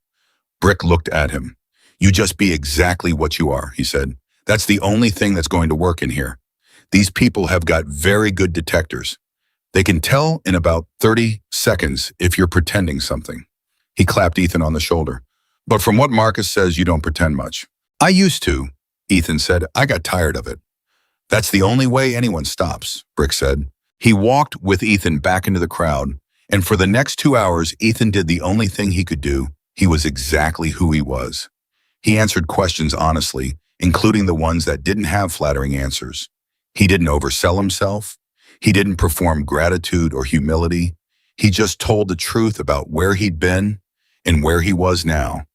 [SPEAKER 1] Brick looked at him. "You just be exactly what you are," he said. "That's the only thing that's going to work in here. These people have got very good detectors. They can tell in about 30 seconds if you're pretending something." He clapped Ethan on the shoulder. "But from what Marcus says, you don't pretend much." "I used to," Ethan said. "I got tired of it." "That's the only way anyone stops," Brick said. He walked with Ethan back into the crowd, and for the next 2 hours, Ethan did the only thing he could do. He was exactly who he was. He answered questions honestly, including the ones that didn't have flattering answers. He didn't oversell himself. He didn't perform gratitude or humility. He just told the truth about where he'd been and where he was now,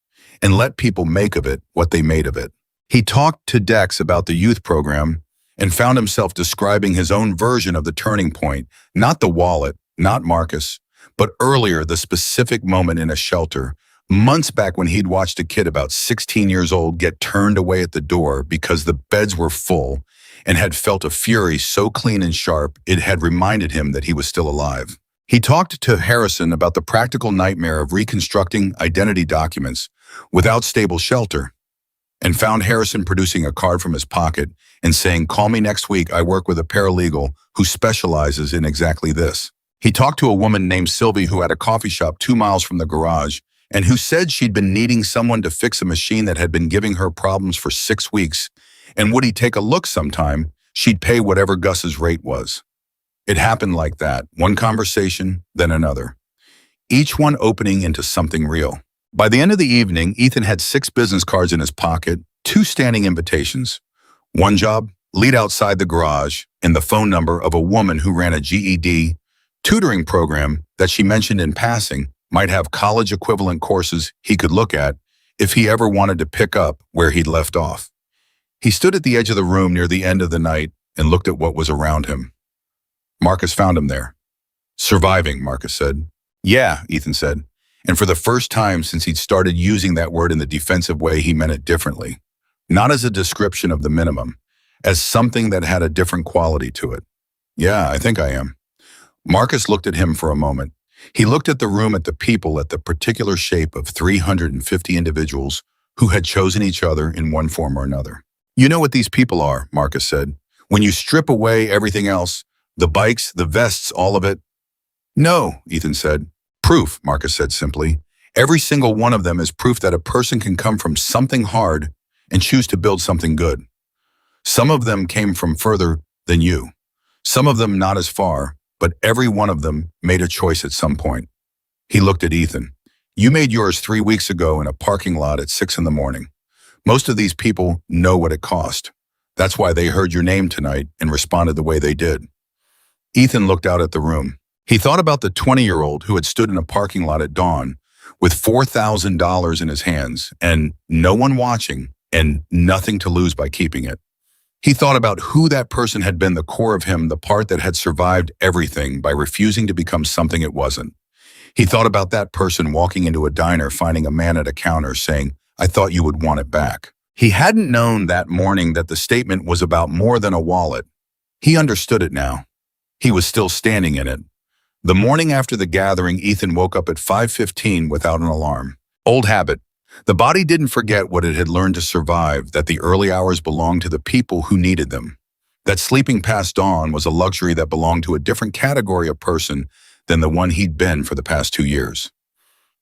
[SPEAKER 1] and let people make of it what they made of it. He talked to Dex about the youth program and found himself describing his own version of the turning point, not the wallet, not Marcus, but earlier, the specific moment in a shelter, months back when he'd watched a kid about 16 years old get turned away at the door because the beds were full, and had felt a fury so clean and sharp it had reminded him that he was still alive. He talked to Harrison about the practical nightmare of reconstructing identity documents without stable shelter, and found Harrison producing a card from his pocket and saying, "Call me next week. I work with a paralegal who specializes in exactly this." He talked to a woman named Sylvie who had a coffee shop 2 miles from the garage and who said she'd been needing someone to fix a machine that had been giving her problems for 6 weeks, and would he take a look sometime, she'd pay whatever Gus's rate was. It happened like that, one conversation, then another, each one opening into something real. By the end of the evening, Ethan had 6 business cards in his pocket, 2 standing invitations. One job, lead outside the garage, and the phone number of a woman who ran a GED tutoring program that she mentioned in passing might have college equivalent courses he could look at if he ever wanted to pick up where he'd left off. He stood at the edge of the room near the end of the night and looked at what was around him. Marcus found him there. "Surviving," Marcus said. "Yeah," Ethan said. And for the first time since he'd started using that word in the defensive way, he meant it differently. Not as a description of the minimum, as something that had a different quality to it. "Yeah, I think I am." Marcus looked at him for a moment. He looked at the room, at the people, at the particular shape of 350 individuals who had chosen each other in one form or another. You know what these people are, Marcus said. When you strip away everything else, the bikes, the vests, all of it. No, Ethan said. Proof, Marcus said simply. Every single one of them is proof that a person can come from something hard and choose to build something good. Some of them came from further than you. Some of them not as far, but every one of them made a choice at some point. He looked at Ethan. You made yours 3 weeks ago in a parking lot at 6 in the morning. Most of these people know what it cost. That's why they heard your name tonight and responded the way they did. Ethan looked out at the room. He thought about the 20-year-old who had stood in a parking lot at dawn with $4,000 in his hands and no one watching and nothing to lose by keeping it. He thought about who that person had been, the core of him, the part that had survived everything by refusing to become something it wasn't. He thought about that person walking into a diner, finding a man at a counter saying, I thought you would want it back. He hadn't known that morning that the statement was about more than a wallet. He understood it now. He was still standing in it. The morning after the gathering, Ethan woke up at 5:15 without an alarm. Old habit. The body didn't forget what it had learned to survive, that the early hours belonged to the people who needed them. That sleeping past dawn was a luxury that belonged to a different category of person than the one he'd been for the past 2 years.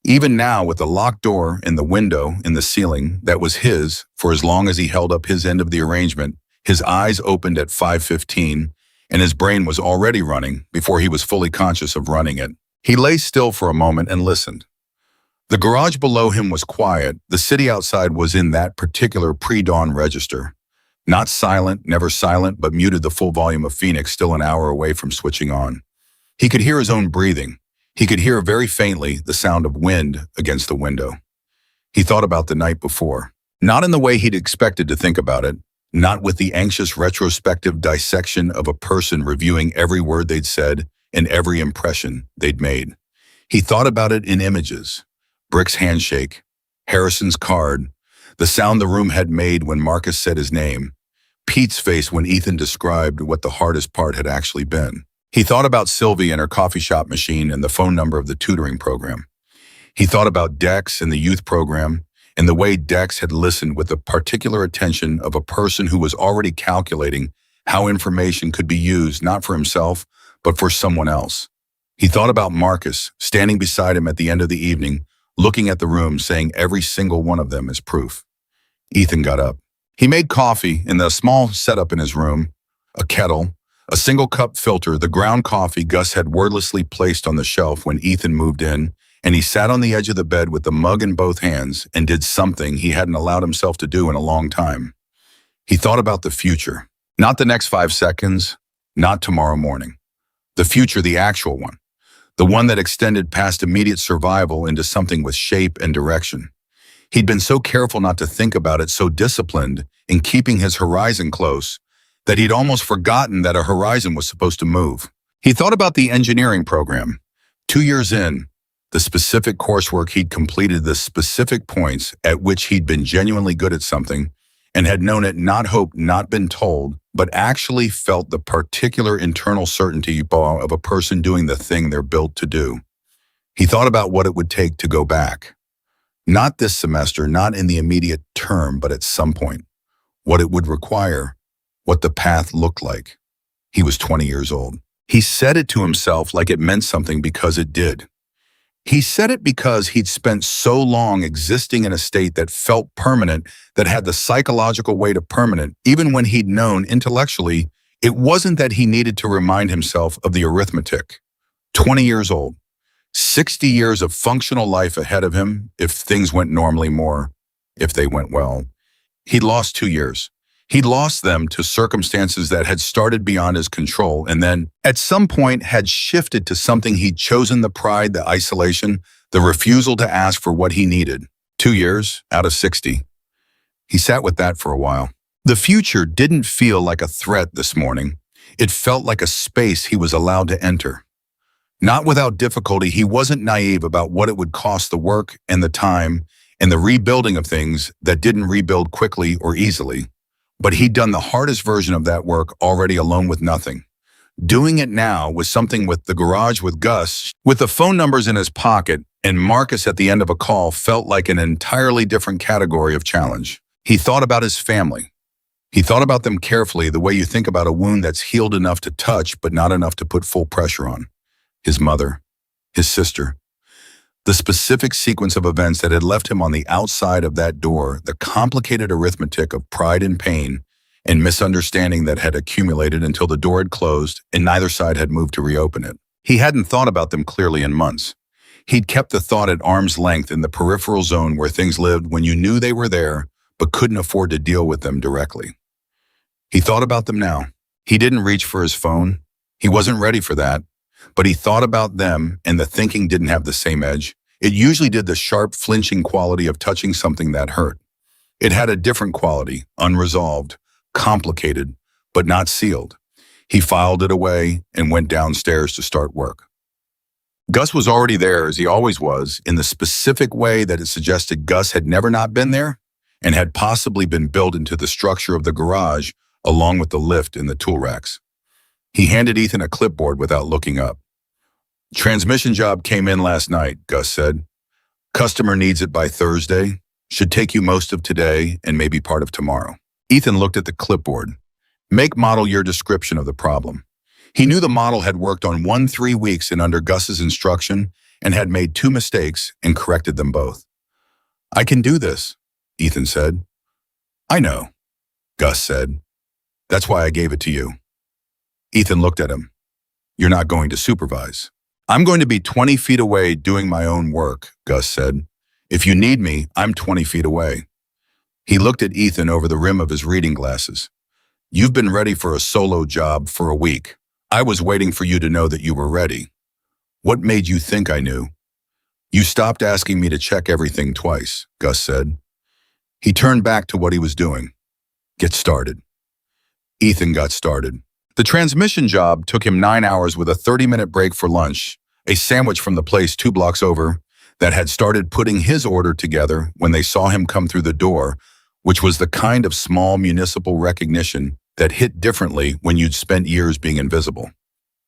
[SPEAKER 1] Even now, with the locked door and the window in the ceiling that was his for as long as he held up his end of the arrangement, his eyes opened at 5:15, and his brain was already running before he was fully conscious of running it. He lay still for a moment and listened. The garage below him was quiet. The city outside was in that particular pre-dawn register. Not silent, never silent, but muted the full volume of Phoenix, still an hour away from switching on. He could hear his own breathing. He could hear very faintly the sound of wind against the window. He thought about the night before. Not in the way he'd expected to think about it. Not with the anxious retrospective dissection of a person reviewing every word they'd said and every impression they'd made. He thought about it in images. Brick's handshake, Harrison's card, the sound the room had made when Marcus said his name, Pete's face when Ethan described what the hardest part had actually been. He thought about Sylvie and her coffee shop machine and the phone number of the tutoring program. He thought about Dex and the youth program and the way Dex had listened with the particular attention of a person who was already calculating how information could be used not for himself, but for someone else. He thought about Marcus standing beside him at the end of the evening, looking at the room, saying every single one of them is proof. Ethan got up. He made coffee in the small setup in his room, a kettle, a single cup filter, the ground coffee Gus had wordlessly placed on the shelf when Ethan moved in, and he sat on the edge of the bed with the mug in both hands and did something he hadn't allowed himself to do in a long time. He thought about the future, not the next 5 seconds, not tomorrow morning. The future, the actual one. The one that extended past immediate survival into something with shape and direction. He'd been so careful not to think about it, so disciplined in keeping his horizon close, that he'd almost forgotten that a horizon was supposed to move. He thought about the engineering program. 2 years in, the specific coursework he'd completed, the specific points at which he'd been genuinely good at something, and had known it, not hoped, not been told, but actually felt the particular internal certainty of a person doing the thing they're built to do. He thought about what it would take to go back. Not this semester, not in the immediate term, but at some point. What it would require, what the path looked like. He was 20 years old. He said it to himself like it meant something because it did. He said it because he'd spent so long existing in a state that felt permanent, that had the psychological weight of permanent, even when he'd known intellectually it wasn't that he needed to remind himself of the arithmetic. 20 years old, 60 years of functional life ahead of him if things went normally, more if they went well. He'd lost 2 years. He'd lost them to circumstances that had started beyond his control and then, at some point, had shifted to something he'd chosen: the pride, the isolation, the refusal to ask for what he needed. 2 years out of 60. He sat with that for a while. The future didn't feel like a threat this morning. It felt like a space he was allowed to enter. Not without difficulty. He wasn't naive about what it would cost, the work and the time and the rebuilding of things that didn't rebuild quickly or easily. But he'd done the hardest version of that work already, alone with nothing. Doing it now was something with the garage with Gus, with the phone numbers in his pocket, and Marcus at the end of a call felt like an entirely different category of challenge. He thought about his family. He thought about them carefully, the way you think about a wound that's healed enough to touch but not enough to put full pressure on. His mother, his sister. The specific sequence of events that had left him on the outside of that door, the complicated arithmetic of pride and pain and misunderstanding that had accumulated until the door had closed and neither side had moved to reopen it. He hadn't thought about them clearly in months. He'd kept the thought at arm's length in the peripheral zone where things lived when you knew they were there but couldn't afford to deal with them directly. He thought about them now. He didn't reach for his phone. He wasn't ready for that. But he thought about them, and the thinking didn't have the same edge. It usually did the sharp, flinching quality of touching something that hurt. It had a different quality, unresolved, complicated, but not sealed. He filed it away and went downstairs to start work. Gus was already there, as he always was, in the specific way that it suggested Gus had never not been there and had possibly been built into the structure of the garage along with the lift and the tool racks. He handed Ethan a clipboard without looking up. Transmission job came in last night, Gus said. Customer needs it by Thursday. Should take you most of today and maybe part of tomorrow. Ethan looked at the clipboard. Make model your description of the problem. He knew the model had worked on 3 weeks and under Gus's instruction and had made 2 mistakes and corrected them both. I can do this, Ethan said. I know, Gus said. That's why I gave it to you. Ethan looked at him. You're not going to supervise. I'm going to be 20 feet away doing my own work, Gus said. If you need me, I'm 20 feet away. He looked at Ethan over the rim of his reading glasses. You've been ready for a solo job for a week. I was waiting for you to know that you were ready. What made you think I knew? You stopped asking me to check everything twice, Gus said. He turned back to what he was doing. Get started. Ethan got started. The transmission job took him 9 hours with a 30-minute break for lunch, a sandwich from the place 2 blocks over that had started putting his order together when they saw him come through the door, which was the kind of small municipal recognition that hit differently when you'd spent years being invisible.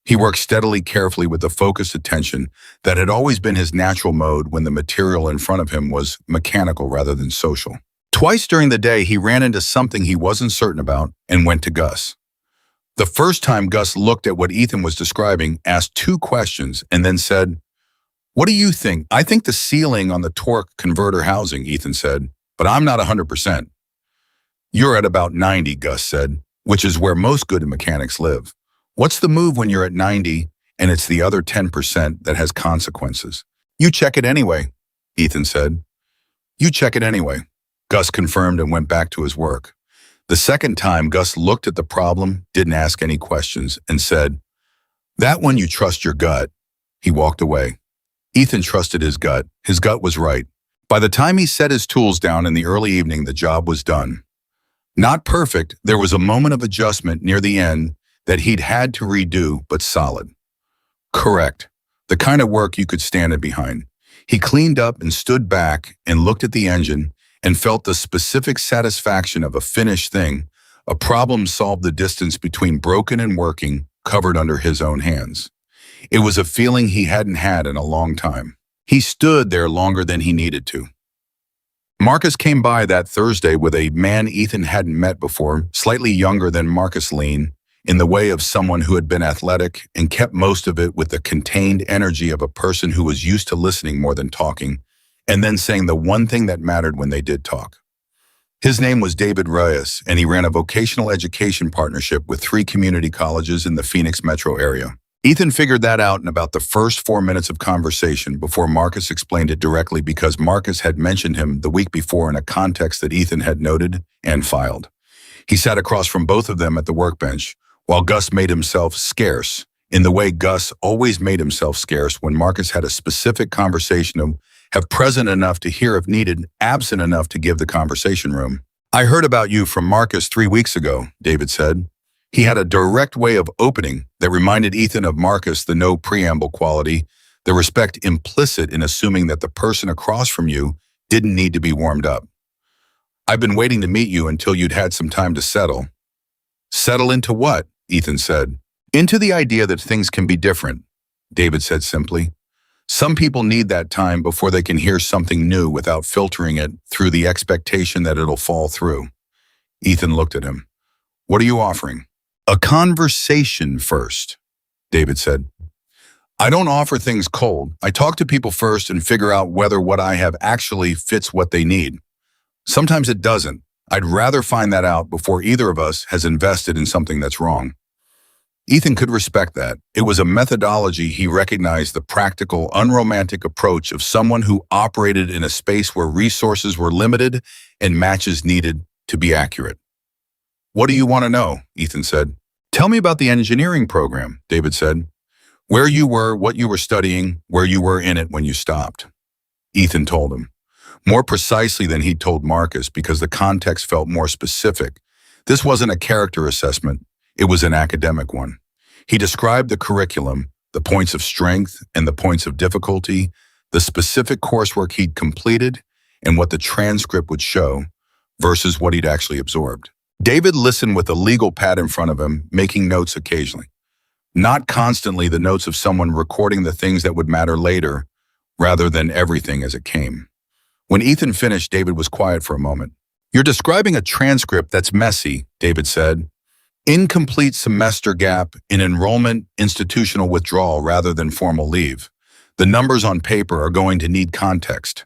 [SPEAKER 1] He worked steadily, carefully, with the focused attention that had always been his natural mode when the material in front of him was mechanical rather than social. Twice during the day, he ran into something he wasn't certain about and went to Gus. The first time Gus looked at what Ethan was describing, asked 2 questions, and then said, What do you think? I think the ceiling on the torque converter housing, Ethan said, but I'm not 100%. You're at about 90, Gus said, which is where most good mechanics live. What's the move when you're at 90 and it's the other 10% that has consequences? You check it anyway, Ethan said. You check it anyway, Gus confirmed and went back to his work. The second time, Gus looked at the problem, didn't ask any questions, and said, That one you trust your gut. He walked away. Ethan trusted his gut. His gut was right. By the time he set his tools down in the early evening, the job was done. Not perfect, there was a moment of adjustment near the end that he'd had to redo, but solid. Correct. The kind of work you could stand it behind. He cleaned up and stood back and looked at the engine and felt the specific satisfaction of a finished thing, a problem solved the distance between broken and working, covered under his own hands. It was a feeling he hadn't had in a long time. He stood there longer than he needed to. Marcus came by that Thursday with a man Ethan hadn't met before, slightly younger than Marcus lean, in the way of someone who had been athletic and kept most of it with the contained energy of a person who was used to listening more than talking, and then saying the one thing that mattered when they did talk. His name was David Reyes, and he ran a vocational education partnership with 3 community colleges in the Phoenix metro area. Ethan figured that out in about the first 4 minutes of conversation before Marcus explained it directly because Marcus had mentioned him the week before in a context that Ethan had noted and filed. He sat across from both of them at the workbench, while Gus made himself scarce, in the way Gus always made himself scarce when Marcus had a specific conversation of have present enough to hear if needed, absent enough to give the conversation room. I heard about you from Marcus 3 weeks ago, David said. He had a direct way of opening that reminded Ethan of Marcus, the no preamble quality, the respect implicit in assuming that the person across from you didn't need to be warmed up. I've been waiting to meet you until you'd had some time to settle. Settle into what? Ethan said. Into the idea that things can be different, David said simply. Some people need that time before they can hear something new without filtering it through the expectation that it'll fall through. Ethan looked at him. What are you offering? A conversation first, David said. I don't offer things cold. I talk to people first and figure out whether what I have actually fits what they need. Sometimes it doesn't. I'd rather find that out before either of us has invested in something that's wrong. Ethan could respect that. It was a methodology he recognized, the practical, unromantic approach of someone who operated in a space where resources were limited and matches needed to be accurate. What do you want to know? Ethan said. Tell me about the engineering program, David said. Where you were, what you were studying, where you were in it when you stopped. Ethan told him. More precisely than he'd told Marcus because the context felt more specific. This wasn't a character assessment. It was an academic one. He described the curriculum, the points of strength and the points of difficulty, the specific coursework he'd completed, and what the transcript would show versus what he'd actually absorbed. David listened with a legal pad in front of him, making notes occasionally. Not constantly the notes of someone recording the things that would matter later, rather than everything as it came. When Ethan finished, David was quiet for a moment. You're describing a transcript that's messy, David said. Incomplete semester gap in enrollment, institutional withdrawal rather than formal leave. The numbers on paper are going to need context.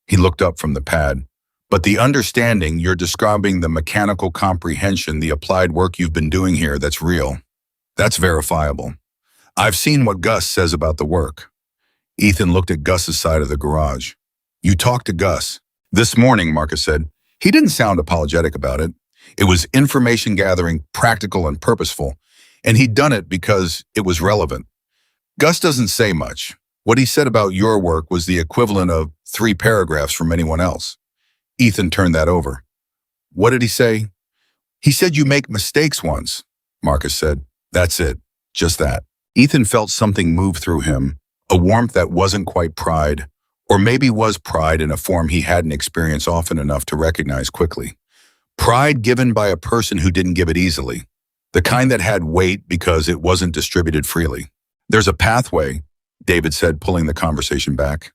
[SPEAKER 1] He looked up from the pad. But the understanding, you're describing the mechanical comprehension, the applied work you've been doing here, that's real. That's verifiable. I've seen what Gus says about the work. Ethan looked at Gus's side of the garage. You talked to Gus. This morning, Marcus said. He didn't sound apologetic about it. It was information gathering, practical and purposeful, and he'd done it because it was relevant. Gus doesn't say much. What he said about your work was the equivalent of 3 paragraphs from anyone else. Ethan turned that over. What did he say? He said you make mistakes once, Marcus said. That's it, just that. Ethan felt something move through him, a warmth that wasn't quite pride, or maybe was pride in a form he hadn't experienced often enough to recognize quickly. Pride given by a person who didn't give it easily, the kind that had weight because it wasn't distributed freely. There's a pathway, David said, pulling the conversation back.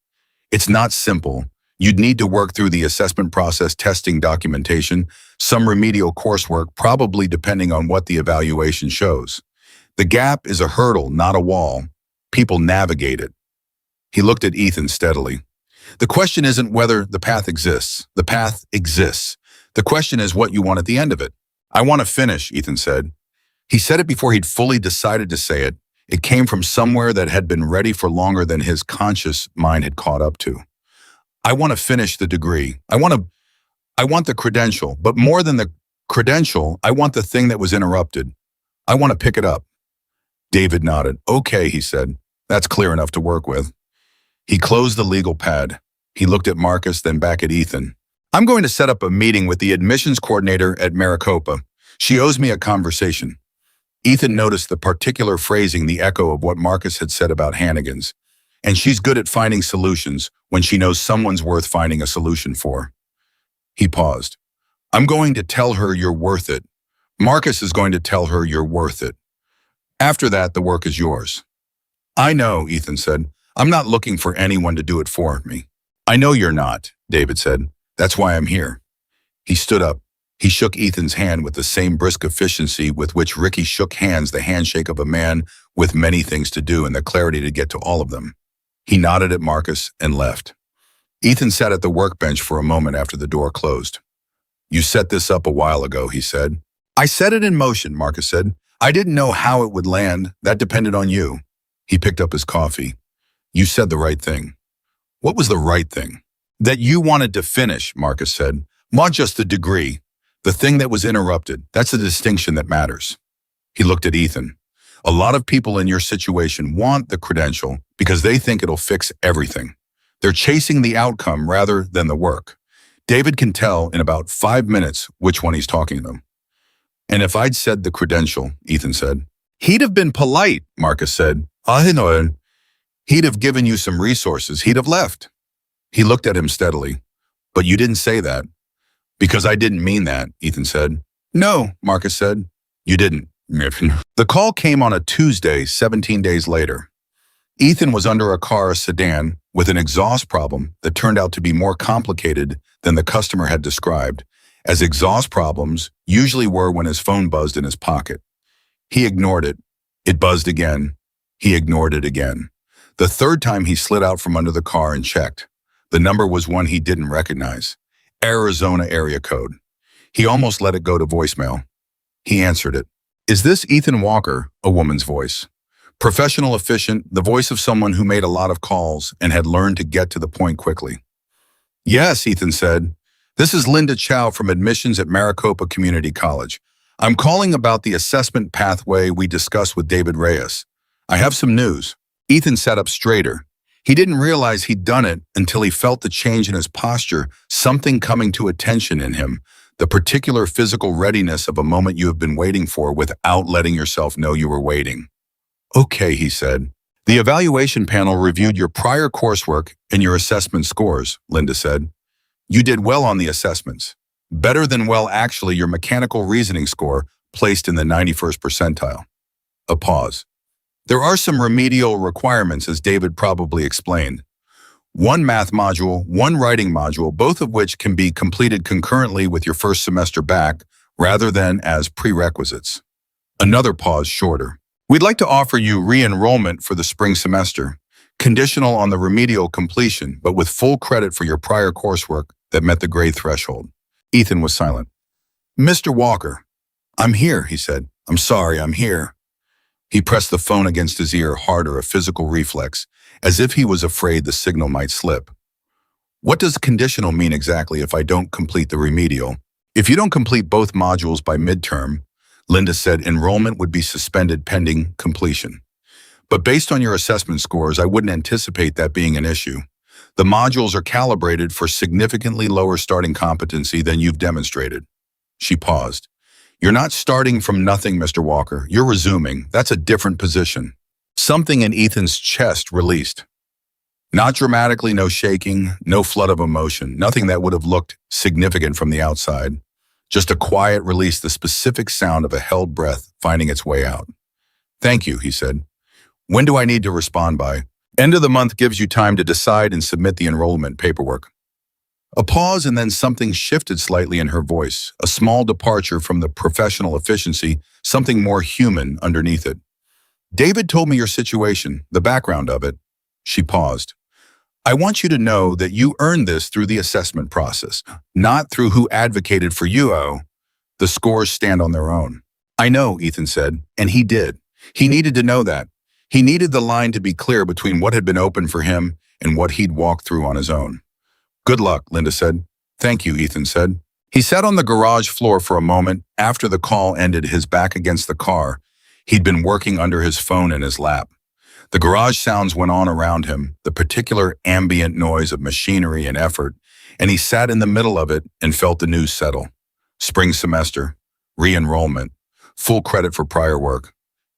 [SPEAKER 1] It's not simple. You'd need to work through the assessment process, testing, documentation, some remedial coursework, probably depending on what the evaluation shows. The gap is a hurdle, not a wall. People navigate it. He looked at Ethan steadily. The question isn't whether the path exists. The path exists. The question is what you want at the end of it. I want to finish, Ethan said. He said it before he'd fully decided to say it. It came from somewhere that had been ready for longer than his conscious mind had caught up to. I want to finish the degree. I want the credential, but more than the credential, I want the thing that was interrupted. I want to pick it up. David nodded. Okay, he said. That's clear enough to work with. He closed the legal pad. He looked at Marcus, then back at Ethan. I'm going to set up a meeting with the admissions coordinator at Maricopa. She owes me a conversation. Ethan noticed the particular phrasing, the echo of what Marcus had said about Hannigan's. And she's good at finding solutions when she knows someone's worth finding a solution for. He paused. I'm going to tell her you're worth it. Marcus is going to tell her you're worth it. After that, the work is yours. I know, Ethan said. I'm not looking for anyone to do it for me. I know you're not, David said. That's why I'm here. He stood up. He shook Ethan's hand with the same brisk efficiency with which Ricky shook hands, the handshake of a man with many things to do and the clarity to get to all of them. He nodded at Marcus and left. Ethan sat at the workbench for a moment after the door closed. You set this up a while ago, he said. I set it in motion, Marcus said. I didn't know how it would land. That depended on you. He picked up his coffee. You said the right thing. What was the right thing? That you wanted to finish, Marcus said. Not just the degree. The thing that was interrupted. That's the distinction that matters. He looked at Ethan. A lot of people in your situation want the credential because they think it'll fix everything. They're chasing the outcome rather than the work. David can tell in about 5 minutes which one he's talking to. And if I'd said the credential, Ethan said, he'd have been polite, Marcus said. I know. He'd have given you some resources. He'd have left. He looked at him steadily. But you didn't say that. Because I didn't mean that, Ethan said. No, Marcus said. You didn't. The call came on a Tuesday, 17 days later. Ethan was under a car sedan with an exhaust problem that turned out to be more complicated than the customer had described, as exhaust problems usually were when his phone buzzed in his pocket. He ignored it. It buzzed again. He ignored it again. The third time he slid out from under the car and checked. The number was one he didn't recognize. Arizona area code. He almost let it go to voicemail. He answered it. "Is this Ethan Walker?" A woman's voice. Professional, efficient, the voice of someone who made a lot of calls and had learned to get to the point quickly. "Yes," Ethan said. "This is Linda Chow from admissions at Maricopa Community College. I'm calling about the assessment pathway we discussed with David Reyes. I have some news." Ethan sat up straighter. He didn't realize he'd done it until he felt the change in his posture, something coming to attention in him, the particular physical readiness of a moment you have been waiting for without letting yourself know you were waiting. "Okay," he said. "The evaluation panel reviewed your prior coursework and your assessment scores," Linda said. "You did well on the assessments. Better than well, actually. Your mechanical reasoning score placed in the 91st percentile." A pause. "There are some remedial requirements, as David probably explained. One math module, one writing module, both of which can be completed concurrently with your first semester back, rather than as prerequisites." Another pause, shorter. "We'd like to offer you re-enrollment for the spring semester, conditional on the remedial completion, but with full credit for your prior coursework that met the grade threshold." Ethan was silent. "Mr. Walker." "I'm here," he said. "I'm sorry, I'm here." He pressed the phone against his ear harder, a physical reflex, as if he was afraid the signal might slip. "What does conditional mean exactly if I don't complete the remedial?" "If you don't complete both modules by midterm," Linda said, "enrollment would be suspended pending completion. But based on your assessment scores, I wouldn't anticipate that being an issue. The modules are calibrated for significantly lower starting competency than you've demonstrated." She paused. "You're not starting from nothing, Mr. Walker. You're resuming. That's a different position." Something in Ethan's chest released. Not dramatically, no shaking, no flood of emotion, nothing that would have looked significant from the outside. Just a quiet release, the specific sound of a held breath finding its way out. "Thank you," he said. "When do I need to respond by?" "End of the month gives you time to decide and submit the enrollment paperwork." A pause, and then something shifted slightly in her voice, a small departure from the professional efficiency, something more human underneath it. "David told me your situation, the background of it." She paused. "I want you to know that you earned this through the assessment process, not through who advocated for you. Oh, the scores stand on their own." "I know," Ethan said, and he did. He needed to know that. He needed the line to be clear between what had been open for him and what he'd walked through on his own. "Good luck," Linda said. "Thank you," Ethan said. He sat on the garage floor for a moment after the call ended, his back against the car. He'd been working under his phone in his lap. The garage sounds went on around him, the particular ambient noise of machinery and effort, and he sat in the middle of it and felt the news settle. Spring semester, re-enrollment, full credit for prior work.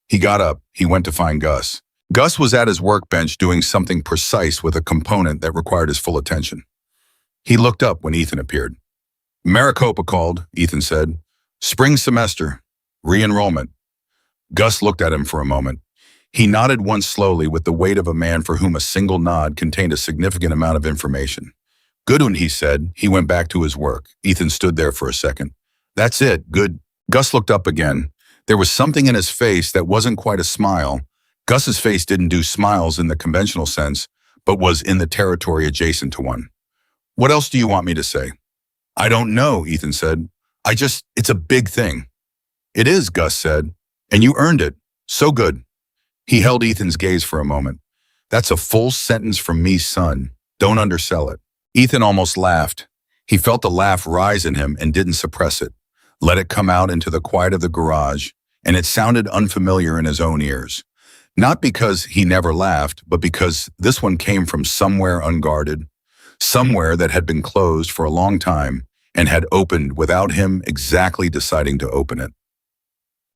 [SPEAKER 1] He got up. He went to find Gus. Gus was at his workbench doing something precise with a component that required his full attention. He looked up when Ethan appeared. "Maricopa called," Ethan said. "Spring semester, re-enrollment." Gus looked at him for a moment. He nodded once slowly with the weight of a man for whom a single nod contained a significant amount of information. "Good one," he said. He went back to his work. Ethan stood there for a second. "That's it, good." Gus looked up again. There was something in his face that wasn't quite a smile. Gus's face didn't do smiles in the conventional sense, but was in the territory adjacent to one. "What else do you want me to say?" "I don't know," Ethan said. It's a big thing." "It is," Gus said. "And you earned it. So good." He held Ethan's gaze for a moment. "That's a full sentence from me, son. Don't undersell it." Ethan almost laughed. He felt the laugh rise in him and didn't suppress it. Let it come out into the quiet of the garage, and it sounded unfamiliar in his own ears. Not because he never laughed, but because this one came from somewhere unguarded, somewhere that had been closed for a long time and had opened without him exactly deciding to open it.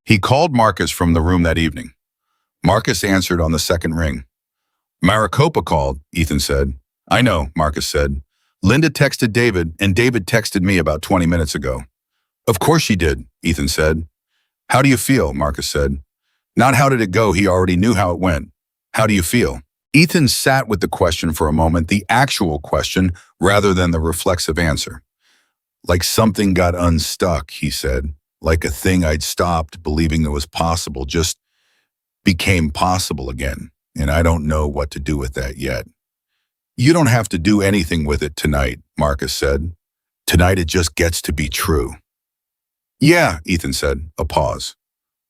[SPEAKER 1] He called Marcus from the room that evening. Marcus answered on the second ring. "Maricopa called," Ethan said. "I know," Marcus said. "Linda texted David, and David texted me about 20 minutes ago." "Of course she did," Ethan said. How do you feel? Marcus said. Not how did it go, he already knew how it went. How do you feel? Ethan sat with the question for a moment, the actual question, rather than the reflexive answer. Like something got unstuck, he said. Like a thing I'd stopped believing it was possible just became possible again, and I don't know what to do with that yet. You don't have to do anything with it tonight, Marcus said. Tonight it just gets to be true. Yeah, Ethan said, a pause.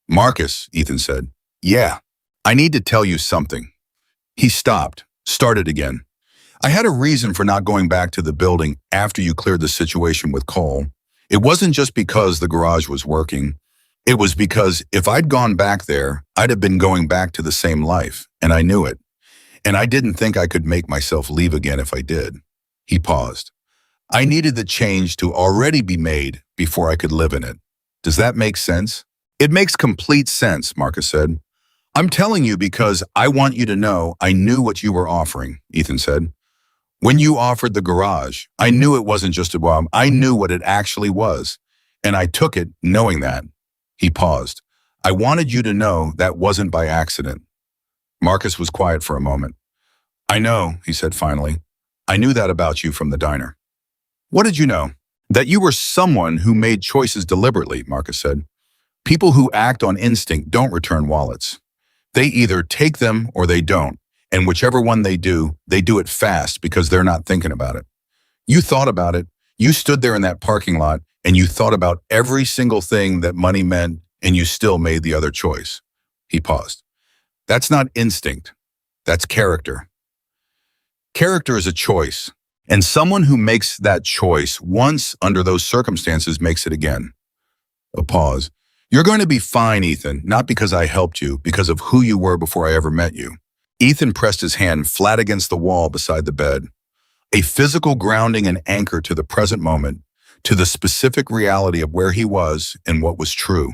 [SPEAKER 1] Marcus, Ethan said, yeah, I need to tell you something. He stopped, started again. I had a reason for not going back to the building after you cleared the situation with Cole. It wasn't just because the garage was working. It was because if I'd gone back there, I'd have been going back to the same life, and I knew it. And I didn't think I could make myself leave again if I did. He paused. I needed the change to already be made before I could live in it. Does that make sense? It makes complete sense, Marcus said. I'm telling you because I want you to know I knew what you were offering, Ethan said. When you offered the garage, I knew it wasn't just a bomb. I knew what it actually was, and I took it knowing that. He paused. I wanted you to know that wasn't by accident. Marcus was quiet for a moment. I know, he said finally. I knew that about you from the diner. What did you know? That you were someone who made choices deliberately, Marcus said. People who act on instinct don't return wallets. They either take them or they don't, and whichever one they do it fast because they're not thinking about it. You thought about it. You stood there in that parking lot and you thought about every single thing that money meant, and you still made the other choice. He paused. That's not instinct. That's character. Character is a choice, and someone who makes that choice once under those circumstances makes it again. A pause. You're going to be fine, Ethan, not because I helped you, because of who you were before I ever met you. Ethan pressed his hand flat against the wall beside the bed. A physical grounding and anchor to the present moment, to the specific reality of where he was and what was true.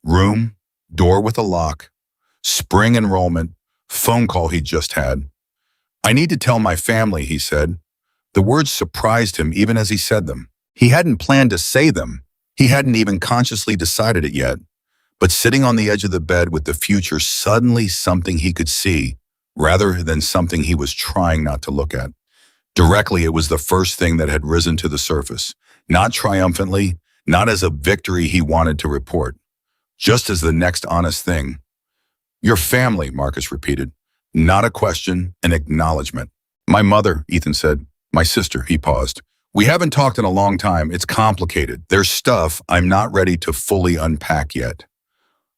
[SPEAKER 1] Room, door with a lock, spring enrollment, phone call he'd just had. I need to tell my family, he said. The words surprised him even as he said them. He hadn't planned to say them. He hadn't even consciously decided it yet. But sitting on the edge of the bed with the future suddenly something he could see, rather than something he was trying not to look at. Directly, it was the first thing that had risen to the surface, not triumphantly, not as a victory he wanted to report, just as the next honest thing. Your family, Marcus repeated. Not a question, an acknowledgement. My mother, Ethan said. My sister, he paused. We haven't talked in a long time. It's complicated. There's stuff I'm not ready to fully unpack yet.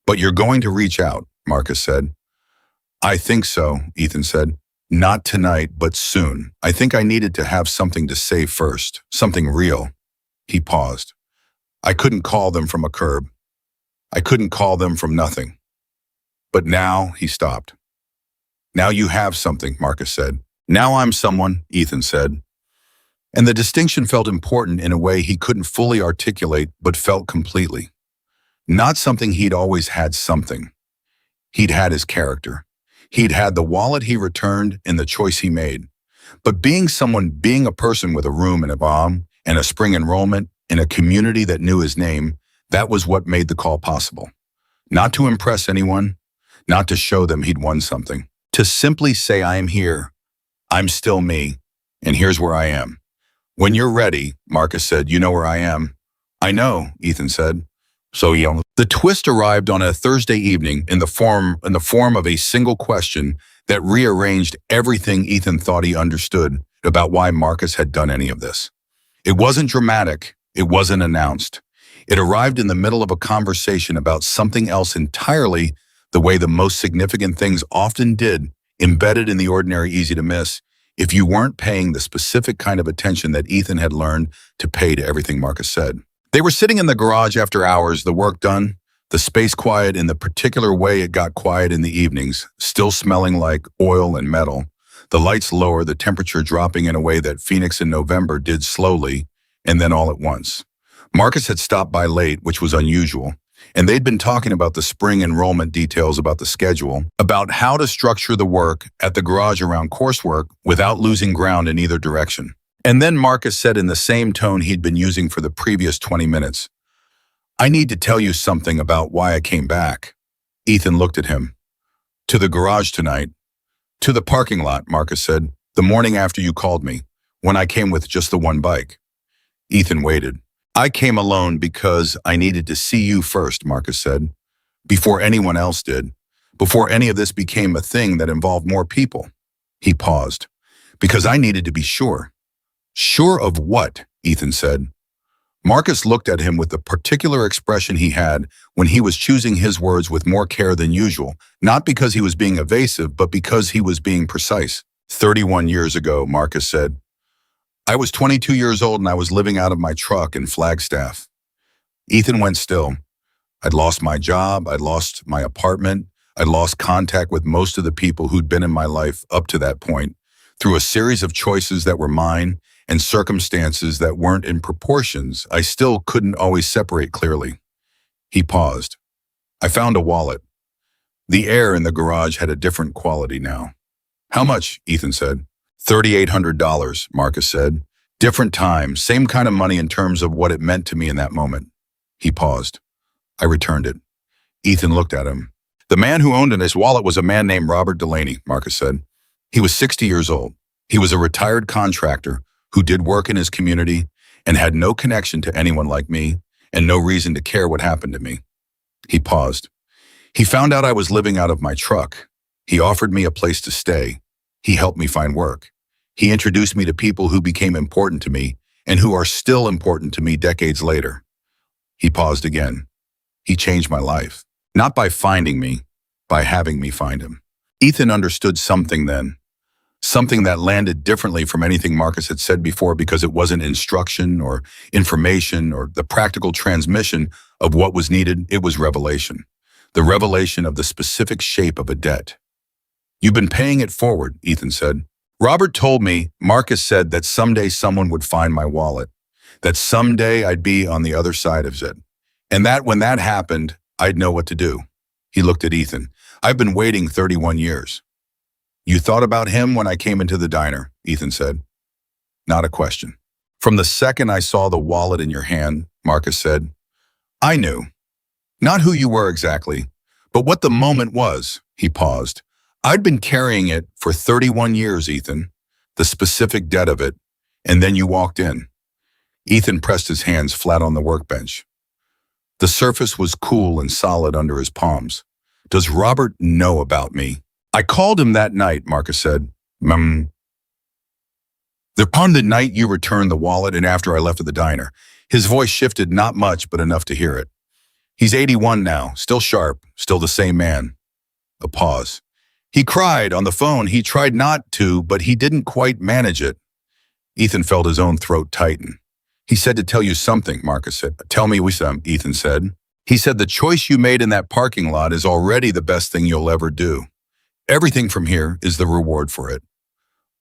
[SPEAKER 1] But you're going to reach out, Marcus said. I think so, Ethan said. Not tonight, but soon. I think I needed to have something to say first, something real. He paused. I couldn't call them from a curb. I couldn't call them from nothing. But now, he stopped. Now you have something, Marcus said. Now I'm someone, Ethan said. And the distinction felt important in a way he couldn't fully articulate, but felt completely. Not something he'd always had something. He'd had his character. He'd had the wallet he returned and the choice he made. But being someone, being a person with a room and a bomb and a spring enrollment in a community that knew his name, that was what made the call possible. Not to impress anyone, not to show them he'd won something. To simply say, I am here, I'm still me, and here's where I am. When you're ready, Marcus said, you know where I am. I know, Ethan said. So the twist arrived on a Thursday evening in the form of a single question that rearranged everything Ethan thought he understood about why Marcus had done any of this. It wasn't dramatic. It wasn't announced. It arrived in the middle of a conversation about something else entirely, the way the most significant things often did, embedded in the ordinary, easy to miss, if you weren't paying the specific kind of attention that Ethan had learned to pay to everything Marcus said. They were sitting in the garage after hours, the work done, the space quiet in the particular way it got quiet in the evenings, still smelling like oil and metal, the lights lower, the temperature dropping in a way that Phoenix in November did slowly, and then all at once. Marcus had stopped by late, which was unusual, and they'd been talking about the spring enrollment details, about the schedule, about how to structure the work at the garage around coursework without losing ground in either direction. And then Marcus said in the same tone he'd been using for the previous 20 minutes, I need to tell you something about why I came back. Ethan looked at him. To the garage tonight. To the parking lot, Marcus said. The morning after you called me, when I came with just the one bike. Ethan waited. I came alone because I needed to see you first, Marcus said. Before anyone else did. Before any of this became a thing that involved more people. He paused. Because I needed to be sure. Sure of what? Ethan said. Marcus looked at him with the particular expression he had when he was choosing his words with more care than usual, not because he was being evasive, but because he was being precise. 31 years ago, Marcus said. I was 22 years old and I was living out of my truck in Flagstaff. Ethan went still. I'd lost my job, I'd lost my apartment, I'd lost contact with most of the people who'd been in my life up to that point, through a series of choices that were mine and circumstances that weren't in proportions I still couldn't always separate clearly. He paused. I found a wallet. The air in the garage had a different quality now. How much? Ethan said. $3,800, Marcus said. Different time, same kind of money in terms of what it meant to me in that moment. He paused. I returned it. Ethan looked at him. The man who owned his wallet was a man named Robert Delaney, Marcus said. He was 60 years old. He was a retired contractor who did work in his community and had no connection to anyone like me and no reason to care what happened to me. He paused. He found out I was living out of my truck. He offered me a place to stay. He helped me find work. He introduced me to people who became important to me and who are still important to me decades later. He paused again. He changed my life. Not by finding me, by having me find him. Ethan understood something then. Something that landed differently from anything Marcus had said before because it wasn't instruction or information or the practical transmission of what was needed. It was revelation. The revelation of the specific shape of a debt. You've been paying it forward, Ethan said. Robert told me, Marcus said that someday someone would find my wallet, that someday I'd be on the other side of it, and that when that happened, I'd know what to do. He looked at Ethan. I've been waiting 31 years. You thought about him when I came into the diner, Ethan said. Not a question. From the second I saw the wallet in your hand, Marcus said, I knew. Not who you were exactly, but what the moment was. He paused. I'd been carrying it for 31 years, Ethan, the specific debt of it, and then you walked in. Ethan pressed his hands flat on the workbench. The surface was cool and solid under his palms. Does Robert know about me? I called him that night, Marcus said. On the night you returned the wallet and after I left at the diner. His voice shifted not much, but enough to hear it. He's 81 now, still sharp, still the same man. A pause. He cried on the phone. He tried not to, but he didn't quite manage it. Ethan felt his own throat tighten. He said to tell you something, Marcus said. Tell me some, Ethan said. He said the choice you made in that parking lot is already the best thing you'll ever do. Everything from here is the reward for it.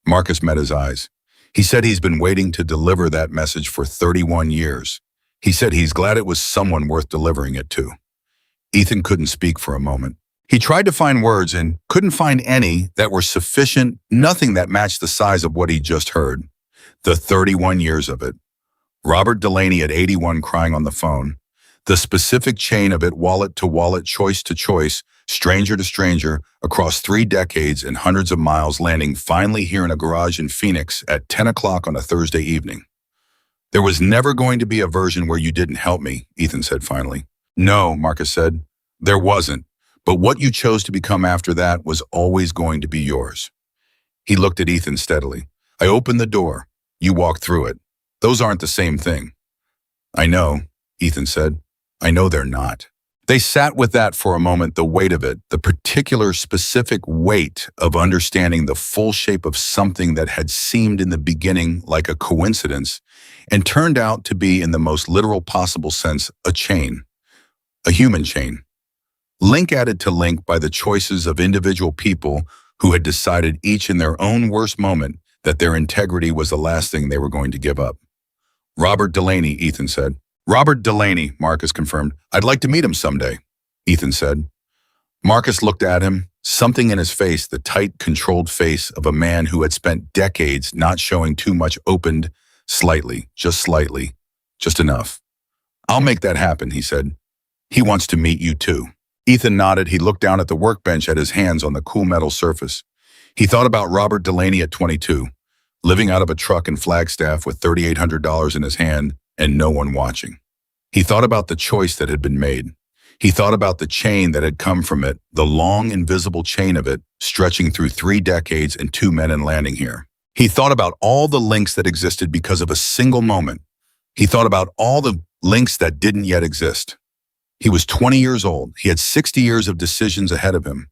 [SPEAKER 1] Marcus met his eyes. He said he's been waiting to deliver that message for 31 years. He said he's glad it was someone worth delivering it to. Ethan couldn't speak for a moment. He tried to find words and couldn't find any that were sufficient, nothing that matched the size of what he just heard. The 31 years of it. Robert Delaney at 81 crying on the phone. The specific chain of it, wallet to wallet, choice to choice, stranger to stranger, across 3 decades and hundreds of miles, landing finally here in a garage in Phoenix at 10 o'clock on a Thursday evening. There was never going to be a version where you didn't help me, Ethan said finally. No, Marcus said. There wasn't. But what you chose to become after that was always going to be yours. He looked at Ethan steadily. I opened the door. You walked through it. Those aren't the same thing. I know, Ethan said. I know they're not. They sat with that for a moment, the weight of it, the particular specific weight of understanding the full shape of something that had seemed in the beginning like a coincidence and turned out to be, in the most literal possible sense, a chain, a human chain. Link added to link by the choices of individual people who had decided each in their own worst moment that their integrity was the last thing they were going to give up. Robert Delaney, Ethan said. Robert Delaney, Marcus confirmed. I'd like to meet him someday, Ethan said. Marcus looked at him, something in his face, the tight, controlled face of a man who had spent decades not showing too much, opened slightly, just enough. I'll make that happen, he said. He wants to meet you too. Ethan nodded. He looked down at the workbench at his hands on the cool metal surface. He thought about Robert Delaney at 22, living out of a truck in Flagstaff with $3,800 in his hand and no one watching. He thought about the choice that had been made. He thought about the chain that had come from it, the long, invisible chain of it, stretching through 3 decades and 2 men and landing here. He thought about all the links that existed because of a single moment. He thought about all the links that didn't yet exist. He was 20 years old. He had 60 years of decisions ahead of him.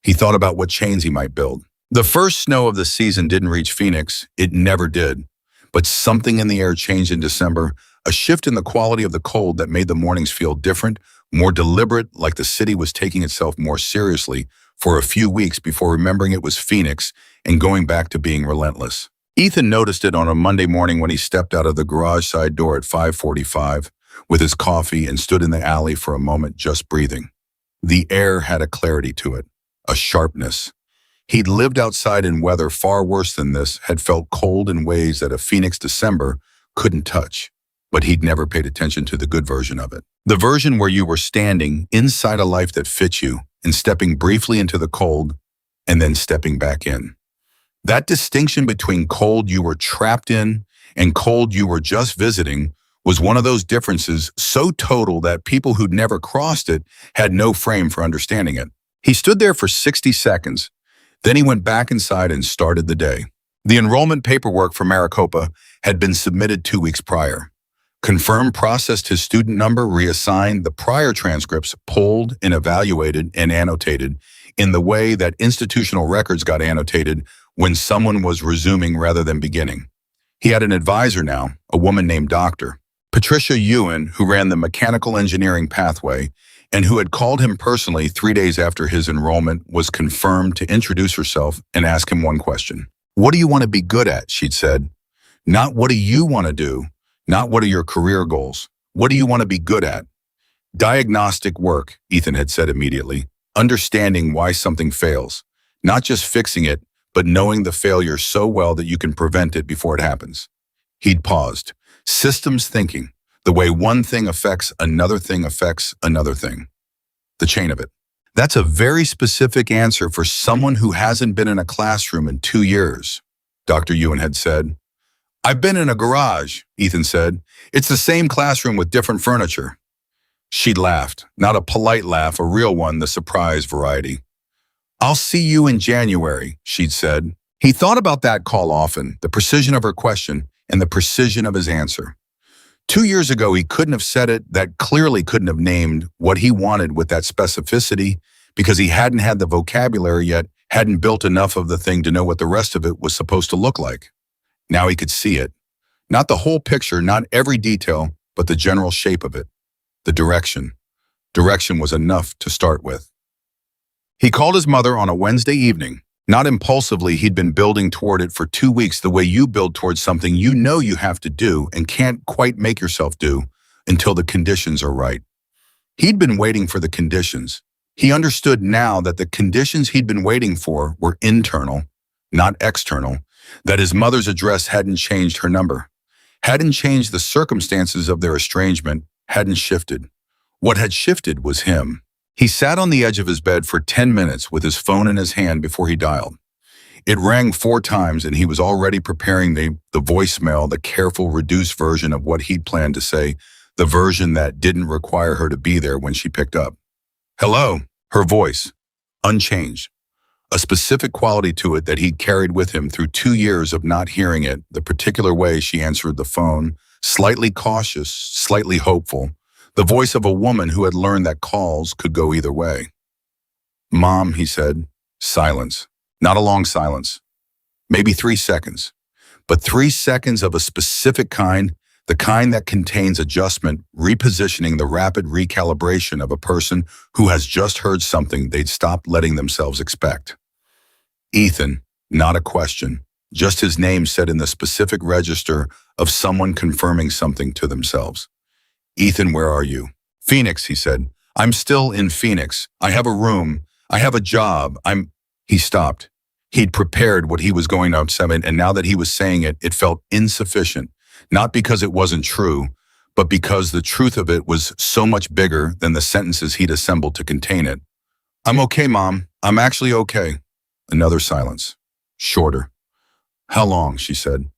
[SPEAKER 1] He thought about what chains he might build. The first snow of the season didn't reach Phoenix. It never did. But something in the air changed in December, a shift in the quality of the cold that made the mornings feel different, more deliberate, like the city was taking itself more seriously for a few weeks before remembering it was Phoenix and going back to being relentless. Ethan noticed it on a Monday morning when he stepped out of the garage side door at 5:45 with his coffee and stood in the alley for a moment just breathing. The air had a clarity to it, a sharpness. He'd lived outside in weather far worse than this, had felt cold in ways that a Phoenix December couldn't touch, but he'd never paid attention to the good version of it. The version where you were standing inside a life that fit you and stepping briefly into the cold and then stepping back in. That distinction between cold you were trapped in and cold you were just visiting was one of those differences so total that people who'd never crossed it had no frame for understanding it. He stood there for 60 seconds. Then he went back inside and started the day. The enrollment paperwork for Maricopa had been submitted 2 weeks prior. Confirmed processed his student number, reassigned the prior transcripts, pulled and evaluated and annotated in the way that institutional records got annotated when someone was resuming rather than beginning. He had an advisor now, a woman named Dr. Patricia Ewan, who ran the mechanical engineering pathway and who had called him personally 3 days after his enrollment was confirmed to introduce herself and ask him one question. "What do you want to be good at?" she'd said. "Not what do you want to do, not what are your career goals. What do you want to be good at?" Diagnostic work, Ethan had said immediately. Understanding why something fails. Not just fixing it, but knowing the failure so well that you can prevent it before it happens. He'd paused. Systems thinking. The way one thing affects another thing affects another thing. The chain of it. That's a very specific answer for someone who hasn't been in a classroom in 2 years, Dr. Ewan had said. "I've been in a garage," Ethan said. "It's the same classroom with different furniture." She'd laughed, not a polite laugh, a real one, the surprise variety. "I'll see you in January," she'd said. He thought about that call often, the precision of her question and the precision of his answer. 2 years ago, he couldn't have said it, that clearly couldn't have named what he wanted with that specificity because he hadn't had the vocabulary yet, hadn't built enough of the thing to know what the rest of it was supposed to look like. Now he could see it. Not the whole picture, not every detail, but the general shape of it. The direction. Direction was enough to start with. He called his mother on a Wednesday evening. Not impulsively, he'd been building toward it for 2 weeks the way you build towards something you know you have to do and can't quite make yourself do until the conditions are right. He'd been waiting for the conditions. He understood now that the conditions he'd been waiting for were internal, not external, that his mother's address hadn't changed her number, hadn't changed the circumstances of their estrangement, hadn't shifted. What had shifted was him. He sat on the edge of his bed for 10 minutes with his phone in his hand before he dialed. It rang 4 times and he was already preparing the voicemail, the careful, reduced version of what he'd planned to say, the version that didn't require her to be there when she picked up. "Hello," her voice, unchanged. A specific quality to it that he'd carried with him through 2 years of not hearing it, the particular way she answered the phone, slightly cautious, slightly hopeful, the voice of a woman who had learned that calls could go either way. "Mom," he said. Silence. Not a long silence. Maybe 3 seconds. But 3 seconds of a specific kind, the kind that contains adjustment, repositioning, the rapid recalibration of a person who has just heard something they'd stopped letting themselves expect. Ethan, not a question, just his name said in the specific register of someone confirming something to themselves. "Ethan, where are you?" "Phoenix," he said. "I'm still in Phoenix. I have a room. I have a job. He stopped. He'd prepared what he was going to say, and now that he was saying it, it felt insufficient. Not because it wasn't true, but because the truth of it was so much bigger than the sentences he'd assembled to contain it. I'm okay, Mom. I'm actually okay. Another silence. Shorter. How long, she said.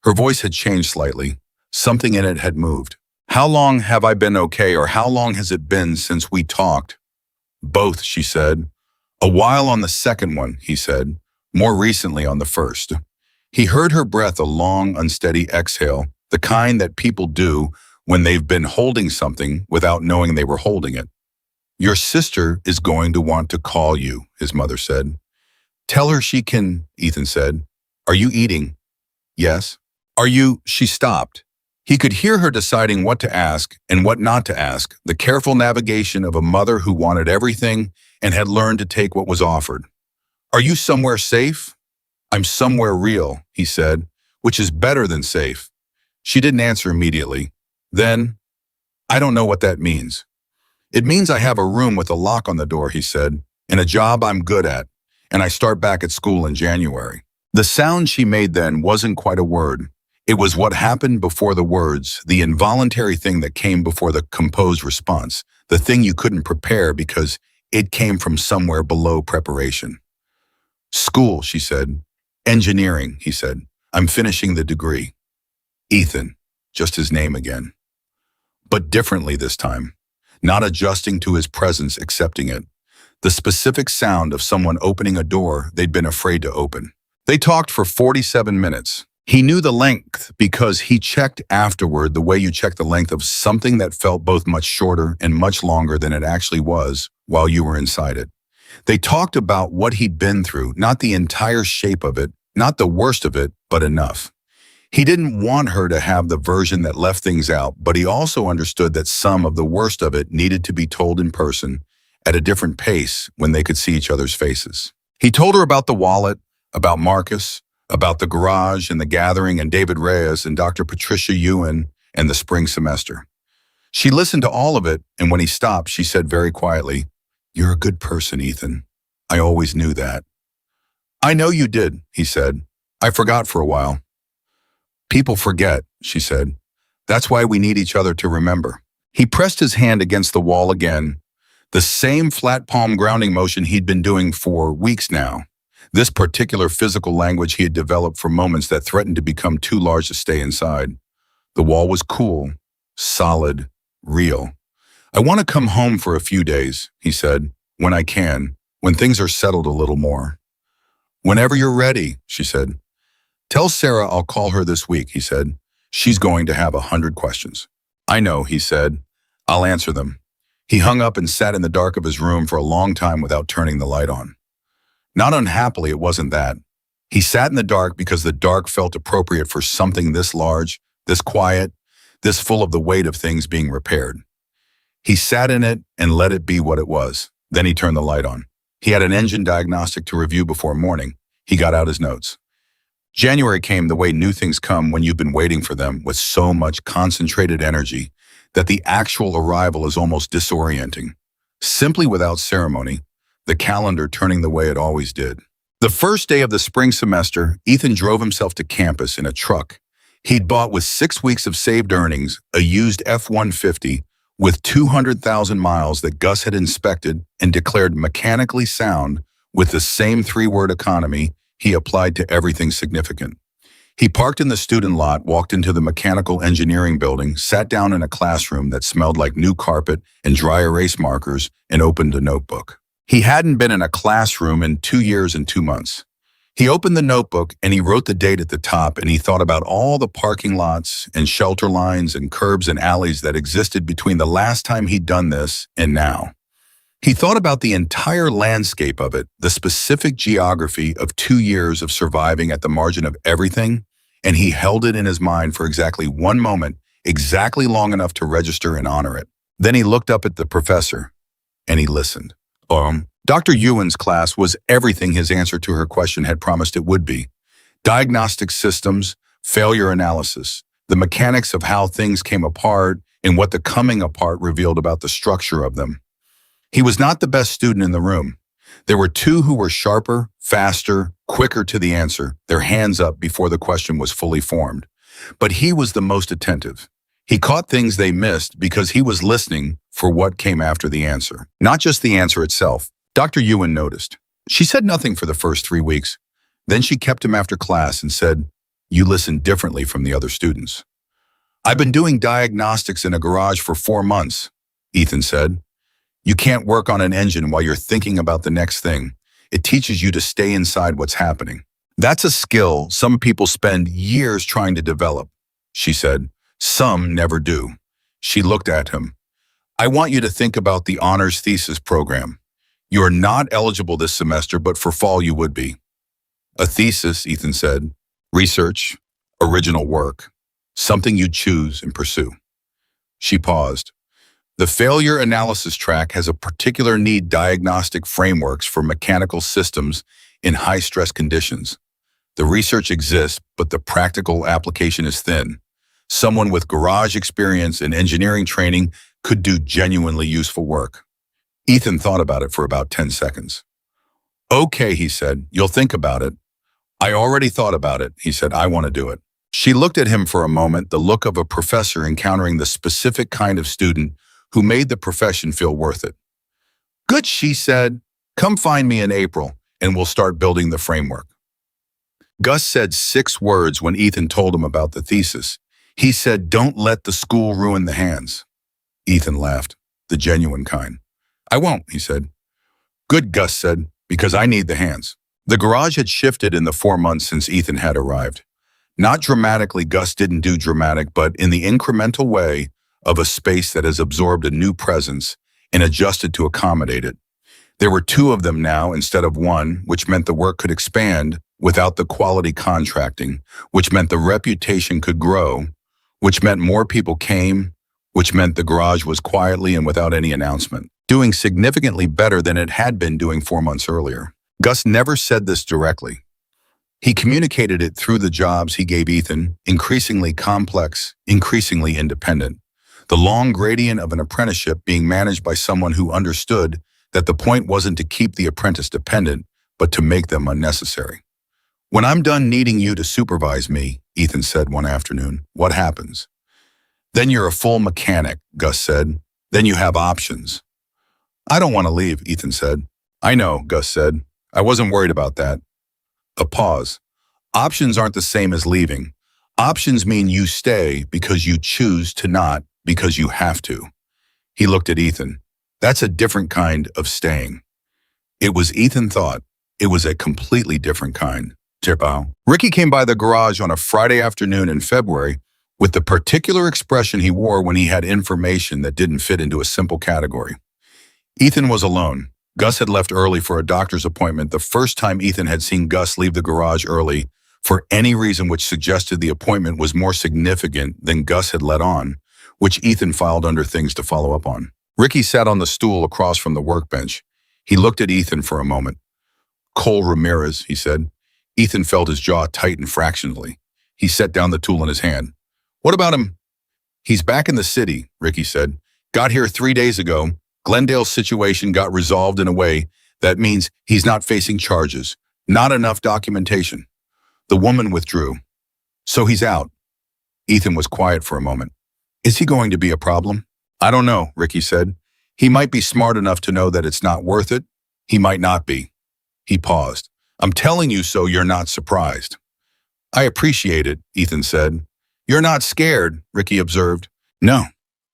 [SPEAKER 1] Her voice had changed slightly. Something in it had moved. How long have I been okay, or how long has it been since we talked? Both, she said. A while on the second one, he said. More recently on the first. He heard her breath, a long, unsteady exhale, the kind that people do when they've been holding something without knowing they were holding it. Your sister is going to want to call you, his mother said. Tell her she can, Ethan said. Are you eating? Yes. Are you? She stopped. He could hear her deciding what to ask and what not to ask, the careful navigation of a mother who wanted everything and had learned to take what was offered. Are you somewhere safe? I'm somewhere real, he said, which is better than safe. She didn't answer immediately. Then, I don't know what that means. It means I have a room with a lock on the door, he said, and a job I'm good at, and I start back at school in January. The sound she made then wasn't quite a word. It was what happened before the words, the involuntary thing that came before the composed response, the thing you couldn't prepare because it came from somewhere below preparation. School, she said. Engineering, he said. I'm finishing the degree. Ethan, just his name again. But differently this time, not adjusting to his presence, accepting it. The specific sound of someone opening a door they'd been afraid to open. They talked for 47 minutes. He knew the length because he checked afterward the way you check the length of something that felt both much shorter and much longer than it actually was while you were inside it. They talked about what he'd been through, not the entire shape of it, not the worst of it, but enough. He didn't want her to have the version that left things out, but he also understood that some of the worst of it needed to be told in person at a different pace when they could see each other's faces. He told her about the wallet, about Marcus, about the garage and the gathering and David Reyes and Dr. Patricia Ewan and the spring semester. She listened to all of it, and when he stopped, she said very quietly, "You're a good person, Ethan. I always knew that." "I know you did," he said. "I forgot for a while." "People forget," she said. "That's why we need each other to remember." He pressed his hand against the wall again, the same flat palm grounding motion he'd been doing for weeks now. This particular physical language he had developed for moments that threatened to become too large to stay inside. The wall was cool, solid, real. "I want to come home for a few days," he said, "when I can, when things are settled a little more." "Whenever you're ready," she said. "Tell Sarah I'll call her this week," he said. "She's going to have 100 questions." "I know," he said. "I'll answer them." He hung up and sat in the dark of his room for a long time without turning the light on. Not unhappily, it wasn't that. He sat in the dark because the dark felt appropriate for something this large, this quiet, this full of the weight of things being repaired. He sat in it and let it be what it was. Then he turned the light on. He had an engine diagnostic to review before morning. He got out his notes. January came the way new things come when you've been waiting for them with so much concentrated energy that the actual arrival is almost disorienting. Simply without ceremony, the calendar turning the way it always did. The first day of the spring semester, Ethan drove himself to campus in a truck he'd bought with 6 weeks of saved earnings, a used F-150 with 200,000 miles that Gus had inspected and declared mechanically sound with the same 3-word economy he applied to everything significant. He parked in the student lot, walked into the mechanical engineering building, sat down in a classroom that smelled like new carpet and dry erase markers, and opened a notebook. He hadn't been in a classroom in 2 years and 2 months. He opened the notebook and he wrote the date at the top, and he thought about all the parking lots and shelter lines and curbs and alleys that existed between the last time he'd done this and now. He thought about the entire landscape of it, the specific geography of 2 years of surviving at the margin of everything, and he held it in his mind for exactly 1 moment, exactly long enough to register and honor it. Then he looked up at the professor, and he listened. Dr. Ewan's class was everything his answer to her question had promised it would be. Diagnostic systems, failure analysis, the mechanics of how things came apart, and what the coming apart revealed about the structure of them. He was not the best student in the room. There were 2 who were sharper, faster, quicker to the answer, their hands up before the question was fully formed. But he was the most attentive. He caught things they missed because he was listening for what came after the answer, not just the answer itself. Dr. Ewan noticed. She said nothing for the first 3 weeks. Then she kept him after class and said, "You listen differently from the other students." "I've been doing diagnostics in a garage for 4 months," Ethan said. "You can't work on an engine while you're thinking about the next thing. It teaches you to stay inside what's happening." "That's a skill some people spend years trying to develop," she said. "Some never do." She looked at him. "I want you to think about the honors thesis program. You are not eligible this semester, but for fall you would be." "A thesis," Ethan said. "Research, original work, something you choose and pursue." She paused. "The failure analysis track has a particular need diagnostic frameworks for mechanical systems in high-stress conditions. The research exists, but the practical application is thin. Someone with garage experience and engineering training could do genuinely useful work." Ethan thought about it for about 10 seconds. "Okay," he said, "you'll think about it." "I already thought about it," he said. "I want to do it." She looked at him for a moment, the look of a professor encountering the specific kind of student who made the profession feel worth it. "Good," she said. "Come find me in April, and we'll start building the framework." Gus said 6 words when Ethan told him about the thesis. He said, "Don't let the school ruin the hands." Ethan laughed, the genuine kind. "I won't," he said. "Good," Gus said, "because I need the hands." The garage had shifted in the 4 months since Ethan had arrived. Not dramatically, Gus didn't do dramatic, but in the incremental way of a space that has absorbed a new presence and adjusted to accommodate it. There were 2 of them now instead of 1, which meant the work could expand without the quality contracting, which meant the reputation could grow, which meant more people came, which meant the garage was quietly and without any announcement, doing significantly better than it had been doing 4 months earlier. Gus never said this directly. He communicated it through the jobs he gave Ethan, increasingly complex, increasingly independent. The long gradient of an apprenticeship being managed by someone who understood that the point wasn't to keep the apprentice dependent, but to make them unnecessary. "When I'm done needing you to supervise me," Ethan said one afternoon, "what happens?" "Then you're a full mechanic," Gus said. "Then you have options." "I don't want to leave," Ethan said. "I know," Gus said. "I wasn't worried about that." A pause. "Options aren't the same as leaving. Options mean you stay because you choose to not because you have to." He looked at Ethan. "That's a different kind of staying." It was, Ethan thought, it was a completely different kind. Ricky came by the garage on a Friday afternoon in February with the particular expression he wore when he had information that didn't fit into a simple category. Ethan was alone. Gus had left early for a doctor's appointment, the first time Ethan had seen Gus leave the garage early for any reason which suggested the appointment was more significant than Gus had let on, which Ethan filed under things to follow up on. Ricky sat on the stool across from the workbench. He looked at Ethan for a moment. "Cole Ramirez," he said. Ethan felt his jaw tighten fractionally. He set down the tool in his hand. "What about him?" "He's back in the city," Ricky said. "Got here 3 days ago. Glendale's situation got resolved in a way that means he's not facing charges. Not enough documentation." The woman withdrew. "So he's out." Ethan was quiet for a moment. "Is he going to be a problem?" "I don't know," Ricky said. "He might be smart enough to know that it's not worth it. He might not be." He paused. "I'm telling you so you're not surprised." "I appreciate it," Ethan said. "You're not scared," Ricky observed. "No,"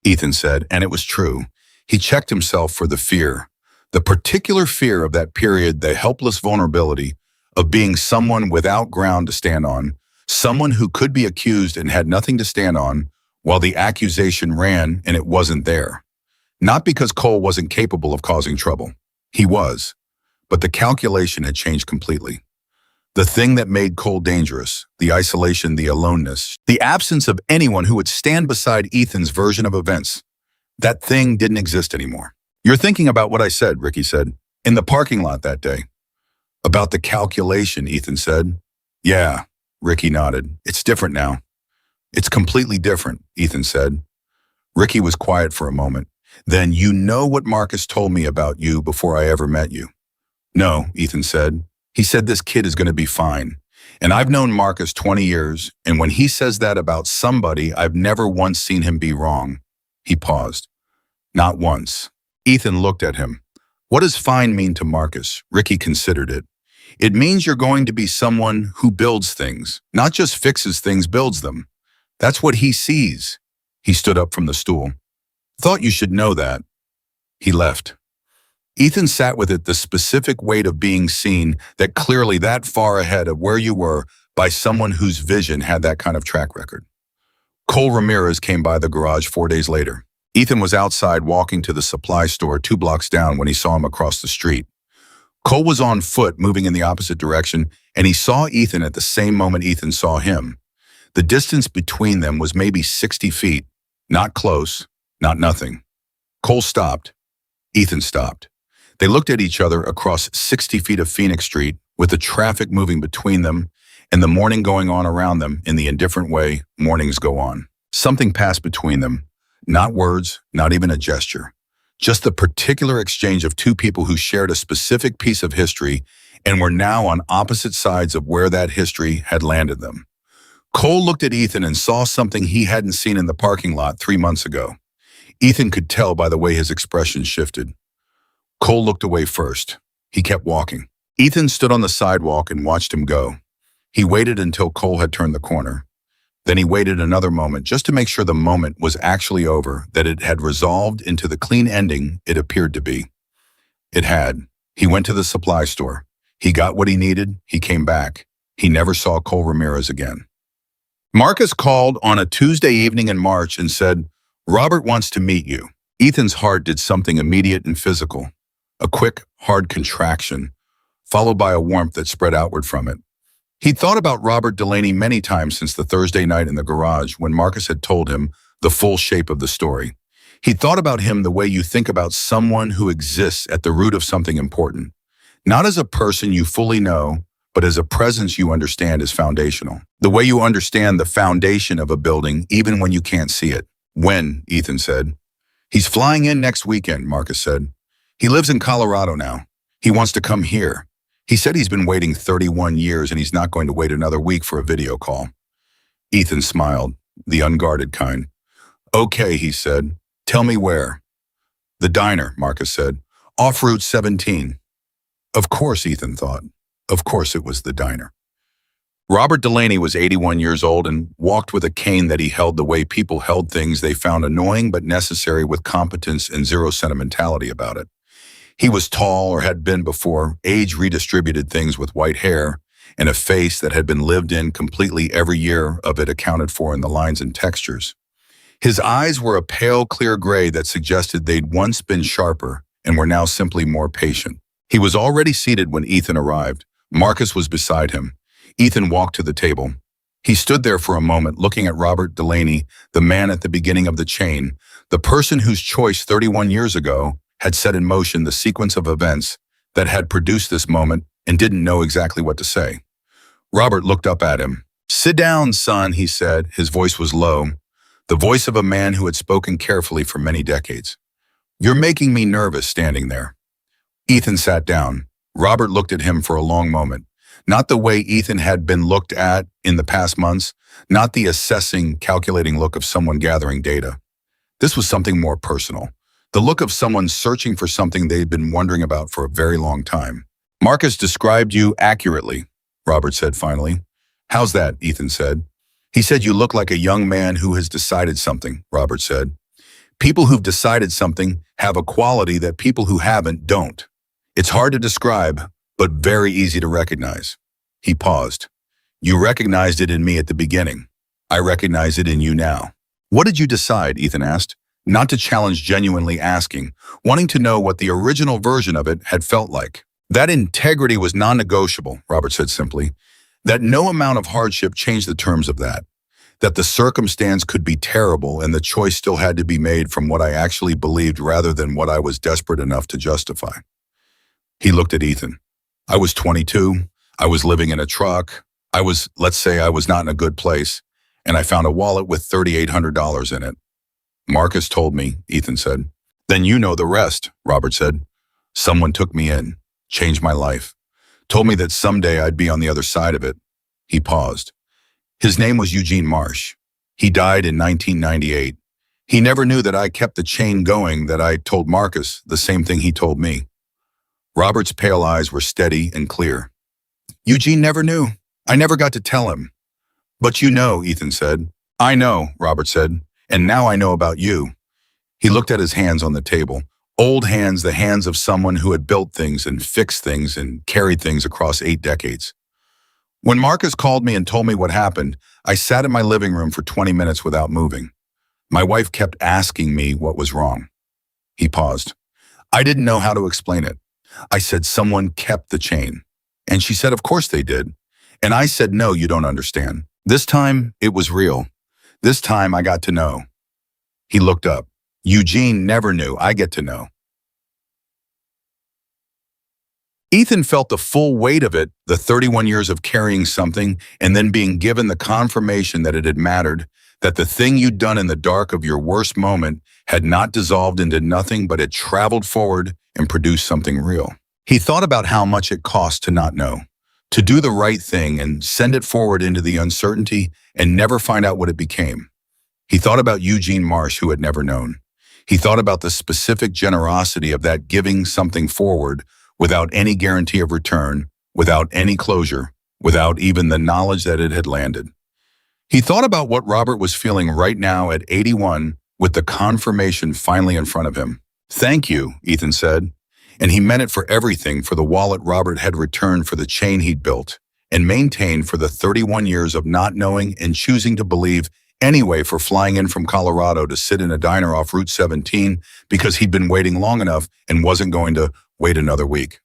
[SPEAKER 1] Ethan said, and it was true. He checked himself for the fear. The particular fear of that period, the helpless vulnerability of being someone without ground to stand on, someone who could be accused and had nothing to stand on, while the accusation ran and it wasn't there. Not because Cole wasn't capable of causing trouble. He was. But the calculation had changed completely. The thing that made Cole dangerous, the isolation, the aloneness, the absence of anyone who would stand beside Ethan's version of events, that thing didn't exist anymore. "You're thinking about what I said," Ricky said, "in the parking lot that day." "About the calculation," Ethan said. "Yeah," Ricky nodded. "It's different now." "It's completely different," Ethan said. Ricky was quiet for a moment. "Then you know what Marcus told me about you before I ever met you?" "No," Ethan said. "He said this kid is going to be fine. And I've known Marcus 20 years, and when he says that about somebody, I've never once seen him be wrong. He paused. Not once. Ethan looked at him. What does fine mean to Marcus? Ricky considered it. It means you're going to be someone who builds things, not just fixes things, builds them. That's what he sees. He stood up from the stool. Thought you should know that. He left. Ethan sat with it, the specific weight of being seen, that clearly that far ahead of where you were by someone whose vision had that kind of track record. Cole Ramirez came by the garage 4 days later. Ethan was outside walking to the supply store 2 blocks down when he saw him across the street. Cole was on foot, moving in the opposite direction, and he saw Ethan at the same moment Ethan saw him. The distance between them was maybe 60 feet. Not close, not nothing. Cole stopped. Ethan stopped. They looked at each other across 60 feet of Phoenix Street, with the traffic moving between them and the morning going on around them in the indifferent way mornings go on. Something passed between them. Not words, not even a gesture. Just the particular exchange of 2 people who shared a specific piece of history and were now on opposite sides of where that history had landed them. Cole looked at Ethan and saw something he hadn't seen in the parking lot 3 months ago. Ethan could tell by the way his expression shifted. Cole looked away first. He kept walking. Ethan stood on the sidewalk and watched him go. He waited until Cole had turned the corner. Then he waited another moment just to make sure the moment was actually over, that it had resolved into the clean ending it appeared to be. It had. He went to the supply store. He got what he needed. He came back. He never saw Cole Ramirez again. Marcus called on a Tuesday evening in March and said, "Robert wants to meet you." Ethan's heart did something immediate and physical. A quick, hard contraction, followed by a warmth that spread outward from it. He'd thought about Robert Delaney many times since the Thursday night in the garage when Marcus had told him the full shape of the story. He'd thought about him the way you think about someone who exists at the root of something important. Not as a person you fully know, but as a presence you understand is foundational. The way you understand the foundation of a building even when you can't see it. When, Ethan said. He's flying in next weekend, Marcus said. He lives in Colorado now. He wants to come here. He said he's been waiting 31 years and he's not going to wait another week for a video call. Ethan smiled, the unguarded kind. Okay, he said. Tell me where. The diner, Marcus said. Off Route 17. Of course, Ethan thought. Of course it was the diner. Robert Delaney was 81 years old and walked with a cane that he held the way people held things they found annoying but necessary, with competence and zero sentimentality about it. He was tall, or had been before. Age redistributed things with white hair and a face that had been lived in completely, every year of it accounted for in the lines and textures. His eyes were a pale, clear gray that suggested they'd once been sharper and were now simply more patient. He was already seated when Ethan arrived. Marcus was beside him. Ethan walked to the table. He stood there for a moment, looking at Robert Delaney, the man at the beginning of the chain, the person whose choice 31 years ago had set in motion the sequence of events that had produced this moment, and didn't know exactly what to say. Robert looked up at him. "Sit down, son," he said. His voice was low, the voice of a man who had spoken carefully for many decades. "You're making me nervous standing there." Ethan sat down. Robert looked at him for a long moment. Not the way Ethan had been looked at in the past months, not the assessing, calculating look of someone gathering data. This was something more personal. The look of someone searching for something they'd been wondering about for a very long time. "Marcus described you accurately," Robert said finally. "How's that?" Ethan said. "He said you look like a young man who has decided something," Robert said. "People who've decided something have a quality that people who haven't don't. It's hard to describe, but very easy to recognize." He paused. "You recognized it in me at the beginning. I recognize it in you now." "What did you decide?" Ethan asked. Not to challenge, genuinely asking, wanting to know what the original version of it had felt like. "That integrity was non-negotiable," Robert said simply. "That no amount of hardship changed the terms of that. That the circumstance could be terrible and the choice still had to be made from what I actually believed rather than what I was desperate enough to justify." He looked at Ethan. "I was 22. I was living in a truck. Let's say I was not in a good place, and I found a wallet with $3,800 in it. Marcus told me," Ethan said. "Then you know the rest," Robert said. "Someone took me in, changed my life, told me that someday I'd be on the other side of it. He paused. His name was Eugene Marsh. He died in 1998. He never knew that I kept the chain going, that I told Marcus the same thing he told me. Robert's pale eyes were steady and clear. Eugene never knew. I never got to tell him. But you know, Ethan said. I know, Robert said, and now I know about you. He looked at his hands on the table. Old hands, the hands of someone who had built things and fixed things and carried things across 8 decades. When Marcus called me and told me what happened, I sat in my living room for 20 minutes without moving. My wife kept asking me what was wrong. He paused. I didn't know how to explain it. I said someone kept the chain. And she said, of course they did. And I said, no, you don't understand. This time, it was real. This time, I got to know. He looked up. Eugene never knew. I get to know. Ethan felt the full weight of it, the 31 years of carrying something and then being given the confirmation that it had mattered, that the thing you'd done in the dark of your worst moment had not dissolved into nothing but had traveled forward and produced something real. He thought about how much it cost to not know, to do the right thing and send it forward into the uncertainty and never find out what it became. He thought about Eugene Marsh, who had never known. He thought about the specific generosity of that giving something forward without any guarantee of return, without any closure, without even the knowledge that it had landed. He thought about what Robert was feeling right now at 81 with the confirmation finally in front of him. Thank you, Ethan said. And he meant it for everything, for the wallet Robert had returned, for the chain he'd built and maintained, for the 31 years of not knowing and choosing to believe anyway, for flying in from Colorado to sit in a diner off Route 17 because he'd been waiting long enough and wasn't going to wait another week.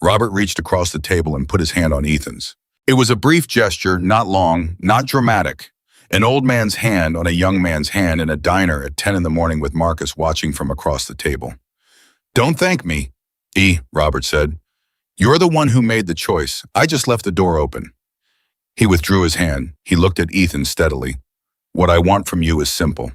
[SPEAKER 1] Robert reached across the table and put his hand on Ethan's. It was a brief gesture, not long, not dramatic. An old man's hand on a young man's hand in a diner at 10 in the morning with Marcus watching from across the table. Don't thank me, Robert said. You're the one who made the choice. I just left the door open. He withdrew his hand. He looked at Ethan steadily. What I want from you is simple.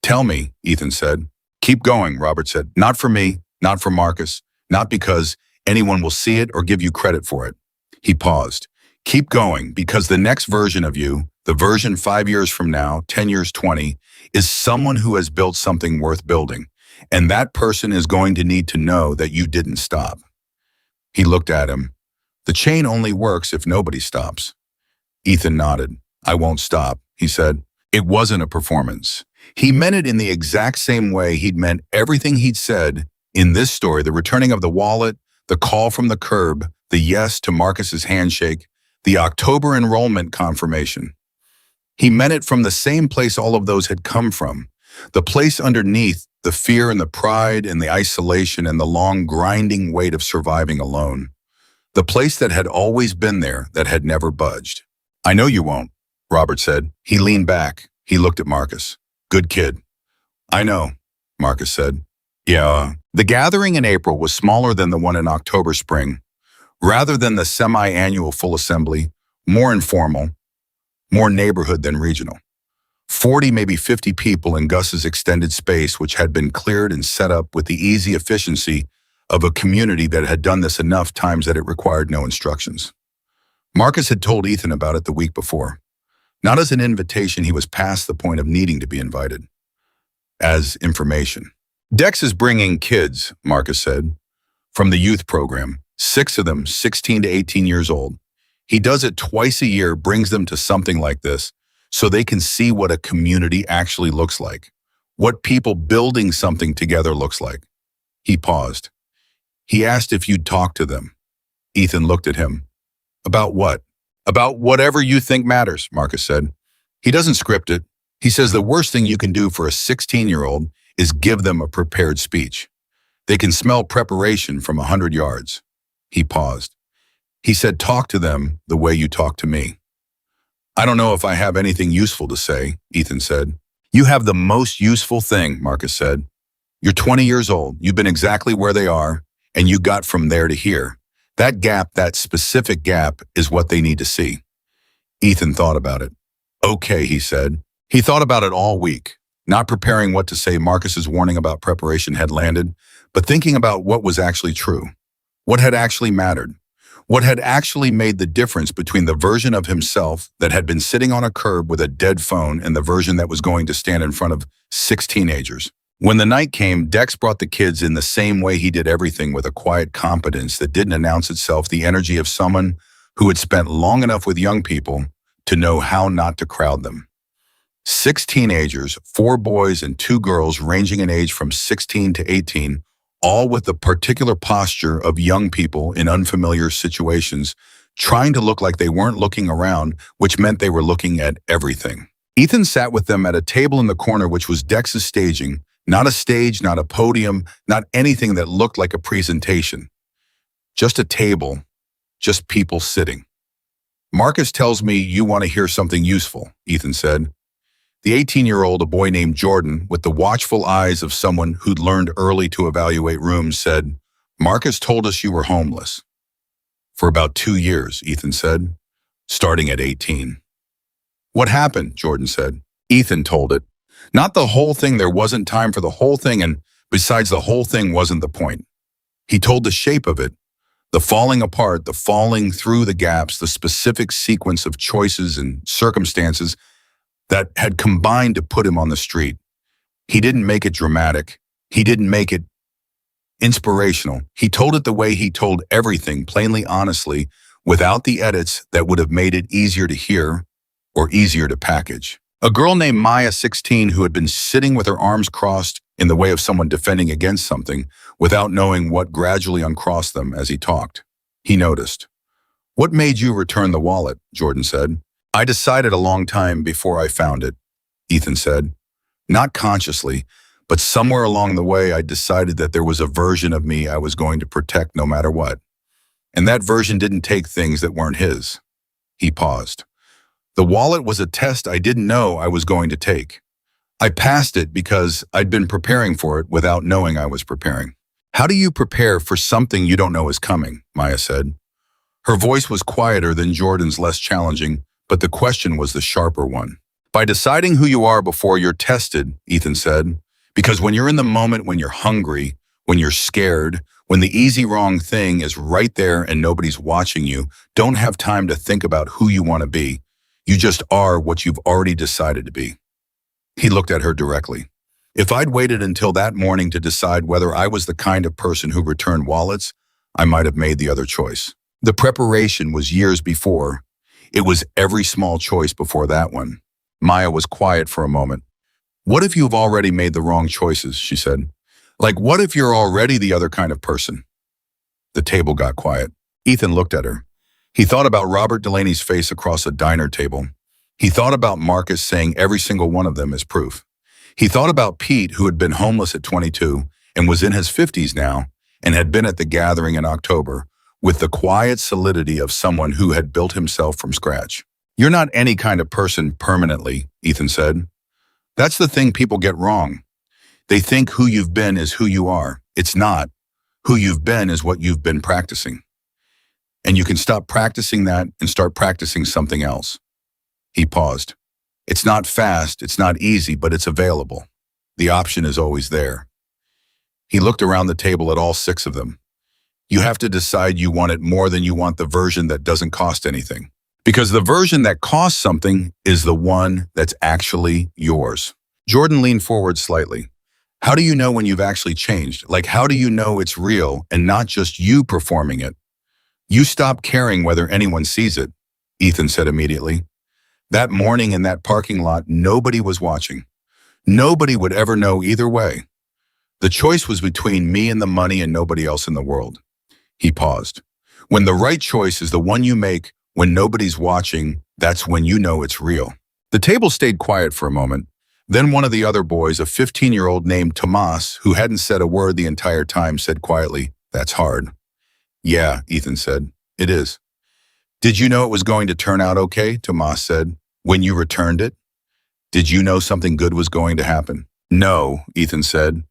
[SPEAKER 1] Tell me, Ethan said. Keep going, Robert said. Not for me, not for Marcus, not because anyone will see it or give you credit for it. He paused. Keep going, because the next version of you, the version 5 years from now, 10 years, 20, is someone who has built something worth building. And that person is going to need to know that you didn't stop. He looked at him. The chain only works if nobody stops. Ethan nodded. I won't stop, he said. It wasn't a performance. He meant it in the exact same way he'd meant everything he'd said in this story, the returning of the wallet, the call from the curb, the yes to Marcus's handshake, the October enrollment confirmation. He meant it from the same place all of those had come from, the place underneath the fear and the pride and the isolation and the long grinding weight of surviving alone, the place that had always been there, that had never budged. I know you won't, Robert said. He leaned back. He looked at Marcus. Good kid. I know, Marcus said. Yeah. The gathering in April was smaller than the one in October spring. Rather than the semi-annual full assembly, more informal, more neighborhood than regional. 40, maybe 50 people in Gus's extended space, which had been cleared and set up with the easy efficiency of a community that had done this enough times that it required no instructions. Marcus had told Ethan about it the week before. Not as an invitation, he was past the point of needing to be invited. As information. Dex is bringing kids, Marcus said, from the youth program. 6 of them, 16 to 18 years old. He does it twice a year, brings them to something like this, so they can see what a community actually looks like, what people building something together looks like. He paused. He asked if you'd talk to them. Ethan looked at him. About what? About whatever you think matters, Marcus said. He doesn't script it. He says the worst thing you can do for a 16-year-old is give them a prepared speech. They can smell preparation from 100 yards. He paused. He said, talk to them the way you talk to me. I don't know if I have anything useful to say, Ethan said. You have the most useful thing, Marcus said. You're 20 years old. You've been exactly where they are, and you got from there to here. That gap, that specific gap, is what they need to see. Ethan thought about it. Okay, he said. He thought about it all week, not preparing what to say. Marcus's warning about preparation had landed, but thinking about what was actually true, what had actually mattered, What had actually made the difference between the version of himself that had been sitting on a curb with a dead phone and the version that was going to stand in front of 6 teenagers. When the night came, Dex brought the kids in the same way he did everything, with a quiet competence that didn't announce itself, the energy of someone who had spent long enough with young people to know how not to crowd them. 6 teenagers, 4 boys and 2 girls ranging in age from 16 to 18, all with the particular posture of young people in unfamiliar situations, trying to look like they weren't looking around, which meant they were looking at everything. Ethan sat with them at a table in the corner, which was Dex's staging, not a stage, not a podium, not anything that looked like a presentation. Just a table, just people sitting. "Marcus tells me you want to hear something useful," Ethan said. The 18-year-old, a boy named Jordan, with the watchful eyes of someone who'd learned early to evaluate rooms, said, "Marcus told us you were homeless." "For about 2 years," Ethan said, "starting at 18. "What happened?" Jordan said. Ethan told it. Not the whole thing, there wasn't time for the whole thing, and besides, the whole thing wasn't the point. He told the shape of it, the falling apart, the falling through the gaps, the specific sequence of choices and circumstances that had combined to put him on the street. He didn't make it dramatic. He didn't make it inspirational. He told it the way he told everything, plainly, honestly, without the edits that would have made it easier to hear or easier to package. A girl named Maya, 16, who had been sitting with her arms crossed in the way of someone defending against something, without knowing what gradually uncrossed them as he talked. He noticed. "What made you return the wallet?" Jordan said. "I decided a long time before I found it," Ethan said. "Not consciously, but somewhere along the way I decided that there was a version of me I was going to protect no matter what. And that version didn't take things that weren't his." He paused. "The wallet was a test I didn't know I was going to take. I passed it because I'd been preparing for it without knowing I was preparing." "How do you prepare for something you don't know is coming?" Maya said. Her voice was quieter than Jordan's, less challenging, but the question was the sharper one. "By deciding who you are before you're tested," Ethan said. "Because when you're in the moment, when you're hungry, when you're scared, when the easy wrong thing is right there and nobody's watching you, don't have time to think about who you want to be. You just are what you've already decided to be." He looked at her directly. "If I'd waited until that morning to decide whether I was the kind of person who returned wallets, I might have made the other choice. The preparation was years before. It was every small choice before that one." Maya was quiet for a moment. "What if you've already made the wrong choices?" she said. "Like, what if you're already the other kind of person?" The table got quiet. Ethan looked at her. He thought about Robert Delaney's face across a diner table. He thought about Marcus saying every single one of them is proof. He thought about Pete, who had been homeless at 22 and was in his 50s now and had been at the gathering in October, with the quiet solidity of someone who had built himself from scratch. "You're not any kind of person permanently," Ethan said. "That's the thing people get wrong. They think who you've been is who you are. It's not. Who you've been is what you've been practicing. And you can stop practicing that and start practicing something else." He paused. "It's not fast, it's not easy, but it's available. The option is always there." He looked around the table at all 6 of them. "You have to decide you want it more than you want the version that doesn't cost anything. Because the version that costs something is the one that's actually yours." Jordan leaned forward slightly. "How do you know when you've actually changed? Like, how do you know it's real and not just you performing it?" "You stop caring whether anyone sees it," Ethan said immediately. "That morning in that parking lot, nobody was watching. Nobody would ever know either way. The choice was between me and the money and nobody else in the world." He paused. "When the right choice is the one you make when nobody's watching, that's when you know it's real." The table stayed quiet for a moment. Then one of the other boys, a 15-year-old named Tomas, who hadn't said a word the entire time, said quietly, "That's hard." "Yeah," Ethan said, "it is." "Did you know it was going to turn out okay?" Tomas said. "When you returned it? Did you know something good was going to happen?" "No," Ethan said.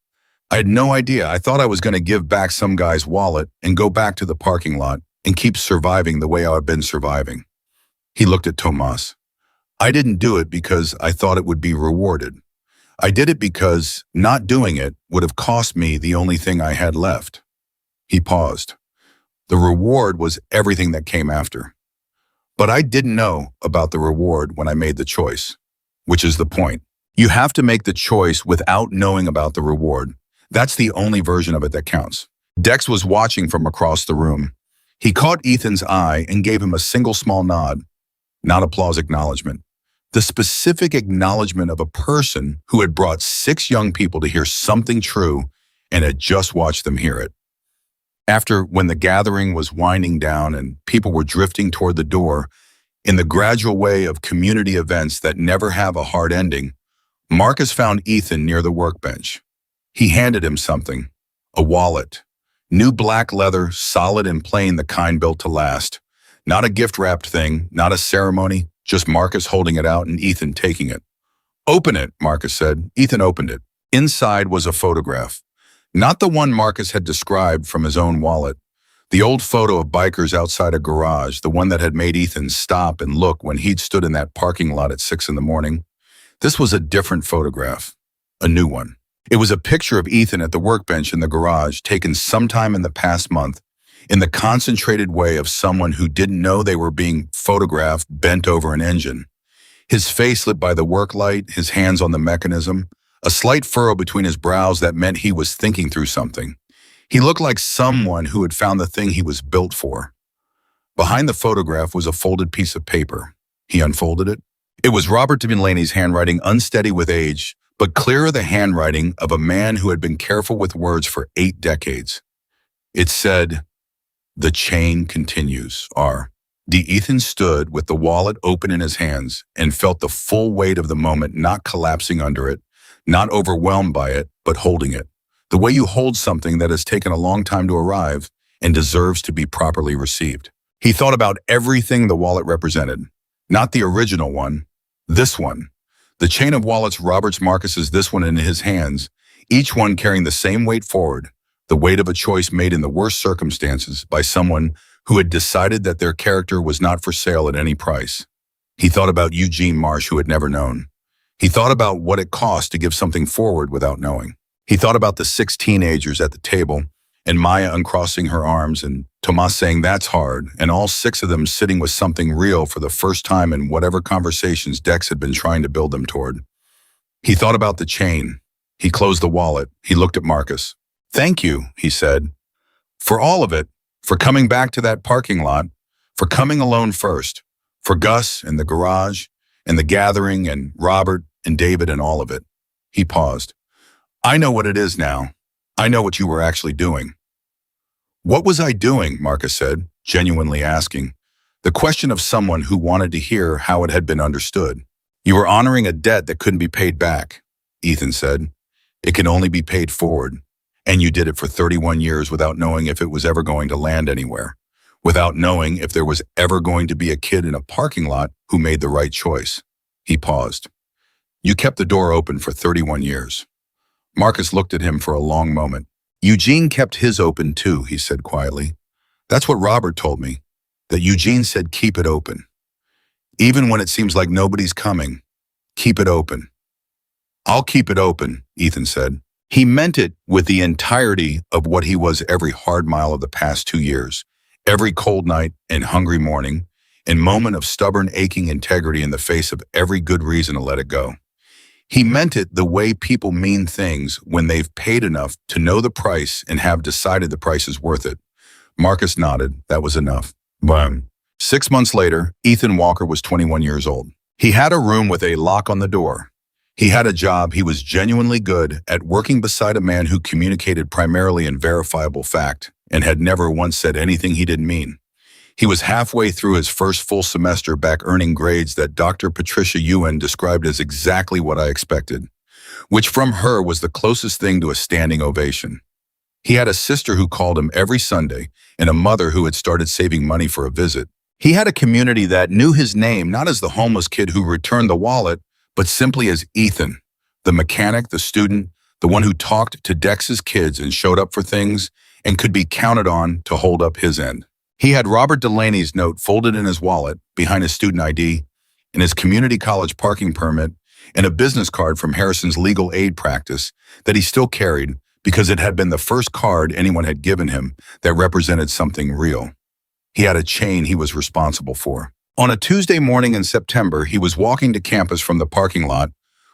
[SPEAKER 1] "I had no idea. I thought I was going to give back some guy's wallet and go back to the parking lot and keep surviving the way I've been surviving." He looked at Tomas. "I didn't do it because I thought it would be rewarded. I did it because not doing it would have cost me the only thing I had left." He paused. The reward was everything that came after. But I didn't know about the reward when I made the choice, which is the point. You have to make the choice without knowing about the reward. That's the only version of it that counts. Dex was watching from across the room. He caught Ethan's eye and gave him a single small nod, not applause, acknowledgement. The specific acknowledgement of a person who had brought 6 young people to hear something true and had just watched them hear it. After, when the gathering was winding down and people were drifting toward the door, in the gradual way of community events that never have a hard ending, Marcus found Ethan near the workbench. He handed him something, a wallet. New black leather, solid and plain, the kind built to last. Not a gift-wrapped thing, not a ceremony, just Marcus holding it out and Ethan taking it. "Open it," Marcus said. Ethan opened it. Inside was a photograph. Not the one Marcus had described from his own wallet. The old photo of bikers outside a garage, the one that had made Ethan stop and look when he'd stood in that parking lot at 6 in the morning. This was a different photograph, a new one. It was a picture of Ethan at the workbench in the garage, taken sometime in the past month, in the concentrated way of someone who didn't know they were being photographed bent over an engine. His face lit by the work light, his hands on the mechanism, a slight furrow between his brows that meant he was thinking through something. He looked like someone who had found the thing he was built for. Behind the photograph was a folded piece of paper. He unfolded it. It was Robert Delaney's handwriting, unsteady with age, but clearer the handwriting of a man who had been careful with words for 8 decades. It said, "The chain continues, R." Ethan stood with the wallet open in his hands and felt the full weight of the moment, not collapsing under it, not overwhelmed by it, but holding it. The way you hold something that has taken a long time to arrive and deserves to be properly received. He thought about everything the wallet represented. Not the original one, this one. The chain of wallets, Robert's, Marcus's, this one in his hands, each one carrying the same weight forward, the weight of a choice made in the worst circumstances by someone who had decided that their character was not for sale at any price. He thought about Eugene Marsh, who had never known. He thought about what it cost to give something forward without knowing. He thought about the 6 teenagers at the table, and Maya uncrossing her arms, and Tomas saying, "That's hard," and all 6 of them sitting with something real for the first time in whatever conversations Dex had been trying to build them toward. He thought about the chain. He closed the wallet. He looked at Marcus. "Thank you," he said, "for all of it, for coming back to that parking lot, for coming alone first, for Gus and the garage, and the gathering, and Robert and David and all of it." He paused. "I know what it is now. I know what you were actually doing." "What was I doing?" Marcus said, genuinely asking. The question of someone who wanted to hear how it had been understood. "You were honoring a debt that couldn't be paid back," Ethan said. "It can only be paid forward. And you did it for 31 years without knowing if it was ever going to land anywhere, without knowing if there was ever going to be a kid in a parking lot who made the right choice." He paused. "You kept the door open for 31 years. Marcus looked at him for a long moment. "Eugene kept his open too," he said quietly. "That's what Robert told me, that Eugene said keep it open. Even when it seems like nobody's coming, keep it open." "I'll keep it open," Ethan said. He meant it with the entirety of what he was every hard mile of the past 2 years, every cold night and hungry morning, and moment of stubborn, aching integrity in the face of every good reason to let it go. He meant it the way people mean things when they've paid enough to know the price and have decided the price is worth it. Marcus nodded. That was enough. Boom. 6 months later, Ethan Walker was 21 years old. He had a room with a lock on the door. He had a job he was genuinely good at, working beside a man who communicated primarily in verifiable fact and had never once said anything he didn't mean. He was halfway through his first full semester back, earning grades that Dr. Patricia Ewan described as exactly what I expected, which from her was the closest thing to a standing ovation. He had a sister who called him every Sunday and a mother who had started saving money for a visit. He had a community that knew his name not as the homeless kid who returned the wallet, but simply as Ethan, the mechanic, the student, the one who talked to Dex's kids and showed up for things and could be counted on to hold up his end. He had Robert Delaney's note folded in his wallet behind his student ID, and his community college parking permit, and a business card from Harrison's legal aid practice that he still carried because it had been the first card anyone had given him that represented something real. He had a chain he was responsible for. On a Tuesday morning in September, he was walking to campus from the parking lot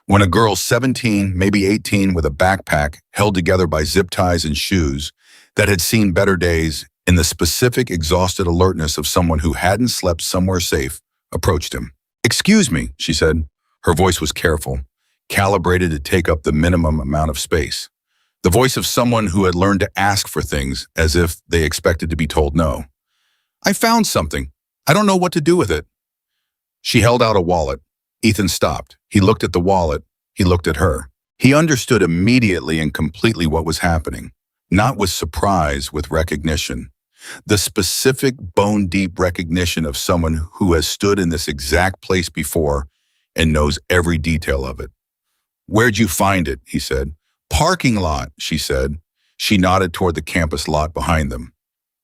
[SPEAKER 1] when a girl 17, maybe 18, with a backpack held together by zip ties and shoes that had seen better days in the specific exhausted alertness of someone who hadn't slept somewhere safe, approached him. "Excuse me," she said. Her voice was careful, calibrated to take up the minimum amount of space. The voice of someone who had learned to ask for things as if they expected to be told no. "I found something. I don't know what to do with it." She held out a wallet. Ethan stopped. He looked at the wallet. He looked at her. He understood immediately and completely what was happening, not with surprise, with recognition. The specific bone-deep recognition of someone who has stood in this exact place before and knows every detail of it. "Where'd you find it?" he said. "Parking lot," she said. She nodded toward the campus lot behind them.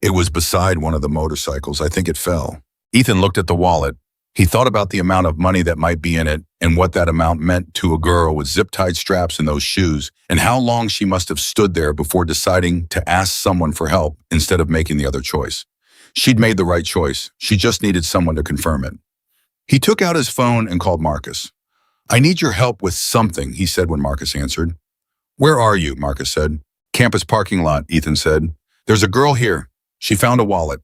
[SPEAKER 1] "It was beside one of the motorcycles. I think it fell." Ethan looked at the wallet. He thought about the amount of money that might be in it and what that amount meant to a girl with zip-tied straps and those shoes, and how long she must have stood there before deciding to ask someone for help instead of making the other choice. She'd made the right choice. She just needed someone to confirm it. He took out his phone and called Marcus. "I need your help with something," he said when Marcus answered. "Where are you?" Marcus said. "Campus parking lot," Ethan said. "There's a girl here. She found a wallet."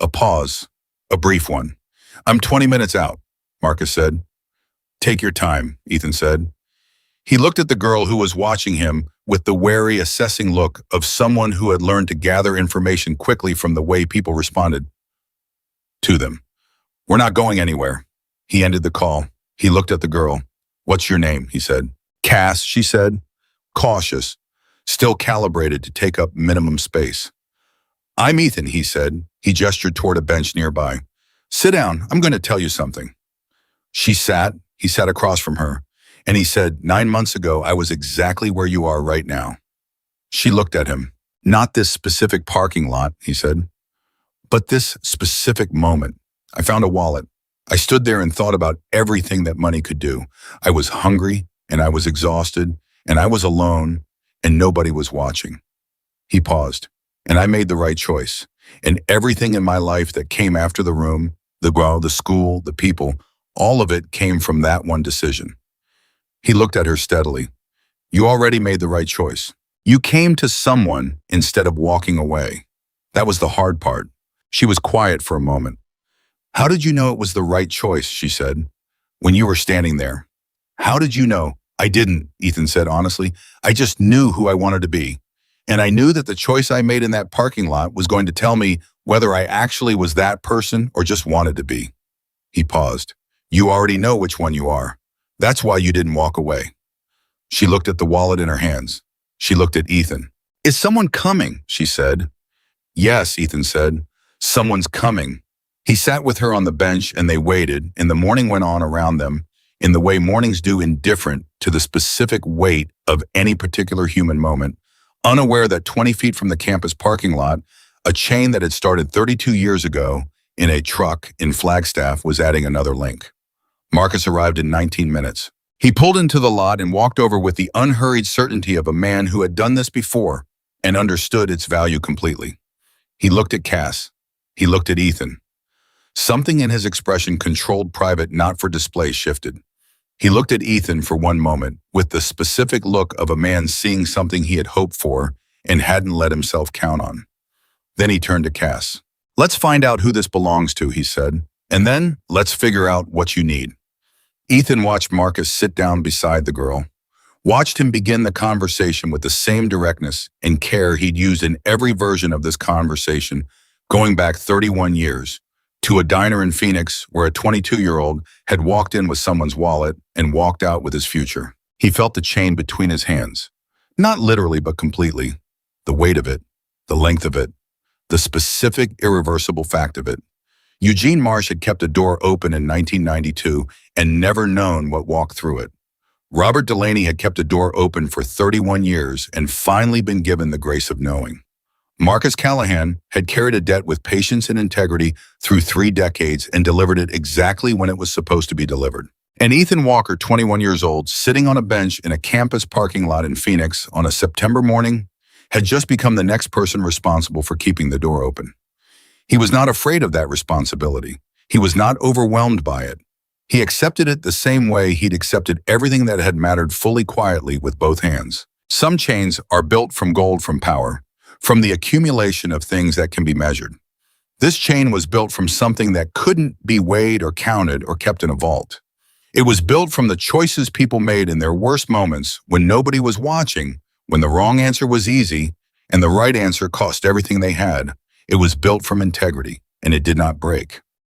[SPEAKER 1] A pause, a brief one. "I'm 20 minutes out," Marcus said. "Take your time," Ethan said. He looked at the girl who was watching him with the wary, assessing look of someone who had learned to gather information quickly from the way people responded to them. "We're not going anywhere." He ended the call. He looked at the girl. "What's your name?" he said. "Cass," she said, cautious, still calibrated to take up minimum space. "I'm Ethan," he said. He gestured toward a bench nearby. "Sit down. I'm going to tell you something." She sat. He sat across from her, and he said, 9 months ago, I was exactly where you are right now." She looked at him. "Not this specific parking lot," he said, "but this specific moment. I found a wallet. I stood there and thought about everything that money could do. I was hungry, and I was exhausted, and I was alone, and nobody was watching." He paused. "And I made the right choice. And everything in my life that came after the room, the girl, the school, the people, all of it came from that one decision." He looked at her steadily. "You already made the right choice. You came to someone instead of walking away. That was the hard part." She was quiet for a moment. "How did you know it was the right choice?" she said. "When you were standing there. How did you know?" "I didn't," Ethan said honestly. "I just knew who I wanted to be. And I knew that the choice I made in that parking lot was going to tell me whether I actually was that person or just wanted to be." He paused. "You already know which one you are. That's why you didn't walk away." She looked at the wallet in her hands. She looked at Ethan. "Is someone coming?" she said. "Yes," Ethan said. "Someone's coming." He sat with her on the bench and they waited, and the morning went on around them in the way mornings do, indifferent to the specific weight of any particular human moment, unaware that 20 feet from the campus parking lot, a chain that had started 32 years ago in a truck in Flagstaff was adding another link. Marcus arrived in 19 minutes. He pulled into the lot and walked over with the unhurried certainty of a man who had done this before and understood its value completely. He looked at Cass. He looked at Ethan. Something in his expression, controlled, private, not for display, shifted. He looked at Ethan for one moment with the specific look of a man seeing something he had hoped for and hadn't let himself count on. Then he turned to Cass. "Let's find out who this belongs to," he said, "and then let's figure out what you need." Ethan watched Marcus sit down beside the girl, watched him begin the conversation with the same directness and care he'd used in every version of this conversation going back 31 years, to a diner in Phoenix where a 22-year-old had walked in with someone's wallet and walked out with his future. He felt the chain between his hands. Not literally, but completely. The weight of it, the length of it, the specific, irreversible fact of it. Eugene Marsh had kept a door open in 1992 and never known what walked through it. Robert Delaney had kept a door open for 31 years and finally been given the grace of knowing. Marcus Callahan had carried a debt with patience and integrity through 3 decades and delivered it exactly when it was supposed to be delivered. And Ethan Walker, 21 years old, sitting on a bench in a campus parking lot in Phoenix on a September morning, had just become the next person responsible for keeping the door open. He was not afraid of that responsibility. He was not overwhelmed by it. He accepted it the same way he'd accepted everything that had mattered fully quietly with both hands. Some chains are built from gold from power, from the accumulation of things that can be measured. This chain was built from something that couldn't be weighed or counted or kept in a vault. It was built from the choices people made in their worst moments when nobody was watching, when the wrong answer was easy and the right answer cost everything they had. It was built from integrity, and it did not break.